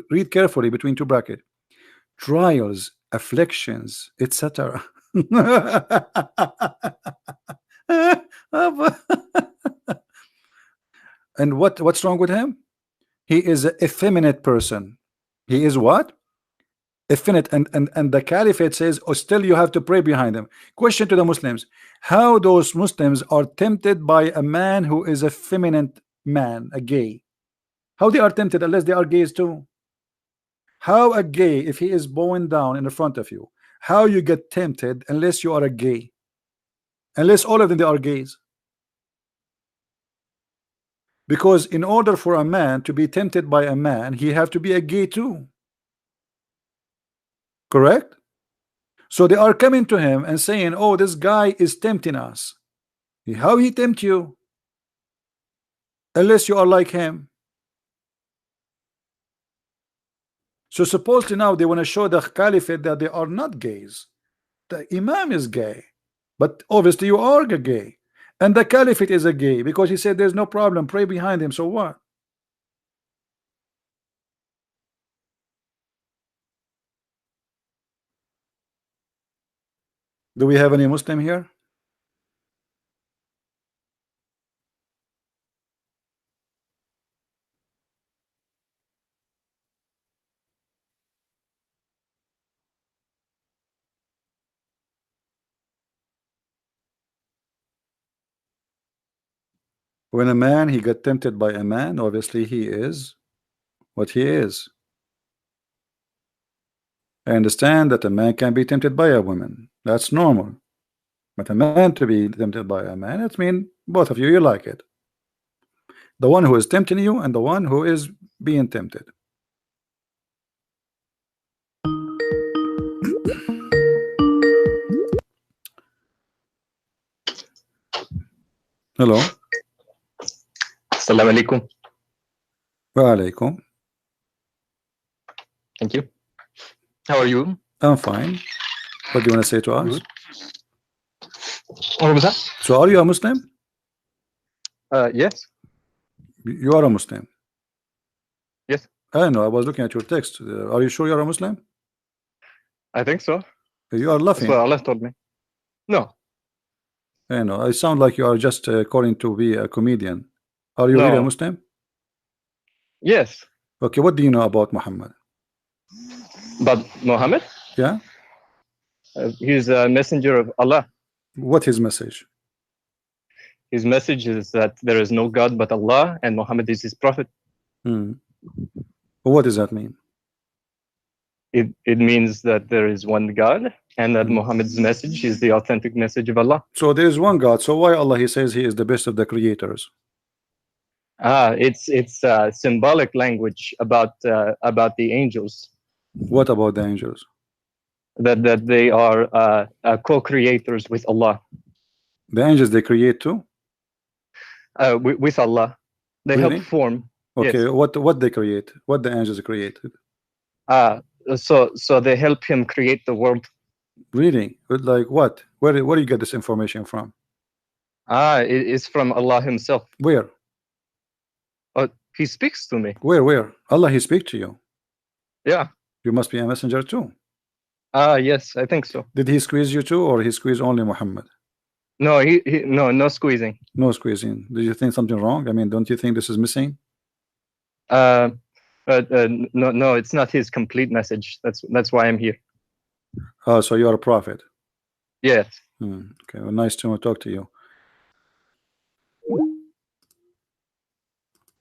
Read carefully between two brackets: trials, afflictions, etc. And what's wrong with him? He is an effeminate person. He is what? Effeminate. And the caliphate says, oh, still you have to pray behind him. Question to the Muslims: how those Muslims are tempted by a man who is a feminine man, a gay? How they are tempted unless they are gays too? How a gay, if he is bowing down in the front of you, how you get tempted unless you are a gay? Unless all of them they are gays. Because in order for a man to be tempted by a man, he have to be a gay too. Correct? So they are coming to him and saying, oh, this guy is tempting us. How he tempt you? Unless you are like him. So supposedly now they want to show the caliphate that they are not gays. The imam is gay, but obviously you are gay, and the caliphate is a gay because he said there's no problem, pray behind him. So what? Do we have any Muslim here? When a man he got tempted by a man, obviously he is what he is. I understand that a man can be tempted by a woman. That's normal. But a man to be tempted by a man, it means both of you like it. The one who is tempting you and the one who is being tempted. Hello. Assalamu alaikum. Wa alaikum. Thank you. How are you? I'm fine. What do you want to say to us? What was that? So are you a Muslim? Yes. You are a Muslim? Yes. I know, I was looking at your text. Are you sure you're a Muslim? I think so. You are laughing. That's what Allah told me. No. I know. I sound like you are just calling to be a comedian. Are you really a No. Muslim? Yes. Okay, what do you know about Muhammad? But Mohammed, Yeah? he's a messenger of Allah. What his message? His message is that there is no God but Allah, and Muhammad is his prophet. What does that mean? It means that there is one God, and that Muhammad's message is the authentic message of Allah. So there is one God. So why Allah he says he is the best of the creators? It's symbolic language about the angels. What about the angels? That they are co-creators with Allah. The angels they create too? With Allah, they Really? help form. Okay, Yes. what they create? What the angels created? So they help him create the world. Really? Like what? Where do you get this information from? It is from Allah himself. Where? He speaks to me. Where? Allah he speak to you. Yeah. You must be a messenger too. Yes, I think so. Did he squeeze you too, or he squeezed only Muhammad? No, no squeezing. No squeezing. Do you think something wrong? I mean, don't you think this is missing? No, it's not his complete message. That's why I'm here. Oh, so you are a prophet. Yes. Okay, well, nice to talk to you.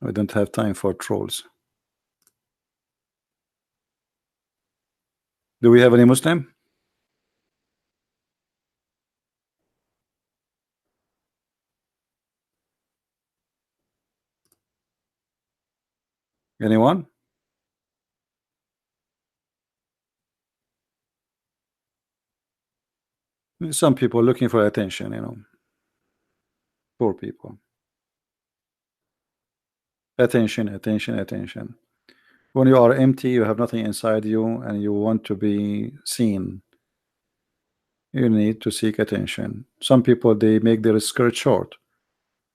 I don't have time for trolls. Do we have any Muslim? Anyone? Some people looking for attention, you know. Poor people. Attention, attention, attention. When you are empty, you have nothing inside you, and you want to be seen, you need to seek attention. Some people, they make their skirt short.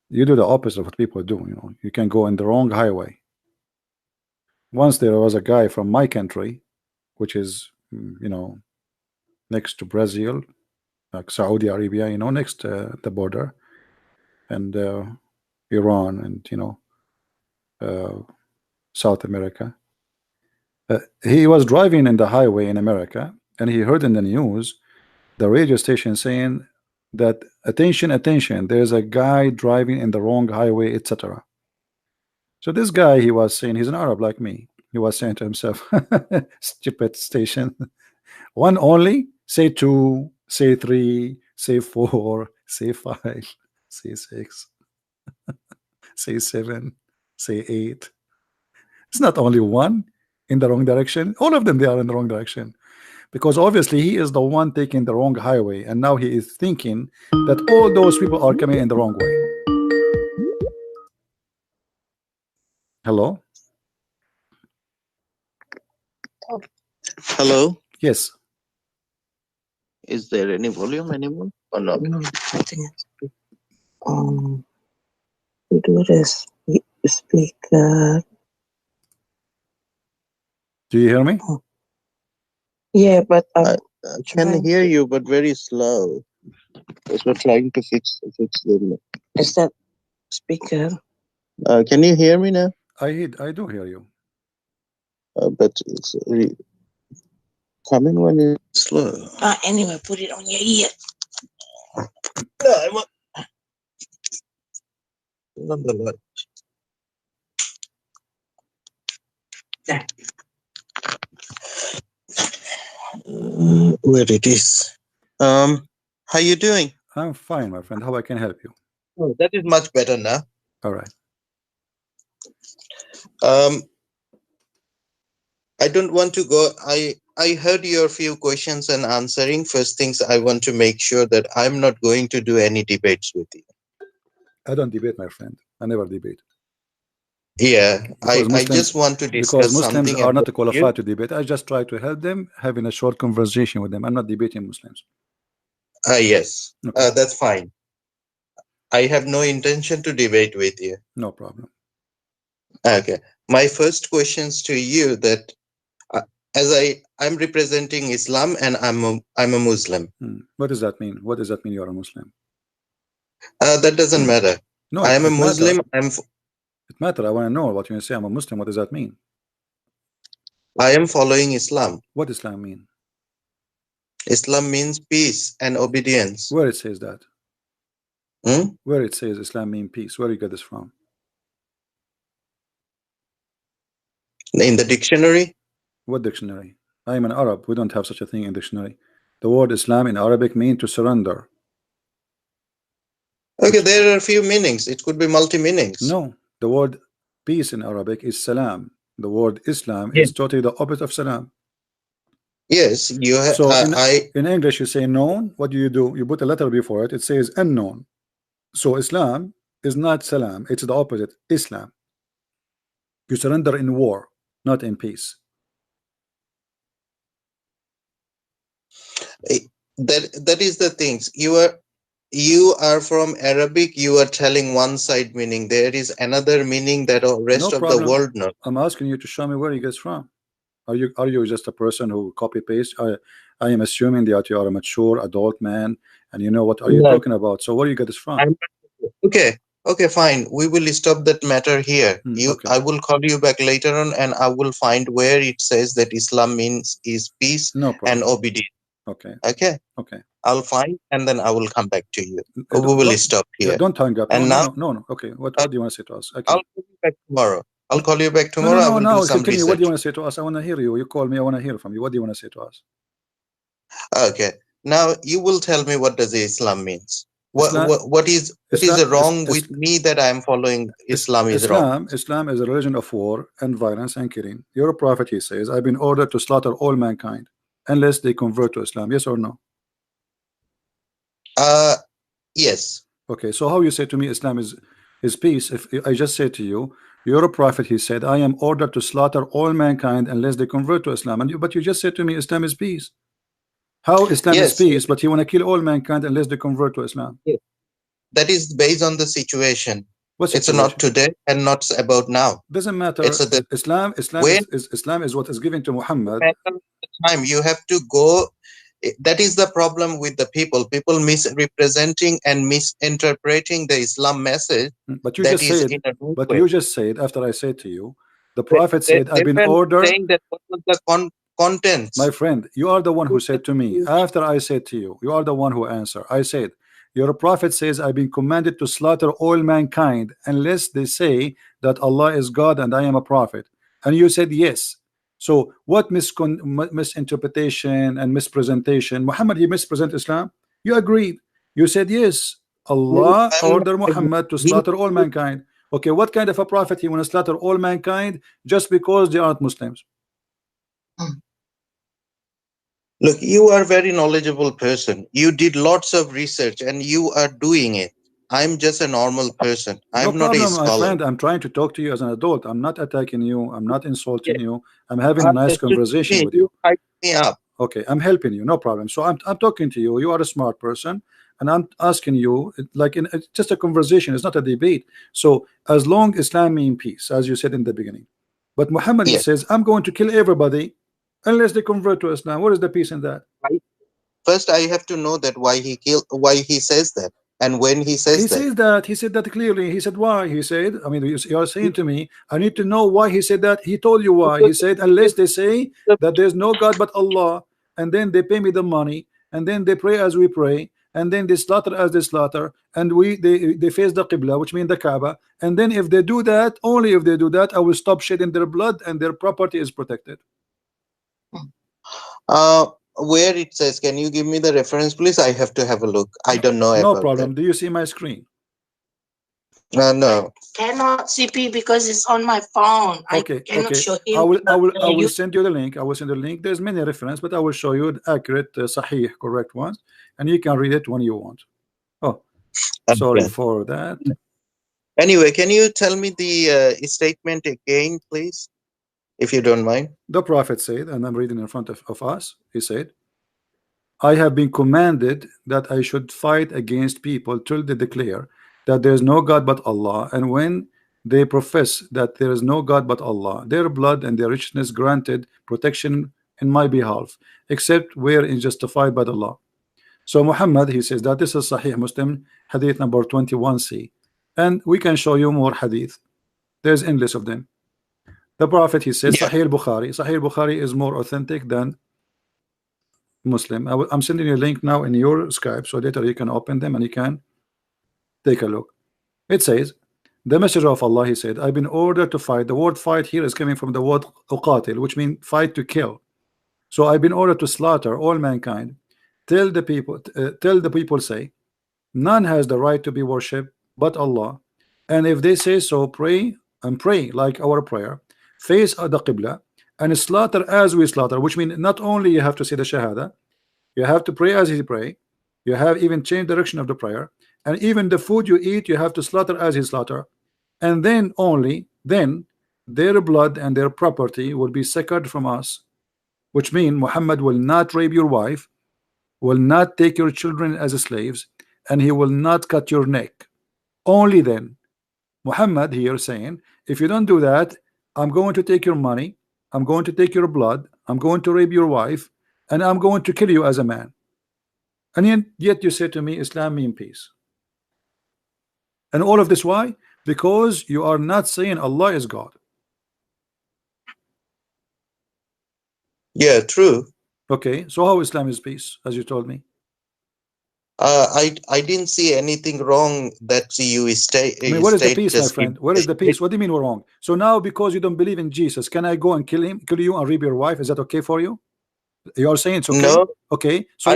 You do the opposite of what people do, you know. You can go in the wrong highway. Once there was a guy from my country, which is, you know, next to Brazil, like Saudi Arabia, you know, next to the border, and Iran, and you know, South America. He was driving in the highway in America, and he heard in the news the radio station saying that attention, attention, there's a guy driving in the wrong highway, etc. So this guy, he was saying, he's an Arab like me, he was saying to himself, stupid station, one only, say two, say three, say four, say five, say six, say seven, say eight. It's not only one in the wrong direction, all of them, they are in the wrong direction, because obviously he is the one taking the wrong highway, and now he is thinking that all those people are coming in the wrong way. Hello? Hello. Yes. Is there any volume anymore or not? No, nothing else. We do this. Speaker. Do you hear me? Yeah, but I can hear you, but very slow. Because we're trying to fix the. is that speaker? Can you hear me now? I do hear you. But it's coming when it's slow. Anyway, put it on your ear. Yeah. Where it is. How you doing? I'm fine, my friend. How I can help you? Oh, that is much better now. All right. I don't want to go. I heard your few questions and answering. First things, I want to make sure that I'm not going to do any debates with you. I don't debate, my friend. I never debate. Yeah, I Muslims, just want to discuss because Muslims something are not about qualified to debate. I just try to help them, having a short conversation with them. I'm not debating Muslims. Yes, Okay. that's fine. I have no intention to debate with you. No problem. Okay. My first questions to you that as I'm representing Islam and I'm a Muslim. What does that mean? What does that mean you are a Muslim? That doesn't matter. No, I am a it Muslim. It matter. I want to know what you say. I'm a Muslim. What does that mean? I am following Islam. What Islam mean? Islam means peace and obedience. Where it says that? Hmm? Where it says Islam mean peace? Where you get this from? In the dictionary. What dictionary? I am an Arab. We don't have such a thing in dictionary. The word Islam in Arabic mean to surrender. Okay, there are a few meanings. It could be multi-meanings. No, the word peace in Arabic is salam. The word Islam is totally the opposite of salam. Yes, you have. So in English you say known. What do? You put a letter before it. It says unknown. So Islam is not salam. It's the opposite. Islam. You surrender in war, not in peace. That is the things. You are from Arabic. You are telling one side meaning. There is another meaning that the rest of the world knows. I'm asking you to show me where you get from. Are you just a person who copy paste? I am assuming that you are a mature adult man and you know what are you talking about. So where you get this from? Okay, fine. We will stop that matter here. I will call you back later on and I will find where it says that Islam means is peace and obedience. Okay. I'll find and then I will come back to you. We will stop here. Don't hang up. And no. Okay. What do you want to say to us? Okay. I'll call you back tomorrow. I'll call you back tomorrow. No. Continue. What do you want to say to us? I want to hear you. You call me. I want to hear from you. What do you want to say to us? Okay. Now you will tell me what does Islam means. What is wrong with me that I am following Islam is wrong? Islam is a religion of war and violence and killing. Your prophet, he says, I've been ordered to slaughter all mankind unless they convert to Islam. Yes or no? Yes. Okay, so how you say to me Islam is peace? If I just say to you, you're a prophet, he said, I am ordered to slaughter all mankind unless they convert to Islam. But you just said to me Islam is peace. How Islam is peace, but you want to kill all mankind unless they convert to Islam? Yes. That is based on the situation. It's not today and not about now. Doesn't matter. Islam is what is given to Muhammad. Time you have to go. That is the problem with the people. People misrepresenting and misinterpreting the Islam message. But you just said after I said to you, the Prophet said, I've been ordered. Saying that what was the contents. My friend, you are the one who said to me after I said to you, you are the one who answered. I said, your prophet says, I've been commanded to slaughter all mankind unless they say that Allah is God and I am a prophet. And you said yes. So what misinterpretation and mispresentation? Muhammad, he mispresent Islam? You agreed. You said yes. Allah ordered Muhammad to slaughter all mankind. Okay, what kind of a prophet he want to slaughter all mankind just because they aren't Muslims? Look, you are a very knowledgeable person. You did lots of research and you are doing it. I'm just a normal person. I'm not a scholar. My friend, I'm trying to talk to you as an adult. I'm not attacking you. I'm not insulting you. I'm having a nice conversation with you. Hype me up. Okay, I'm helping you. No problem. So I'm talking to you. You are a smart person. And I'm asking you, like it's just a conversation. It's not a debate. So as long as Islam means peace, as you said in the beginning. But Muhammad says, I'm going to kill everybody unless they convert to Islam. What is the peace in that? First, I have to know that why he says that, and when he says that. He said that clearly. He said why. He said, I mean, you are saying to me, I need to know why he said that. He told you why. He said, unless they say that there's no God but Allah, and then they pay me the money, and then they pray as we pray, and then they slaughter as they slaughter, and they face the Qibla, which means the Kaaba, and then if they do that, only if they do that, I will stop shedding their blood and their property is protected. Where it says, can you give me the reference, please? I have to have a look. I don't know. No problem. That. Do you see my screen? No. Cannot CP because it's on my phone. Okay. I cannot show him. I will send you the link. I will send you the link. There's many references, but I will show you the accurate, sahih, correct ones, and you can read it when you want. Oh, sorry for that. Anyway, can you tell me the statement again, please? If you don't mind. The Prophet said, and I'm reading in front of us, he said, I have been commanded that I should fight against people till they declare that there is no God but Allah, and when they profess that there is no God but Allah, their blood and their richness granted protection in my behalf, except where is justified by the law. So Muhammad, he says that this is Sahih Muslim, hadith number 21c, and we can show you more hadith. There's endless of them. The Prophet, he says, Sahih Bukhari. Sahih Bukhari is more authentic than Muslim. I'm sending you a link now in your Skype, so later you can open them and you can take a look. It says, the Messenger of Allah, he said, I've been ordered to fight. The word fight here is coming from the word uqatil, which means fight, to kill. So I've been ordered to slaughter all mankind. Tell the people, say, none has the right to be worshipped but Allah. And if they say so, pray and pray like our prayer, face the Qibla, and slaughter as we slaughter, which means not only you have to say the Shahada, you have to pray as he pray, you have even changed direction of the prayer, and even the food you eat, you have to slaughter as he slaughter, and then only then their blood and their property will be secured from us, which means Muhammad will not rape your wife, will not take your children as slaves, and he will not cut your neck. Only then. Muhammad here saying, if you don't do that, I'm going to take your money, I'm going to take your blood, I'm going to rape your wife, and I'm going to kill you as a man. And yet you say to me, Islam means peace. And all of this, why? Because you are not saying Allah is God. Yeah, true. Okay, so how Islam is peace, as you told me? I didn't see anything wrong that you state. I mean, what is the peace, my friend? Where is the peace? What do you mean we're wrong? So now, because you don't believe in Jesus, can I go and kill you and rape your wife? Is that okay for you? You are saying it's okay? No. Okay. So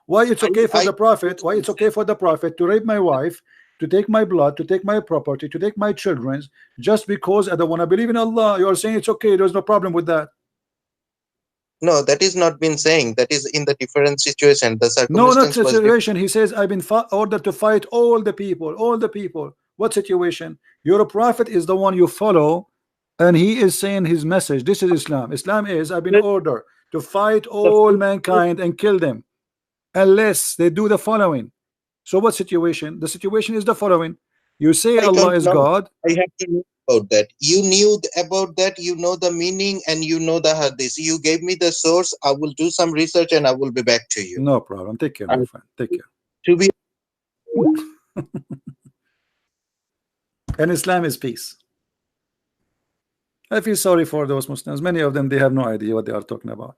why it's okay for the prophet? Why it's okay for the prophet to rape my wife, to take my blood, to take my property, to take my children's, just because I don't want to believe in Allah? You are saying it's okay. There's no problem with that. No, that is not been saying. That is in the different situation. The circumstance. No, not situation. He says, I've been ordered to fight all the people. All the people. What situation? Your prophet is the one you follow, and he is saying his message. This is Islam. Islam is, I've been ordered to fight all mankind and kill them, unless they do the following. So what situation? The situation is the following. You say Allah is God. I have to know about that. You knew about that. You know the meaning and you know the hadith. You gave me the source. I will do some research and I will be back to you. No problem. Take care, my friend. Take care. To be. And Islam is peace. I feel sorry for those Muslims. Many of them, they have no idea what they are talking about.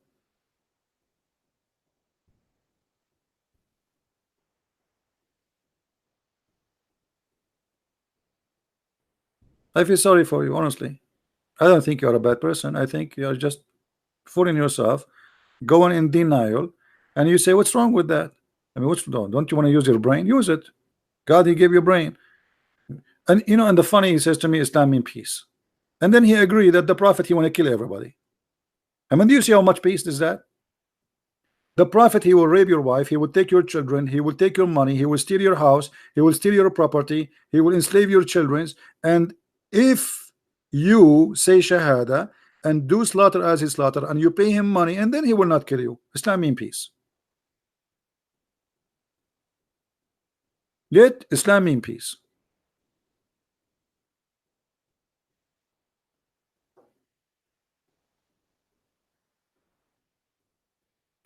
I feel sorry for you, honestly. I don't think you're a bad person. I think you're just fooling yourself, going in denial, and you say, what's wrong with that? I mean, what's wrong? Don't you want to use your brain? Use it. God, he gave you a brain. And you know, and the funny, he says to me, Islam means peace. And then he agreed that the prophet, he want to kill everybody. I mean, do you see how much peace is that? The prophet, he will rape your wife, he will take your children, he will take your money, he will steal your house, he will steal your property, he will enslave your children. And if you say Shahada and do slaughter as he slaughter, and you pay him money, and then he will not kill you. Islam means peace. Yet Islam means peace.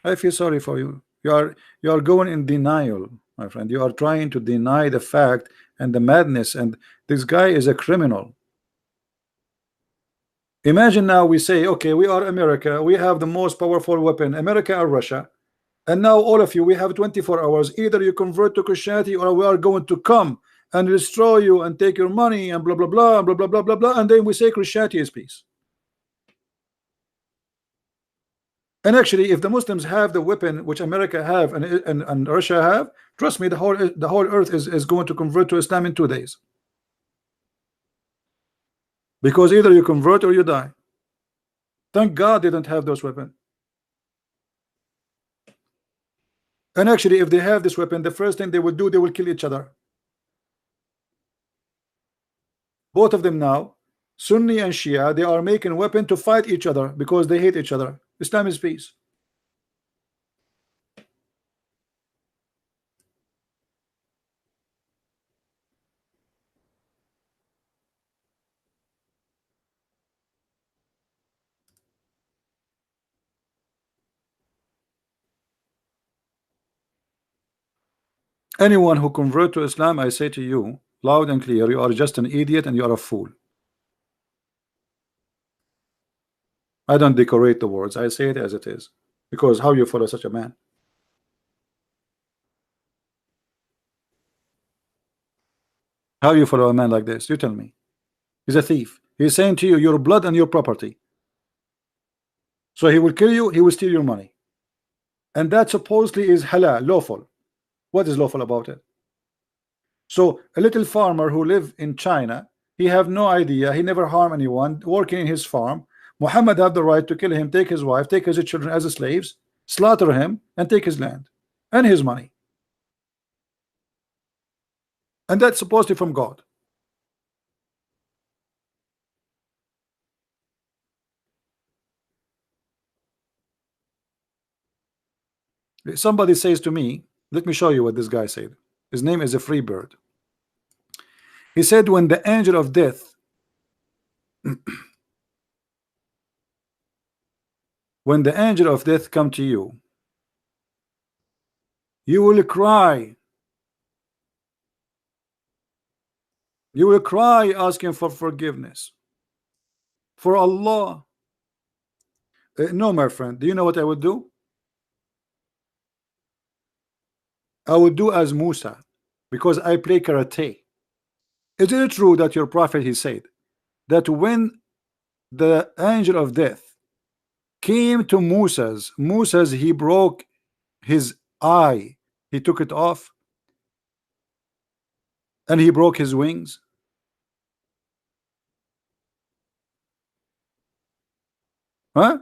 I feel sorry for you. You are going in denial, my friend. You are trying to deny the fact and the madness, and this guy is a criminal. Imagine now we say, okay, we are America, we have the most powerful weapon, America and Russia, and now all of you, we have 24 hours. Either you convert to Christianity, or we are going to come and destroy you and take your money and blah blah blah blah blah blah blah blah, and then we say Christianity is peace. And actually, if the Muslims have the weapon which America have and Russia have, trust me, the whole earth is going to convert to Islam in 2 days. Because either you convert or you die. Thank God they don't have those weapons. And actually, if they have this weapon, the first thing they will do, they will kill each other. Both of them now, Sunni and Shia, they are making weapon to fight each other because they hate each other. Islam is peace. Anyone who convert to Islam, I say to you loud and clear, you are just an idiot and you are a fool. I don't decorate the words, I say it as it is. Because how you follow such a man? How you follow a man like this? You tell me. He's a thief. He's saying to you, your blood and your property. So he will kill you, he will steal your money. And that supposedly is halal, lawful. What is lawful about it? So a little farmer who live in China, he have no idea, he never harm anyone, working in his farm. Muhammad have the right to kill him, take his wife, take his children as slaves, slaughter him, and take his land and his money. And that's supposedly from God. Somebody says to me, let me show you what this guy said. His name is a free bird. He said, when the angel of death when the angel of death come to you, you will cry. You will cry asking for forgiveness for Allah. No, my friend, do you know what I would do? I would do as Musa, because I play karate. Is it true that your prophet, he said that when the angel of death came to Musa's, he broke his eye, he took it off, and he broke his wings? Huh?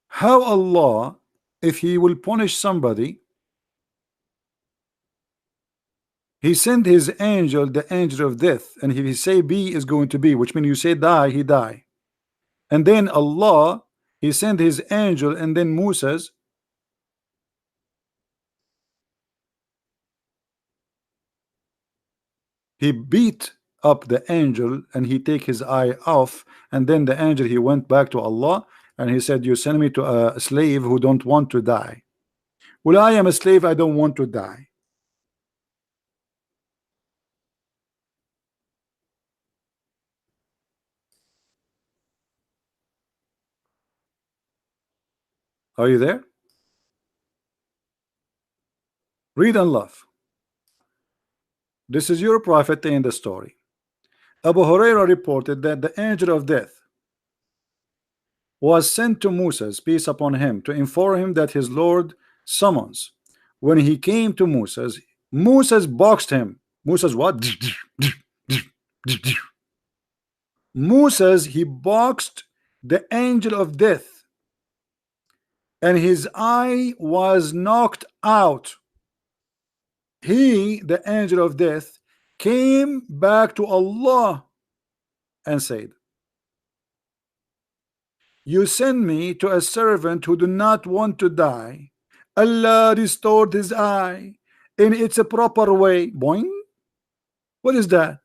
How Allah, if he will punish somebody, he sent his angel, the angel of death, and if he say be is going to be, which means you say die, he die. And then Allah, he sent his angel, and then Musa's, he beat up the angel and he take his eye off, and then the angel, he went back to Allah and he said, you send me to a slave who don't want to die. Well, I am a slave, I don't want to die. Are you there? Read and laugh. This is your prophet in the story. Abu Huraira reported that the angel of death was sent to Moses, peace upon him, to inform him that his Lord summons. When he came to Moses boxed him. Moses what? Moses, he boxed the angel of death, and his eye was knocked out. He, the angel of death, came back to Allah and said, you send me to a servant who do not want to die. Allah restored his eye in its a proper way. Boing. What is that?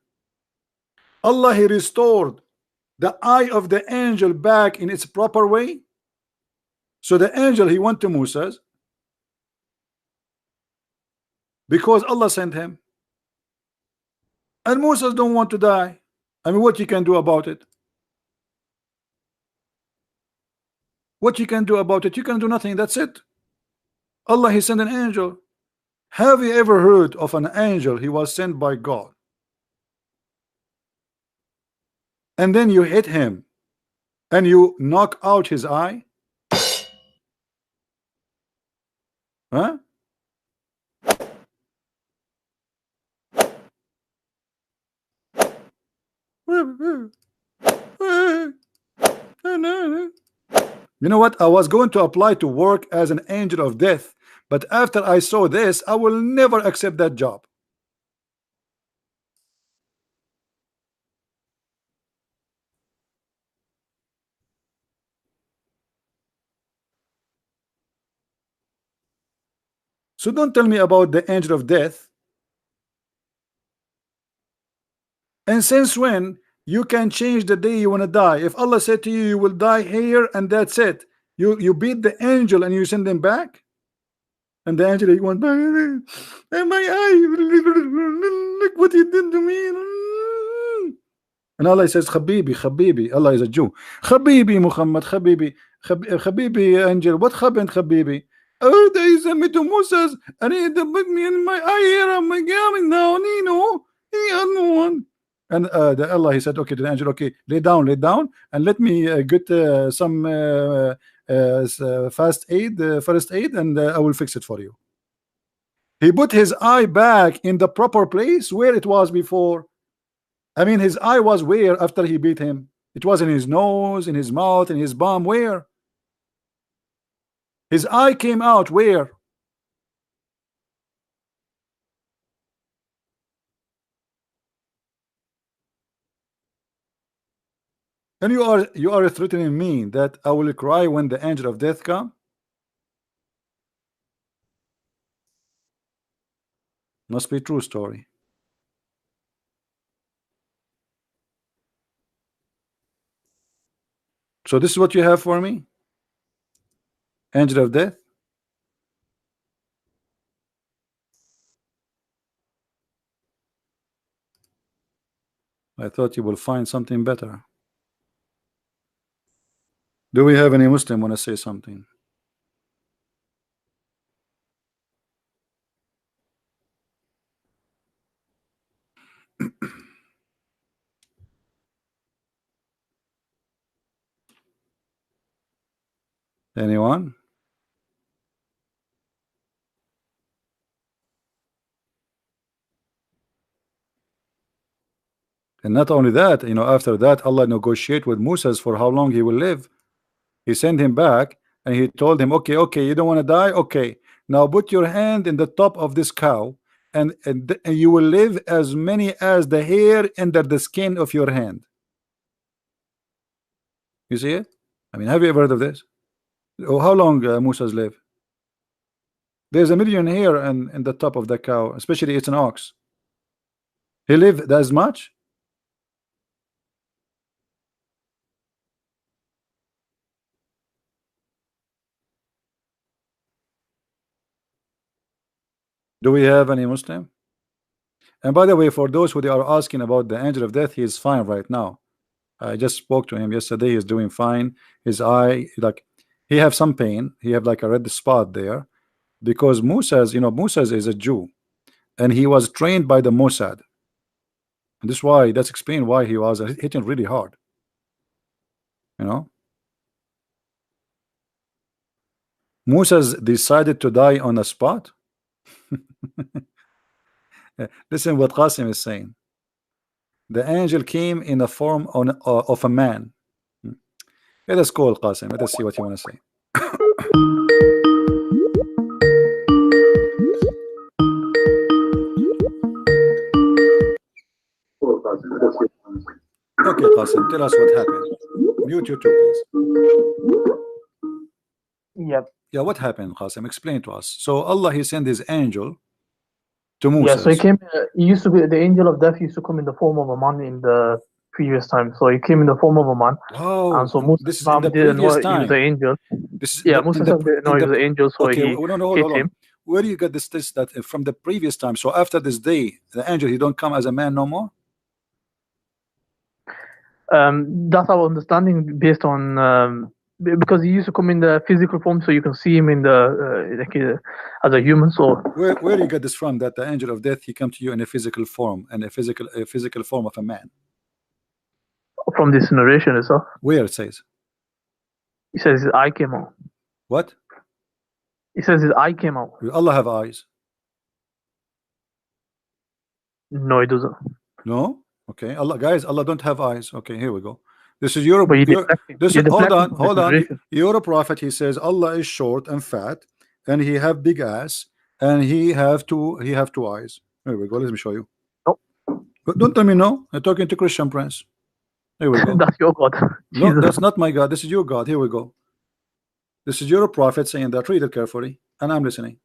Allah, he restored the eye of the angel back in its proper way. So the angel, he went to Moses because Allah sent him, and Moses don't want to die. I mean, what you can do about it? What you can do about it? You can do nothing. That's it. Allah, he sent an angel. Have you ever heard of an angel? He was sent by God, and then you hit him and you knock out his eye? Huh? You know what? I was going to apply to work as an angel of death, but after I saw this, I will never accept that job. So don't tell me about the angel of death. And since when You can change the day you want to die. If Allah said to you, you will die here, and that's it, you beat the angel and you send him back, and the angel went back, and my eye, look what you did to me. And Allah says, Habibi, Habibi. Allah is a Jew. Habibi Muhammad, Habibi, Habibi angel. What happened, Habibi? Oh, they sent me to Moses, and he put me in my eye here. I'm going now, Nino. He had no one. And the Allah, he said, okay, to the angel, okay, lay down, and let me get some first aid, and I will fix it for you. He put his eye back in the proper place where it was before. I mean, his eye was where after he beat him? It was in his nose, in his mouth, in his bum. Where? His eye came out where? And you are threatening me that I will cry when the angel of death come? Must be true story. So this is what you have for me? Angel of death? I thought you will find something better. Do we have any Muslim want to say something? Anyone? And not only that, after that, Allah negotiate with Moses for how long he will live. He sent him back and he told him, okay, you don't want to die? Okay, now put your hand in the top of this cow, and you will live as many as the hair under the skin of your hand. You see it? I mean, have you ever heard of this? Oh, how long Moses live? There's 1 million hair in the top of the cow, especially it's an ox. He lived as much? Do we have any Muslim? And by the way, for those who are asking about the angel of death, he is fine right now. I just spoke to him yesterday. He's doing fine. His eye, like, he have some pain. He have like a red spot there, because Moses, Moses is a Jew, and he was trained by the Mossad. And this is why, that's explained why he was hitting really hard. Moses decided to die on the spot. Listen what Qasim is saying. The angel came in the form of a man. Let us call Qasim. Let us see what you want to say. Okay, Qasim, tell us what happened. Mute you too, please. Yep. Yeah, what happened, Qasim? Explain to us. So Allah, he sent his angel to Moses. Yeah, so he came. He used to be the angel of death. Used to come in the form of a man in the previous time. So he came in the form of a man. Oh, and so Moses this is in the previous time. He was the angel. This is Moses didn't know he was the angel, so okay, he hold on. Where do you get this that from the previous time? So after this day, the angel, he don't come as a man no more? That's our understanding based on because he used to come in the physical form, so you can see him in the as a human. So where do you get this from? That the angel of death, he come to you in a physical form, and a physical form of a man? From this narration itself. Where it says? He says his eye came out. What? He says his eye came out. Will Allah have eyes? No, he doesn't. No? Okay. Allah don't have eyes. Okay, here we go. This is Europe. Hold on. You're a prophet. He says Allah is short and fat, and he have big ass, and he have two eyes. Here we go. Let me show you. No. But don't tell me no. I'm talking to Christian Prince. Here we go. That's your God. No, that's not my God. This is your God. Here we go. This is your prophet saying that. Read it carefully, and I'm listening.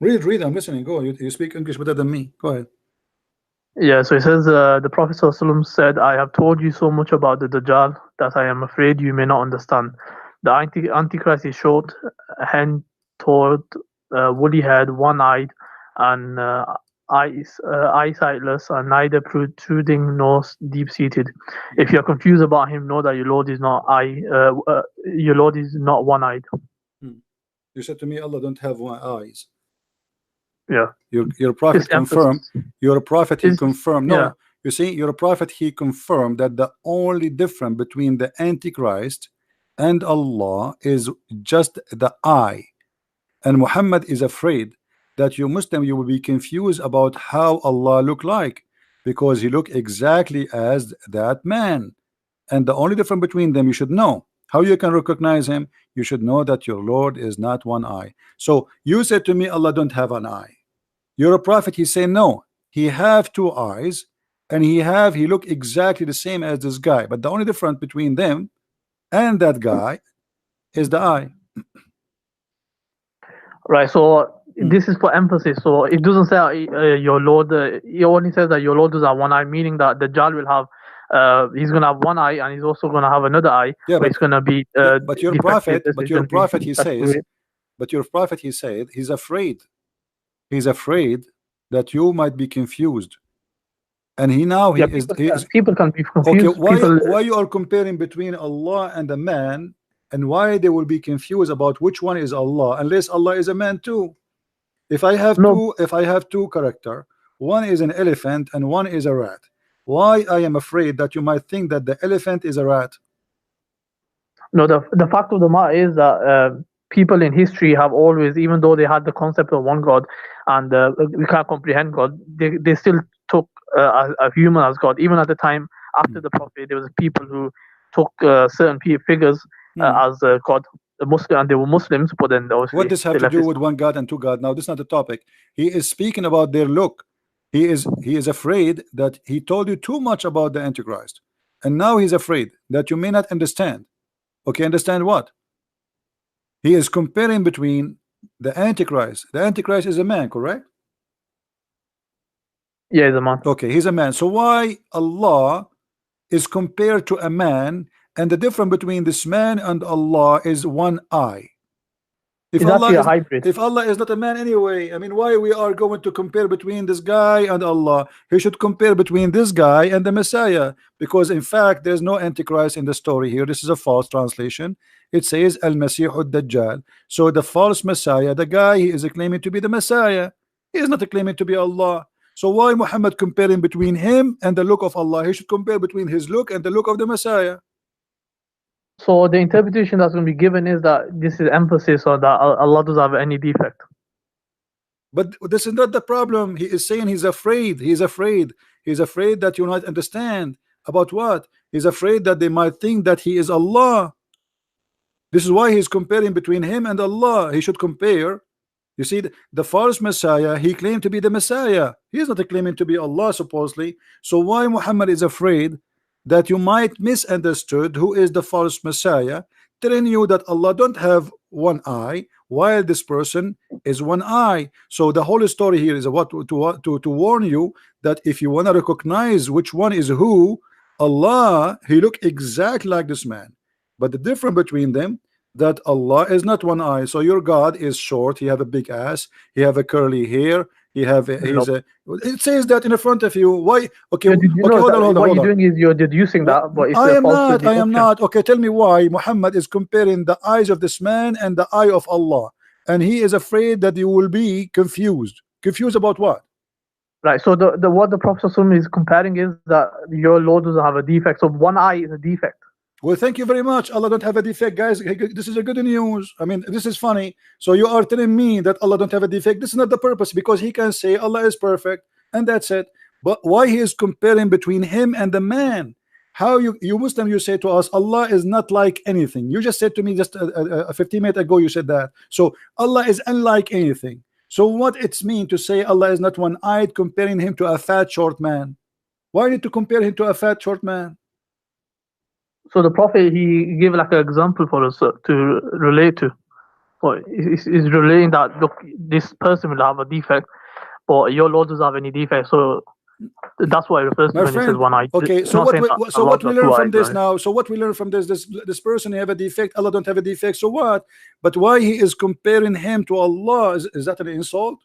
Read. I'm listening. Go. You speak English better than me. Go ahead. Yeah, so it says the Prophet ﷺ said, I have told you so much about the Dajjal that I am afraid you may not understand. The Antichrist is short, hen-toed, woolly-haired, one-eyed, and eyesightless, and neither protruding nor deep-seated. If you are confused about him, know that your Lord is not one-eyed. You said to me, Allah don't have one eyes. Yeah. Your prophet confirmed. Your prophet he confirmed. No, yeah. You see, your prophet he confirmed that the only difference between the Antichrist and Allah is just the eye. And Muhammad is afraid that you Muslim you will be confused about how Allah look like, because he look exactly as that man. And the only difference between them you should know. How you can recognize him? You should know that your Lord is not one eye. So you said to me, Allah don't have an eye. You're a prophet. He say no, he have two eyes, and he look exactly the same as this guy, but the only difference between them and that guy is the eye. Right, so this is for emphasis. So it doesn't say your Lord, it only says that your Lord does have one eye, meaning that the Dajjal will have he's gonna have one eye and he's also gonna have another eye, but it's gonna be but your prophet he says, but your prophet he said he's afraid that you might be confused, and people can be confused. Okay, why you are comparing between Allah and a man, and why they will be confused about which one is Allah, unless Allah is a man too? If I have two character, one is an elephant and one is a rat, why I am afraid that you might think that the elephant is a rat? No, the fact of the matter is that people in history have always, even though they had the concept of one God and we can't comprehend God, they still took a human as God. Even at the time after the Prophet, there was people who took certain figures as God, Muslim, and they were Muslims, but then obviously what does have to do with one God and two God? Now this is not the topic. He is speaking about their look. He is afraid that he told you too much about the Antichrist, and now he's afraid that you may not understand. Okay, understand what? He is comparing between the Antichrist. The Antichrist is a man, correct? Yeah, he's a man. Okay, he's a man. So why Allah is compared to a man, and the difference between this man and Allah is one eye? If Allah is not a man anyway, I mean, why we are going to compare between this guy and Allah? He should compare between this guy and the Messiah, because in fact there's no Antichrist in the story here. This is a false translation. It says Al-Masih Ad-Dajjal. So the false Messiah, the guy he is claiming to be the Messiah, he is not claiming to be Allah. So why Muhammad comparing between him and the look of Allah? He should compare between his look and the look of the Messiah. So the interpretation that's going to be given is that this is emphasis on that Allah doesn't have any defect. But this is not the problem. He is saying he's afraid. He's afraid. He's afraid that you not understand about what? He's afraid that they might think that he is Allah. This is why he's comparing between him and Allah. He should compare. You see, the false Messiah, he claimed to be the Messiah. He is not claiming to be Allah supposedly. So why Muhammad is afraid that you might misunderstood who is the false Messiah, telling you that Allah don't have one eye while this person is one eye? So the whole story here is what to warn you that if you want to recognize which one is who, Allah, he look exactly like this man, but the difference between them that Allah is not one eye. So your God is short, he have a big ass, he have a curly hair, he have it says that in front of you. Why? Okay, hold on. What you're doing is you're deducing that, but it's I am not. Okay, tell me why Muhammad is comparing the eyes of this man and the eye of Allah, and he is afraid that you will be confused. Confused about what? Right. So what the Prophet is comparing is that your Lord doesn't have a defect. So one eye is a defect. Well, thank you very much. Allah don't have a defect, guys. This is a good news. I mean, this is funny. So you are telling me that Allah don't have a defect. This is not the purpose, because he can say Allah is perfect and that's it. But why he is comparing between him and the man? How you Muslim, you say to us Allah is not like anything. You just said to me just 15 minutes ago, you said that. So Allah is unlike anything. So what it's mean to say Allah is not one-eyed, comparing him to a fat short man? Why need to compare him to a fat short man? So the Prophet, he gave like an example for us to relate to. So it's relating that, look, this person will have a defect, but your Lord doesn't have any defect. So that's what it refers to when it says one eye. Okay, so what we learn from this now? So what we learn from this? This person have a defect. Allah don't have a defect. So what? But why he is comparing him to Allah? Is that an insult?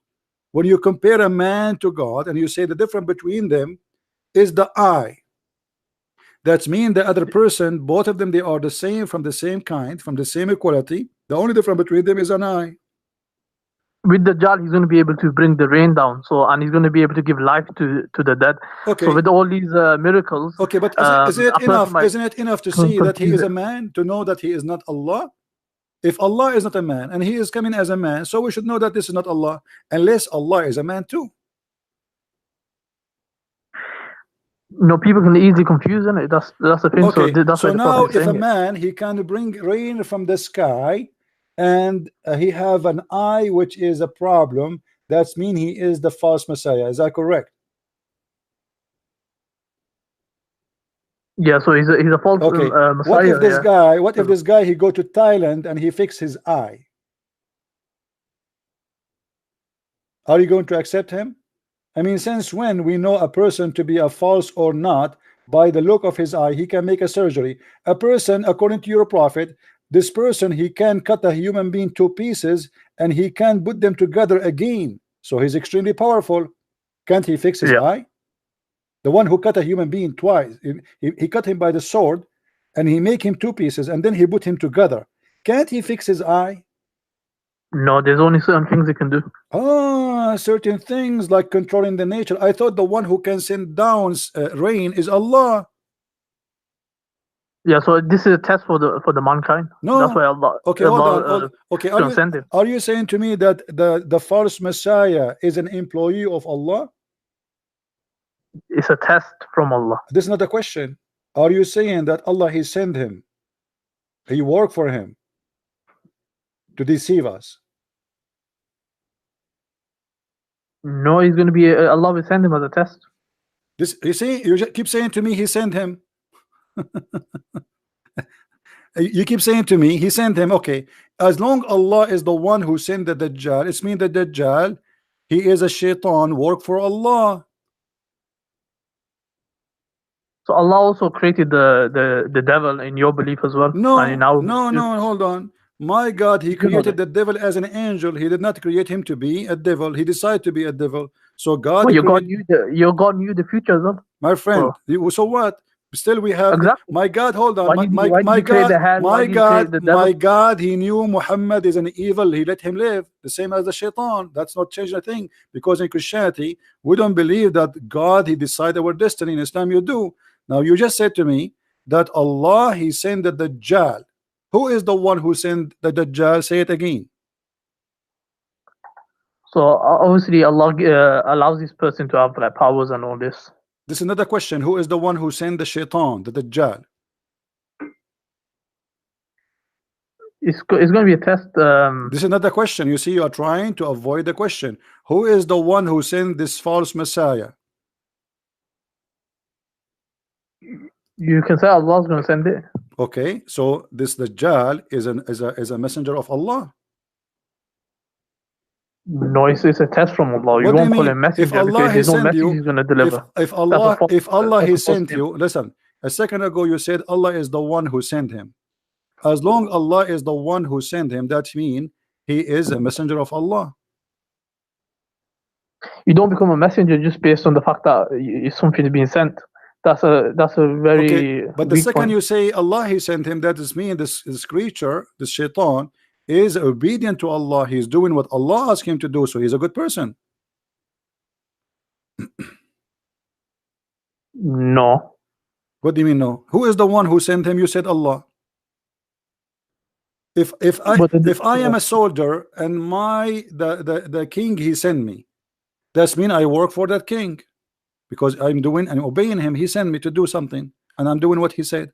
When you compare a man to God and you say the difference between them is the eye, that means the other person, both of them, they are the same, from the same kind, from the same equality. The only difference between them is an eye. With the Dajjal, he's going to be able to bring the rain down, so, and he's going to be able to give life to the dead. Okay. So with all these miracles, okay, but isn't it enough? Isn't it enough to see that he is a man, to know that he is not Allah? If Allah is not a man and he is coming as a man, so we should know that this is not Allah, unless Allah is a man too. No, people can easily confuse it. That's the thing. Okay. So now, if a man, he can bring rain from the sky, and he have an eye which is a problem, that's mean he is the false Messiah. Is that correct? Yeah. So he's a false Messiah. What if this guy? What if this guy he go to Thailand and he fix his eye? Are you going to accept him? I mean, since when we know a person to be a false or not by the look of his eye? He can make a surgery. A person, according to your prophet, this person, he can cut a human being to pieces and he can put them together again. So he's extremely powerful. Can't he fix his eye? The one who cut a human being twice, he cut him by the sword and he make him two pieces and then he put him together. Can't he fix his eye? No, there's only certain things he can do. Ah, certain things like controlling the nature. I thought the one who can send down rain is Allah. Yeah, so this is a test for the mankind. No, that's why Allah. Okay, Allah, hold on. Okay, are you saying to me that the false Messiah is an employee of Allah? It's a test from Allah. This is not a question. Are you saying that Allah he sent him? He worked for him to deceive us? No, he's going to be Allah will send him as a test. This, you see, you just keep saying to me he sent him. You keep saying to me he sent him. Okay, as long Allah is the one who sent the Dajjal, it's mean the Dajjal, he is a shaitan, work for Allah. So Allah also created the devil in your belief as well. No, no, hold on. My God, he created the devil as an angel. He did not create him to be a devil. He decided to be a devil. So God, your God knew the future as well. My friend, so what? Still we have my God, hold on. My God, he knew Muhammad is an evil. He let him live the same as the shaitan. That's not changing a thing, because in Christianity we don't believe that God he decided our destiny. In Islam you do. Now you just said to me that Allah he sent the Dajjal. Who is the one who sent the Dajjal? Say it again. So obviously Allah allows this person to have like powers and all this. This is another question. Who is the one who sent the shaitan, the Dajjal? It's going to be a test. This is another question. You see, you are trying to avoid the question. Who is the one who sent this false Messiah? You can say Allah is going to send it. Okay, so this Dajjal is a messenger of Allah. No, it's a test from Allah. You won't call him messenger. If Allah there's no message he's going to deliver. If Allah he sent you, listen. A second ago you said Allah is the one who sent him. As long Allah is the one who sent him, that means he is a messenger of Allah. You don't become a messenger just based on the fact that something is being sent. That's a very. Okay, but the second you say Allah he sent him, that is mean this creature, this shaitan, is obedient to Allah. He's doing what Allah asked him to do, so he's a good person. No. What do you mean no? Who is the one who sent him? You said Allah. If I am a soldier and the king he sent me, that's mean I work for that king, because I'm doing and obeying him. He sent me to do something and I'm doing what he said.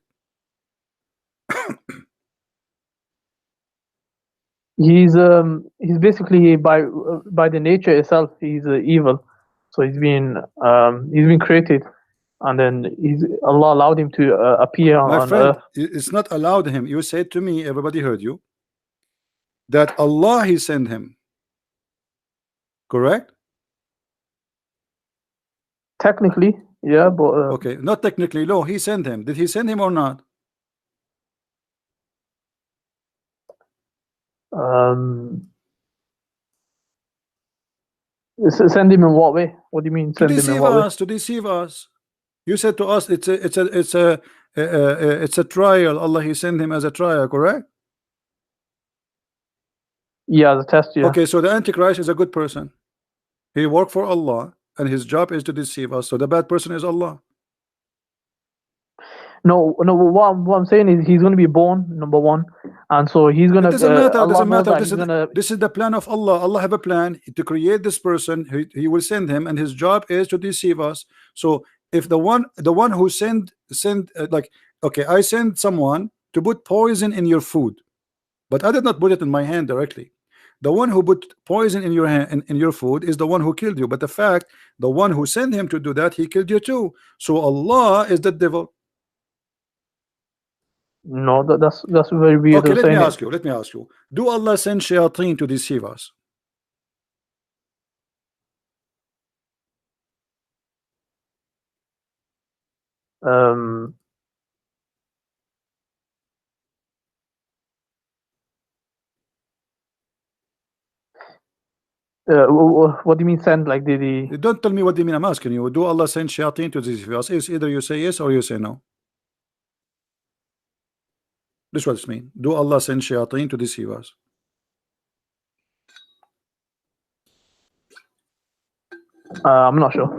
He's basically by the nature itself he's evil, so he's been created, and then Allah allowed him to appear on earth. It's not allowed him. You said to me, everybody heard you, that Allah he sent him. Correct? Technically, yeah, but okay, not technically. No, he sent him. Did he send him or not? Send him in what way? What do you mean? Send To him in deceive what way? us. To deceive us. You said to us, it's a trial. Allah he sent him as a trial. Correct? Yeah, the test. Yeah. Okay, so the Antichrist is a good person. He worked for Allah, and his job is to deceive us. So the bad person is Allah. No. What I'm saying is he's going to be born, number one, and so he's going to. It doesn't matter. Allah Doesn't knows matter. that This is the plan of Allah. Allah have a plan to create this person. He will send him, and his job is to deceive us. So if the one who send like, okay, I send someone to put poison in your food, but I did not put it in my hand directly. The one who put poison in your hand in your food is the one who killed you. But the fact, the one who sent him to do that, he killed you too. So Allah is the devil. No, that's very weird. Okay, let me ask you. Do Allah send shayateen to deceive us? What do you mean send? Like did he? Don't tell me what do you mean. I'm asking you. Do Allah send shayateen to deceive us? It's either you say yes or you say no. This is what it means. Do Allah send shayateen to deceive us? I'm not sure.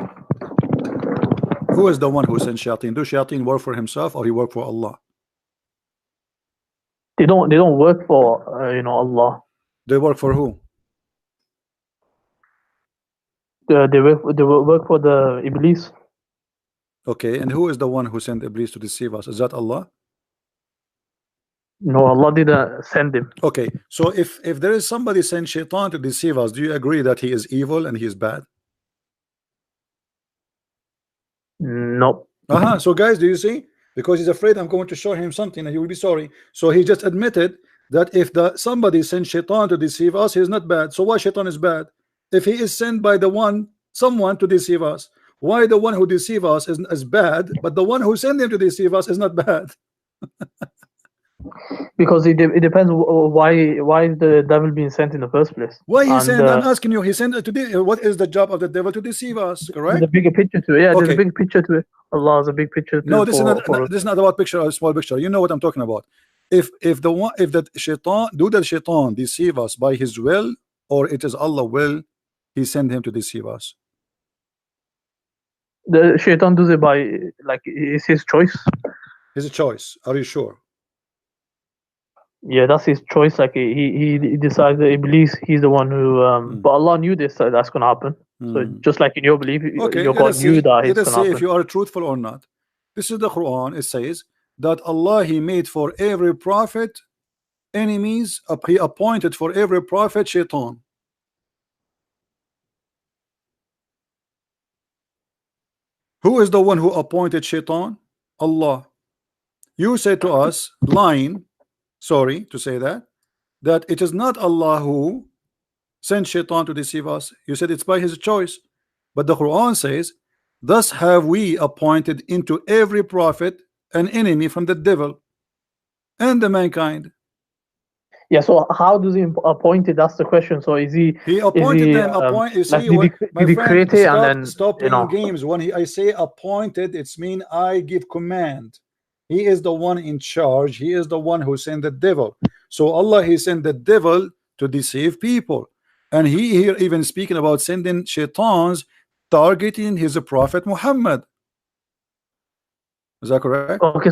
Who is the one who sent shayateen? Do shayateen work for himself or he work for Allah? They don't work for Allah. They work for who? They work for the Iblis. Okay, and who is the one who sent Iblis to deceive us? Is that Allah? No, Allah didn't send him. Okay, so if there is somebody sent shaitan to deceive us, do you agree that he is evil and he is bad? No. So guys, do you see? Because he's afraid I'm going to show him something and he will be sorry. So he just admitted that if somebody sent shaitan to deceive us, he is not bad. So why shaitan is bad? If he is sent by someone to deceive us, why the one who deceive us is bad, but the one who sent him to deceive us is not bad? Because it depends why is the devil being sent in the first place? Why he sent? I'm asking you. He sent to what is the job of the devil? To deceive us, correct? There's a bigger picture to it. Yeah, there's a big picture to it. Allah has a big picture. No, this is not about picture or a small picture. You know what I'm talking about. If the shaitan deceive us by his will, or it is Allah will, he send him to deceive us. The shaitan does it by it's his choice. His choice. Are you sure? Yeah, that's his choice. Like he decides that Iblis, he's the one who. But Allah knew this that's gonna happen. So just like in your belief, your God knew that it's gonna happen. If you are truthful or not. This is the Quran. It says that Allah he made for every prophet enemies. He appointed for every prophet shaitan. Who is the one who appointed shaitan? Allah. You said to us, lying, sorry to say that it is not Allah who sent shaitan to deceive us. You said it's by his choice. But the Quran says, thus have we appointed into every prophet an enemy from the devil and the mankind. Yeah, so how does he appoint it? That's the question. So is he? He appointed them. You see, did he create it and then stop playing games? When I say appointed, it's mean I give command. He is the one in charge. He is the one who sent the devil. So Allah he sent the devil to deceive people, and he here even speaking about sending shaitans targeting his prophet Muhammad. Is that correct? Okay,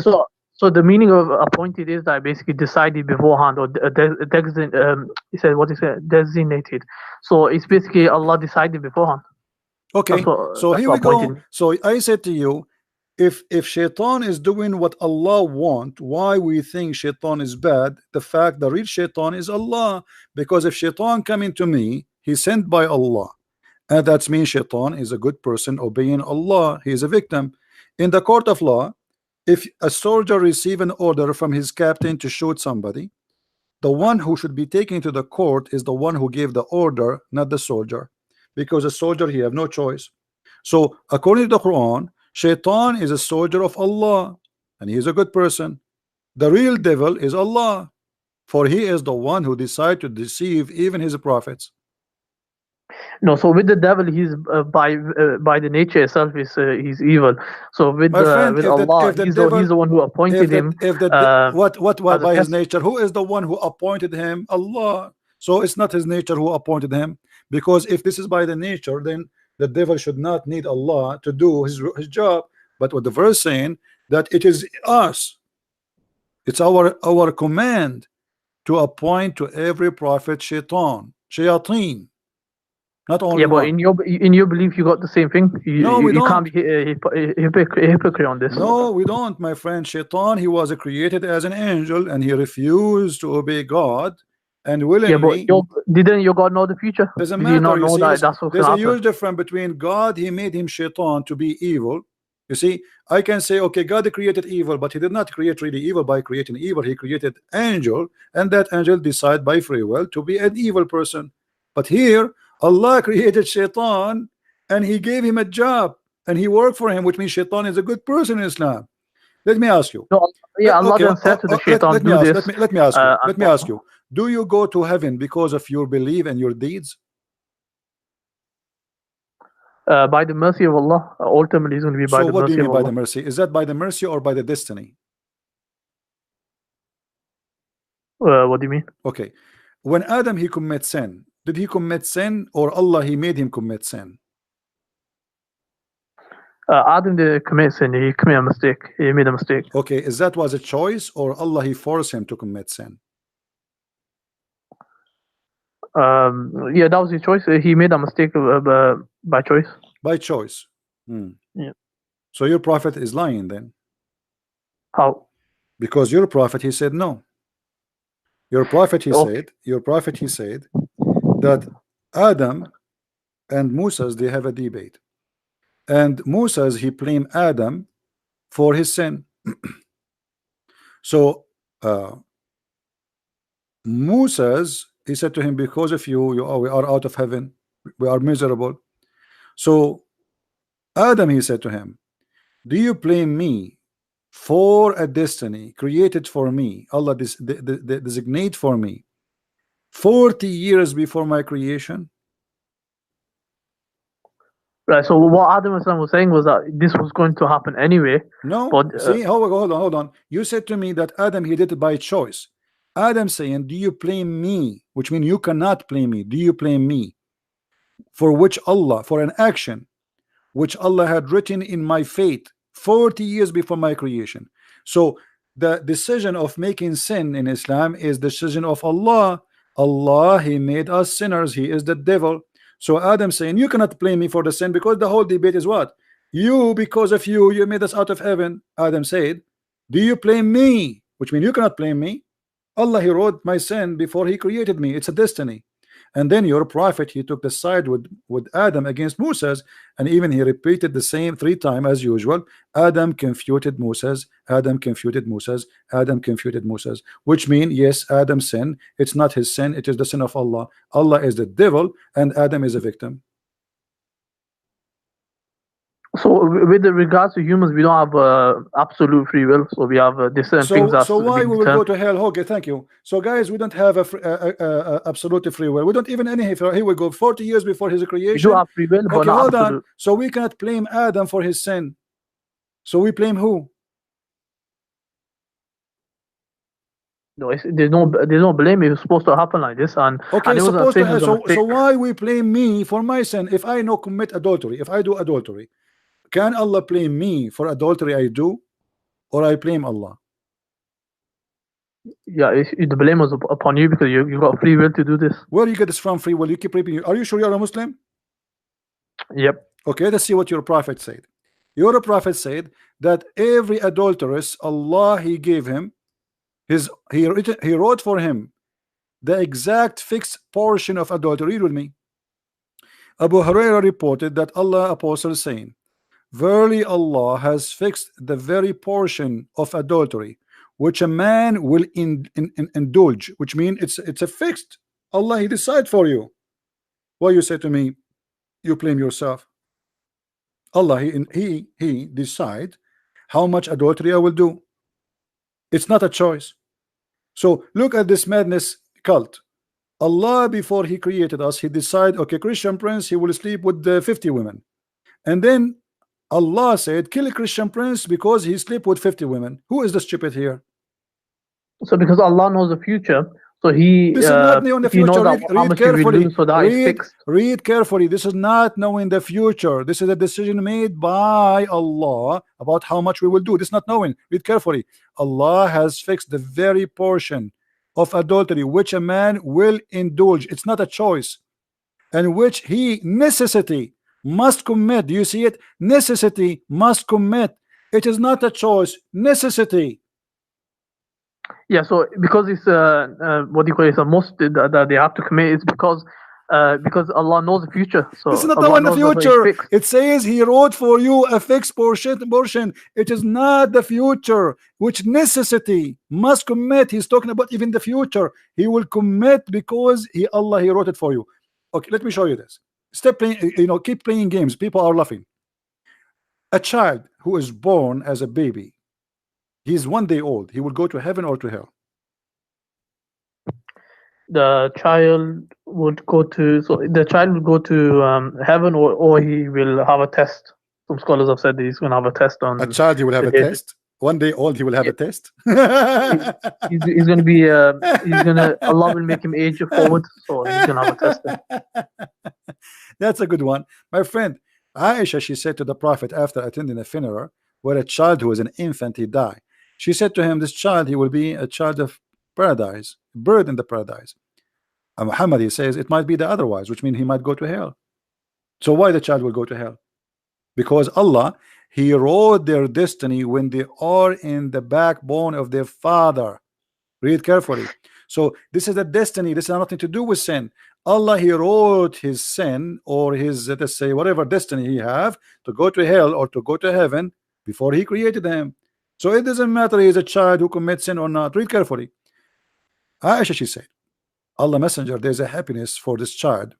so the meaning of appointed is that I basically decided beforehand, or designated. So it's basically Allah decided beforehand. Okay, so here we go. So I said to you, if shaitan is doing what Allah want, why we think shaitan is bad? The fact the real shaitan is Allah. Because if shaitan coming to me, he's sent by Allah, and that means shaitan is a good person obeying Allah. He is a victim. In the court of law, if a soldier receive an order from his captain to shoot somebody, The one who should be taken to the court is the one who gave the order, not the soldier, because the soldier, he have no choice. So according to the Quran, Shaitan is a soldier of Allah, and he is a good person. The real devil is Allah, for he is the one who decided to deceive even his prophets. No, so with the devil, he's by the nature itself, he's evil. So with friend, with if Allah, the he's devil, the one who appointed him. What as a by his test. nature? Who is the one who appointed him? Allah. So it's not his nature who appointed him, because if this is by the nature, then the devil should not need Allah to do his job. But what the verse saying, that it is us, it's our command to appoint to every prophet shayateen. Not only but one. in your belief, you got the same thing. You can't be a hypocrite on this. No, we don't, my friend. Shaitan, he was created as an angel, and he refused to obey God, and willingly. Didn't your God know the future? Doesn't Did matter. you not know that that's what's there's gonna a happen? huge difference between God. He made him Shaitan to be evil. You see, I can say, okay, God created evil, but he did not create really evil by creating evil. He created angel, and that angel decided by free will to be an evil person. But here, Allah created Shaitan, and he gave him a job, and he worked for him, which means Shaitan is a good person in Islam. Let me ask you. No, Allah didn't say to the Shaitan, let me ask you. Do you go to heaven because of your belief and your deeds? By the mercy of Allah, ultimately it's going to be by the mercy of Allah. So what do you mean by the mercy? Is that by the mercy or by the destiny? What do you mean? Okay. When Adam, he commits sin, did he commit sin, or Allah, he made him commit sin? Adam didn't commit sin. He committed a mistake. He made a mistake. Okay. Is that was a choice, or Allah, he forced him to commit sin? Yeah, that was his choice. He made a mistake by choice. By choice. Yeah. So your prophet is lying then? How? Because your prophet, he said no. Your prophet, he said that Adam and Moses, they have a debate, and Moses, he blamed Adam for his sin. So Moses, he said to him, because of you, we are out of heaven, we are miserable. So Adam, he said to him, do you blame me for a destiny created for me? Allah designate for me 40 years before my creation. Right, so what Adam was saying was that this was going to happen anyway. No, but, see, hold on. You said to me that Adam, he did it by choice. Adam saying, do you blame me? Which means you cannot blame me. Do you blame me for which Allah, for an action which Allah had written in my fate 40 years before my creation? So the decision of making sin in Islam is the decision of Allah. Allah, he made us sinners. He is the devil. So Adam saying, you cannot blame me for the sin, because the whole debate is what? You, because of you made us out of heaven. Adam said, do you blame me? Which means you cannot blame me. Allah, he wrote my sin before he created me. It's a destiny. And then your prophet, he took the side with Adam against Moses, and even he repeated the same 3 times as usual. Adam confuted Moses, Adam confuted Moses, Adam confuted Moses, which means yes, Adam sin, it's not his sin, it is the sin of Allah. Allah is the devil and Adam is a victim. So with regards to humans, we don't have absolute free will. So we have different things. So why we will go to hell? Okay, thank you. So guys, we don't have a absolute free will. We don't even any. Here we go. 40 years before his creation. We do have free will, but okay, not hold absolute. on. So we cannot blame Adam for his sin. So we blame who? No, there's no blame. It was supposed to happen like this, and okay, and it supposed to have, so why we blame me for my sin? If I know commit adultery, if I do adultery, can Allah blame me for adultery I do, or I blame Allah? Yeah, the blame was upon you because you got free will to do this. Where do you get this from? Free will? You keep repeating. Are you sure you're a Muslim? Yep. Okay, let's see what your prophet said. Your prophet said that every adulteress, Allah, he gave him he wrote for him the exact fixed portion of adultery. Read with me. Abu Hurairah reported that Allah apostle saying, verily Allah has fixed the very portion of adultery which a man will indulge, which means it's a fixed. Allah, He decide for you. Why you say to me, you blame yourself? Allah, He decide how much adultery I will do. It's not a choice. So look at this madness cult. Allah, before He created us, He decided, okay, Christian prince, he will sleep with 50 women. And then Allah said, kill a Christian prince because he sleep with 50 women. Who is the stupid here? So because Allah knows the future, so He this is not knowing the He knows future. how much He will do, so that is fixed. Read carefully. This is not knowing the future. This is a decision made by Allah about how much we will do. This is not knowing. Read carefully. Allah has fixed the very portion of adultery which a man will indulge. It's not a choice, and which he necessity must commit. Do you see it? Necessity must commit. It is not a choice. Necessity. Yeah, so because it's what do you call it? It's a must that they have to commit. It's because Allah knows the future. So this is not Allah knowing the knows future. It says He wrote for you a fixed portion. It is not the future, which necessity must commit. He's talking about even the future. He will commit because Allah, He wrote it for you. Okay, let me show you this. Stop playing, keep playing games. People are laughing. A child who is born as a baby, he's 1 day old. He will go to heaven or to hell? The child would go to heaven, or he will have a test. Some scholars have said that he's going to have a test on. A child, he will have a test. 1 day old, he will have a test. he's going to be. Allah will make him age forward, so he's going to have a test. That's a good one, my friend. Aisha, she said to the Prophet after attending a funeral where a child who was an infant, he died. She said to him, this child, he will be a child of paradise, bird in the paradise. And Muhammad, he says it might be the otherwise, which means he might go to hell. So why the child will go to hell? Because Allah, He wrote their destiny when they are in the backbone of their father. Read carefully. So this is a destiny. This has nothing to do with sin. Allah, He wrote his sin or his, let's say, whatever destiny he have to go to hell or to go to heaven before He created him. So it doesn't matter he is a child who commits sin or not. Read carefully. Aisha, she said, Allah Messenger, there's a happiness for this child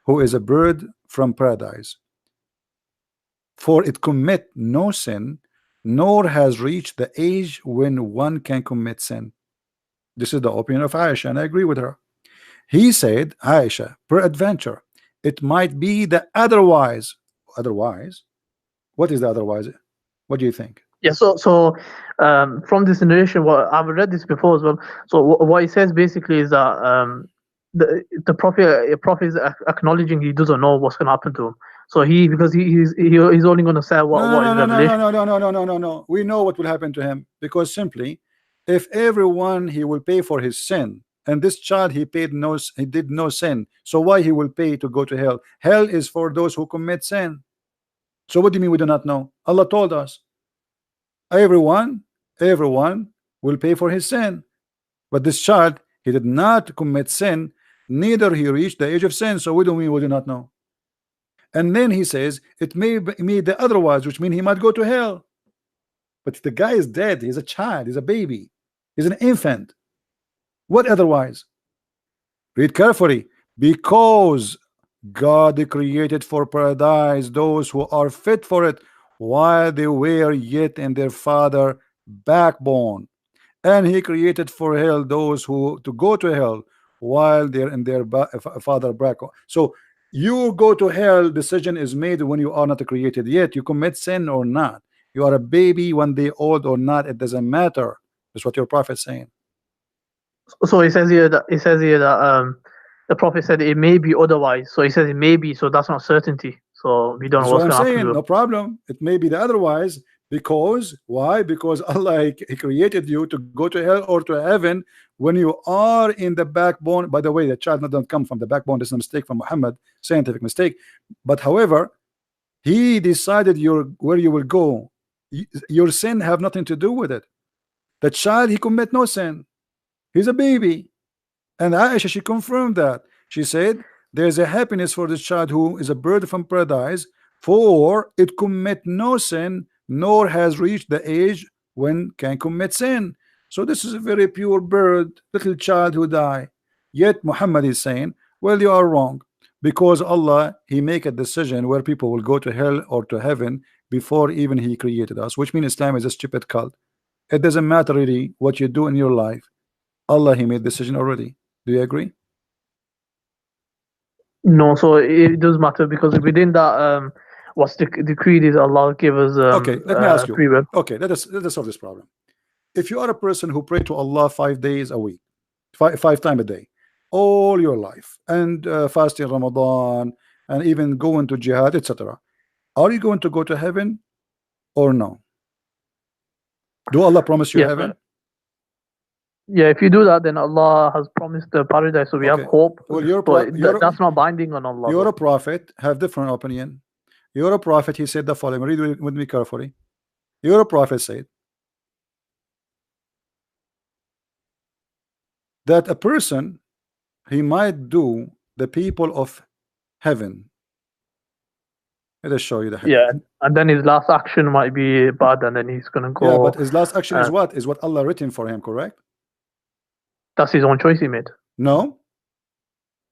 who is a bird from paradise, for it commit no sin, nor has reached the age when one can commit sin. This is the opinion of Aisha, and I agree with her. He said, Aisha, peradventure, it might be the otherwise. Otherwise? What is the otherwise? What do you think? Yeah, so from this narration, what I've read this before as well. So what it says basically is that the prophet is acknowledging he doesn't know what's going to happen to him. So because he's only going to say what is revelation. No. We know what will happen to him, because simply, if everyone he will pay for his sin, and this child he did no sin, so why he will pay to go to hell? Hell is for those who commit sin. So what do you mean we do not know? Allah told us. Everyone will pay for his sin, but this child, he did not commit sin, neither he reached the age of sin. So we do not know. And then he says it may be the otherwise, which means he might go to hell. But the guy is dead. He's a child. He's a baby. He's an infant. What otherwise? Read carefully. Because God created for paradise those who are fit for it, while they were yet in their father backbone, and He created for hell those who to go to hell while they're in their father backbone. So you go to hell, decision is made when you are not created yet. You commit sin or not, you are a baby 1 day old or not, it doesn't matter. That's what your prophet is saying. So it says here that the prophet said it may be otherwise. So he says it may be, so that's not certainty. So we don't know what's going to happen. No problem. It may be the otherwise, because why? Because Allah, He created you to go to hell or to heaven when you are in the backbone. By the way, the child doesn't come from the backbone. This is a mistake from Muhammad, scientific mistake. But however, He decided where you will go. Your sin have nothing to do with it. The child, he commit no sin. He's a baby. And Aisha, she confirmed that. She said, there's a happiness for this child who is a bird from paradise, for it commit no sin, nor has reached the age when can commit sin. So this is a very pure bird, little child who died. Yet Muhammad is saying, well, you are wrong, because Allah, he make a decision where people will go to hell or to heaven before even he created us, which means Islam is a stupid cult. It doesn't matter really what you do in your life. Allah, he made decision already. Do you agree? No, so it does matter, because within that, what's the creed is Allah give us okay, let me ask you. free will. Okay, let us solve this problem. If you are a person who pray to Allah 5 days a week, five times a day, all your life, and fasting Ramadan, and even going to jihad, etc., are you going to go to heaven or no? Do Allah promise you heaven? Yeah, if you do that, then Allah has promised the paradise, so we have hope. Well, that's not binding on Allah. You're a prophet, have different opinion. You're a prophet, he said the following. Read with me carefully. You're a prophet said that a person, he might do the people of heaven. Let us show you the hadith. Yeah, and then his last action might be bad, and then he's gonna go. Yeah, but his last action is what? Is what Allah written for him, correct? That's his own choice he made. No.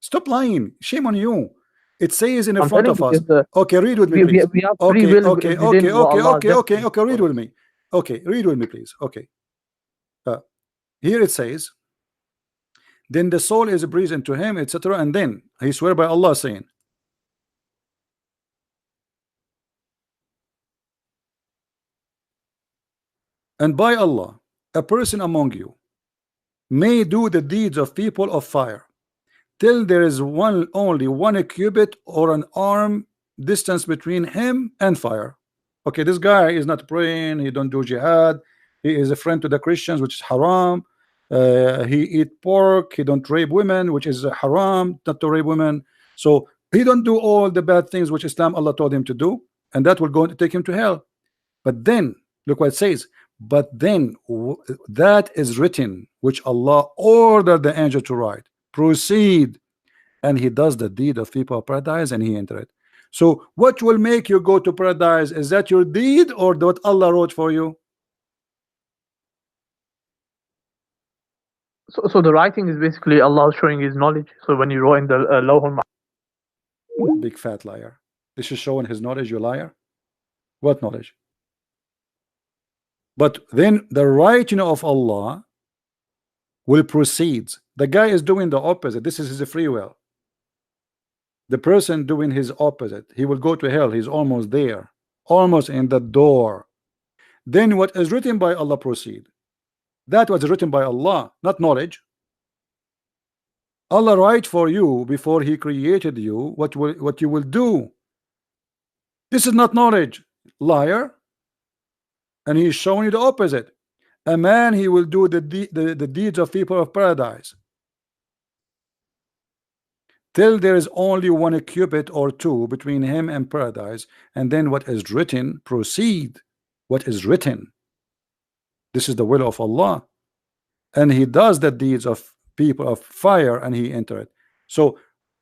Stop lying. Shame on you. It says in the front of us. Okay, read with me, please. We have free will. Okay, read with me. Okay, read with me, please. Okay. Here it says, then the soul is breathed into him, etc. And then he swear by Allah, saying, and by Allah, a person among you may do the deeds of people of fire till there is only one cubit or an arm distance between him and fire. Okay, this guy is not praying, he don't do jihad, he is a friend to the Christians, which is haram. He eat pork, he don't rape women, which is haram, not to rape women. So he don't do all the bad things which Islam, Allah told him to do, and that will go to take him to hell. But then look what it says, but then that is written which Allah ordered the angel to write, proceed, and he does the deed of people of paradise, and he enter it. So what will make you go to paradise? Is that your deed or what Allah wrote for you? So the writing is basically Allah showing his knowledge. So when you wrote in the Lawhul Mahfuz. Big fat liar. This is showing his knowledge, you liar. What knowledge? But then the writing of Allah will proceed. The guy is doing the opposite. This is his free will. The person doing his opposite, he will go to hell. He's almost there, almost in the door. Then what is written by Allah proceed. That was written by Allah, not knowledge. Allah write for you before he created you what you will do. This is not knowledge, liar. And he is showing you the opposite. A man, he will do the deeds of people of paradise till there is only one cubit or two between him and paradise, and then what is written proceed. What is written, this is the will of Allah, and he does the deeds of people of fire, and he enter it. So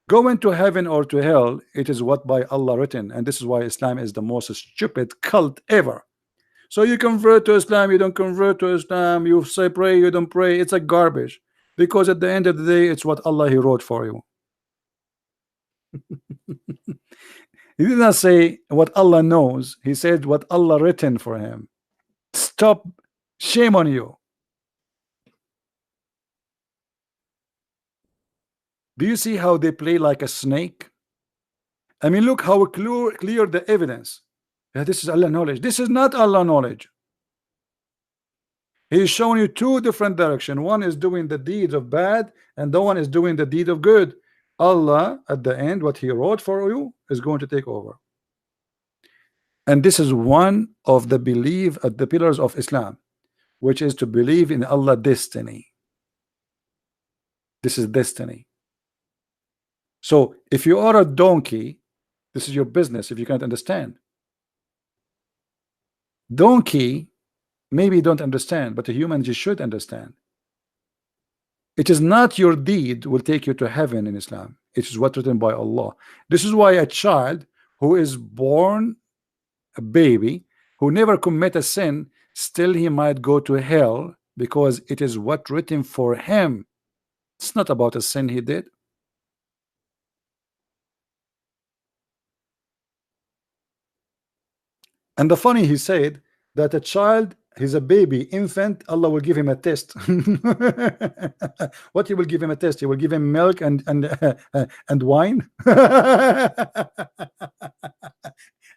going to heaven or to hell, it is what by Allah written, and this is why Islam is the most stupid cult ever. So you convert to Islam, you don't convert to Islam, you say pray, you don't pray. It's a garbage, because at the end of the day, it's what Allah he wrote for you. He did not say what Allah knows, he said what Allah written for him. Stop, shame on you. Do you see how they play like a snake? I mean, look how clear the evidence. Yeah, this is Allah knowledge. This is not Allah knowledge. He's showing you two different directions. One is doing the deeds of bad, and the one is doing the deed of good. Allah, at the end, what he wrote for you is going to take over. And this is one of the belief at the pillars of Islam, which is to believe in Allah destiny. This is destiny. So if you are a donkey, this is your business if you can't understand. Donkey maybe don't understand, but a human just should understand. It is not your deed will take you to heaven in Islam. It is what written by Allah. This is why a child who is born a baby, who never commit a sin, still he might go to hell because it is what written for him. It's not about a sin he did. And the funny, he said that a child, he's a baby, infant, Allah will give him a test. What he will give him a test? He will give him milk and wine.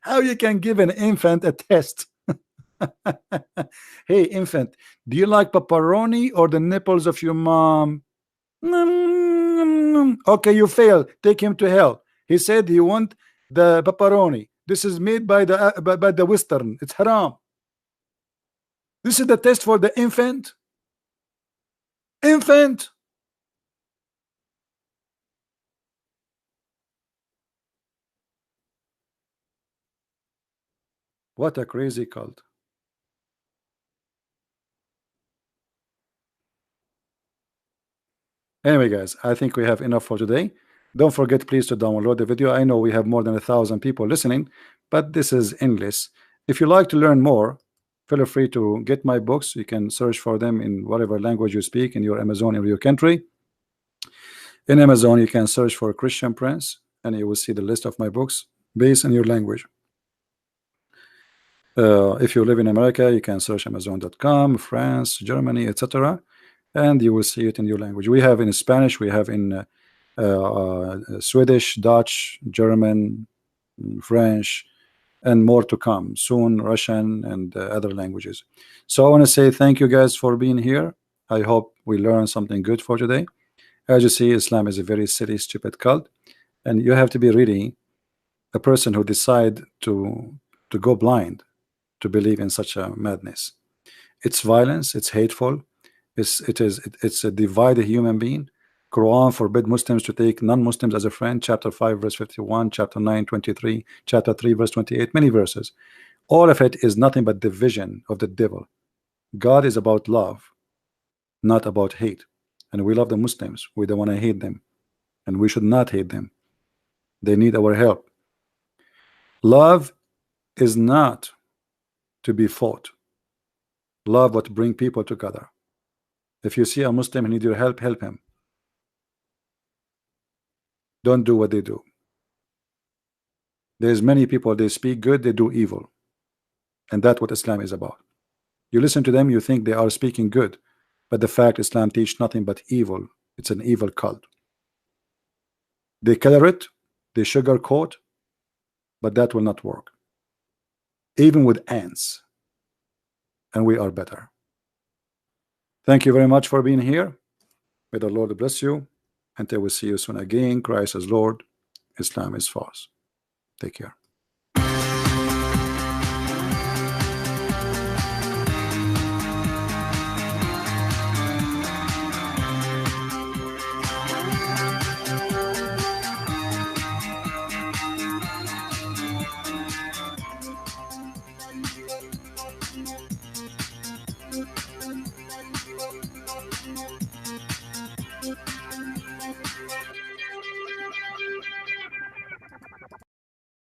How you can give an infant a test? Hey infant, do you like pepperoni or the nipples of your mom? Okay, you fail. Take him to hell. He said he want the pepperoni. This is made by the Western. It's haram. This is the test for the infant. Infant. What a crazy cult. Anyway, guys, I think we have enough for today. Don't forget, please, to download the video. I know we have more than 1,000 people listening, but this is English. If you like to learn more, feel free to get my books. You can search for them in whatever language you speak in your Amazon in your country. In Amazon, you can search for Christian Prince, and you will see the list of my books based on your language. If you live in America, you can search Amazon.com, France, Germany, etc., and you will see it in your language. We have in Spanish, we have in Swedish, Dutch, German, French, and more to come soon, Russian and other languages. So I want to say thank you guys for being here. I hope we learned something good for today. As you see, Islam is a very silly, stupid cult, and you have to be really a person who decide to go blind to believe in such a madness. It's violence, it's hateful, it's a divided human being. Quran forbid Muslims to take non-Muslims as a friend, chapter 5 verse 51, chapter 9 23, chapter 3 verse 28, many verses. All of it is nothing but division of the devil. God is about love, not about hate. And we love the Muslims. We don't want to hate them, and we should not hate them. They need our help. Love is not to be fought. Love what bring people together. If you see a Muslim who needs your help, help him. Don't do what they do. There's many people, they speak good, they do evil, and that's what Islam is about. You listen to them, you think they are speaking good, but the fact Islam teach nothing but evil. It's an evil cult. They color it, they sugarcoat, but that will not work. Even with ants, and we are better. Thank you very much for being here. May the Lord bless you. Until we see you soon again. Christ is Lord. Islam is false. Take care.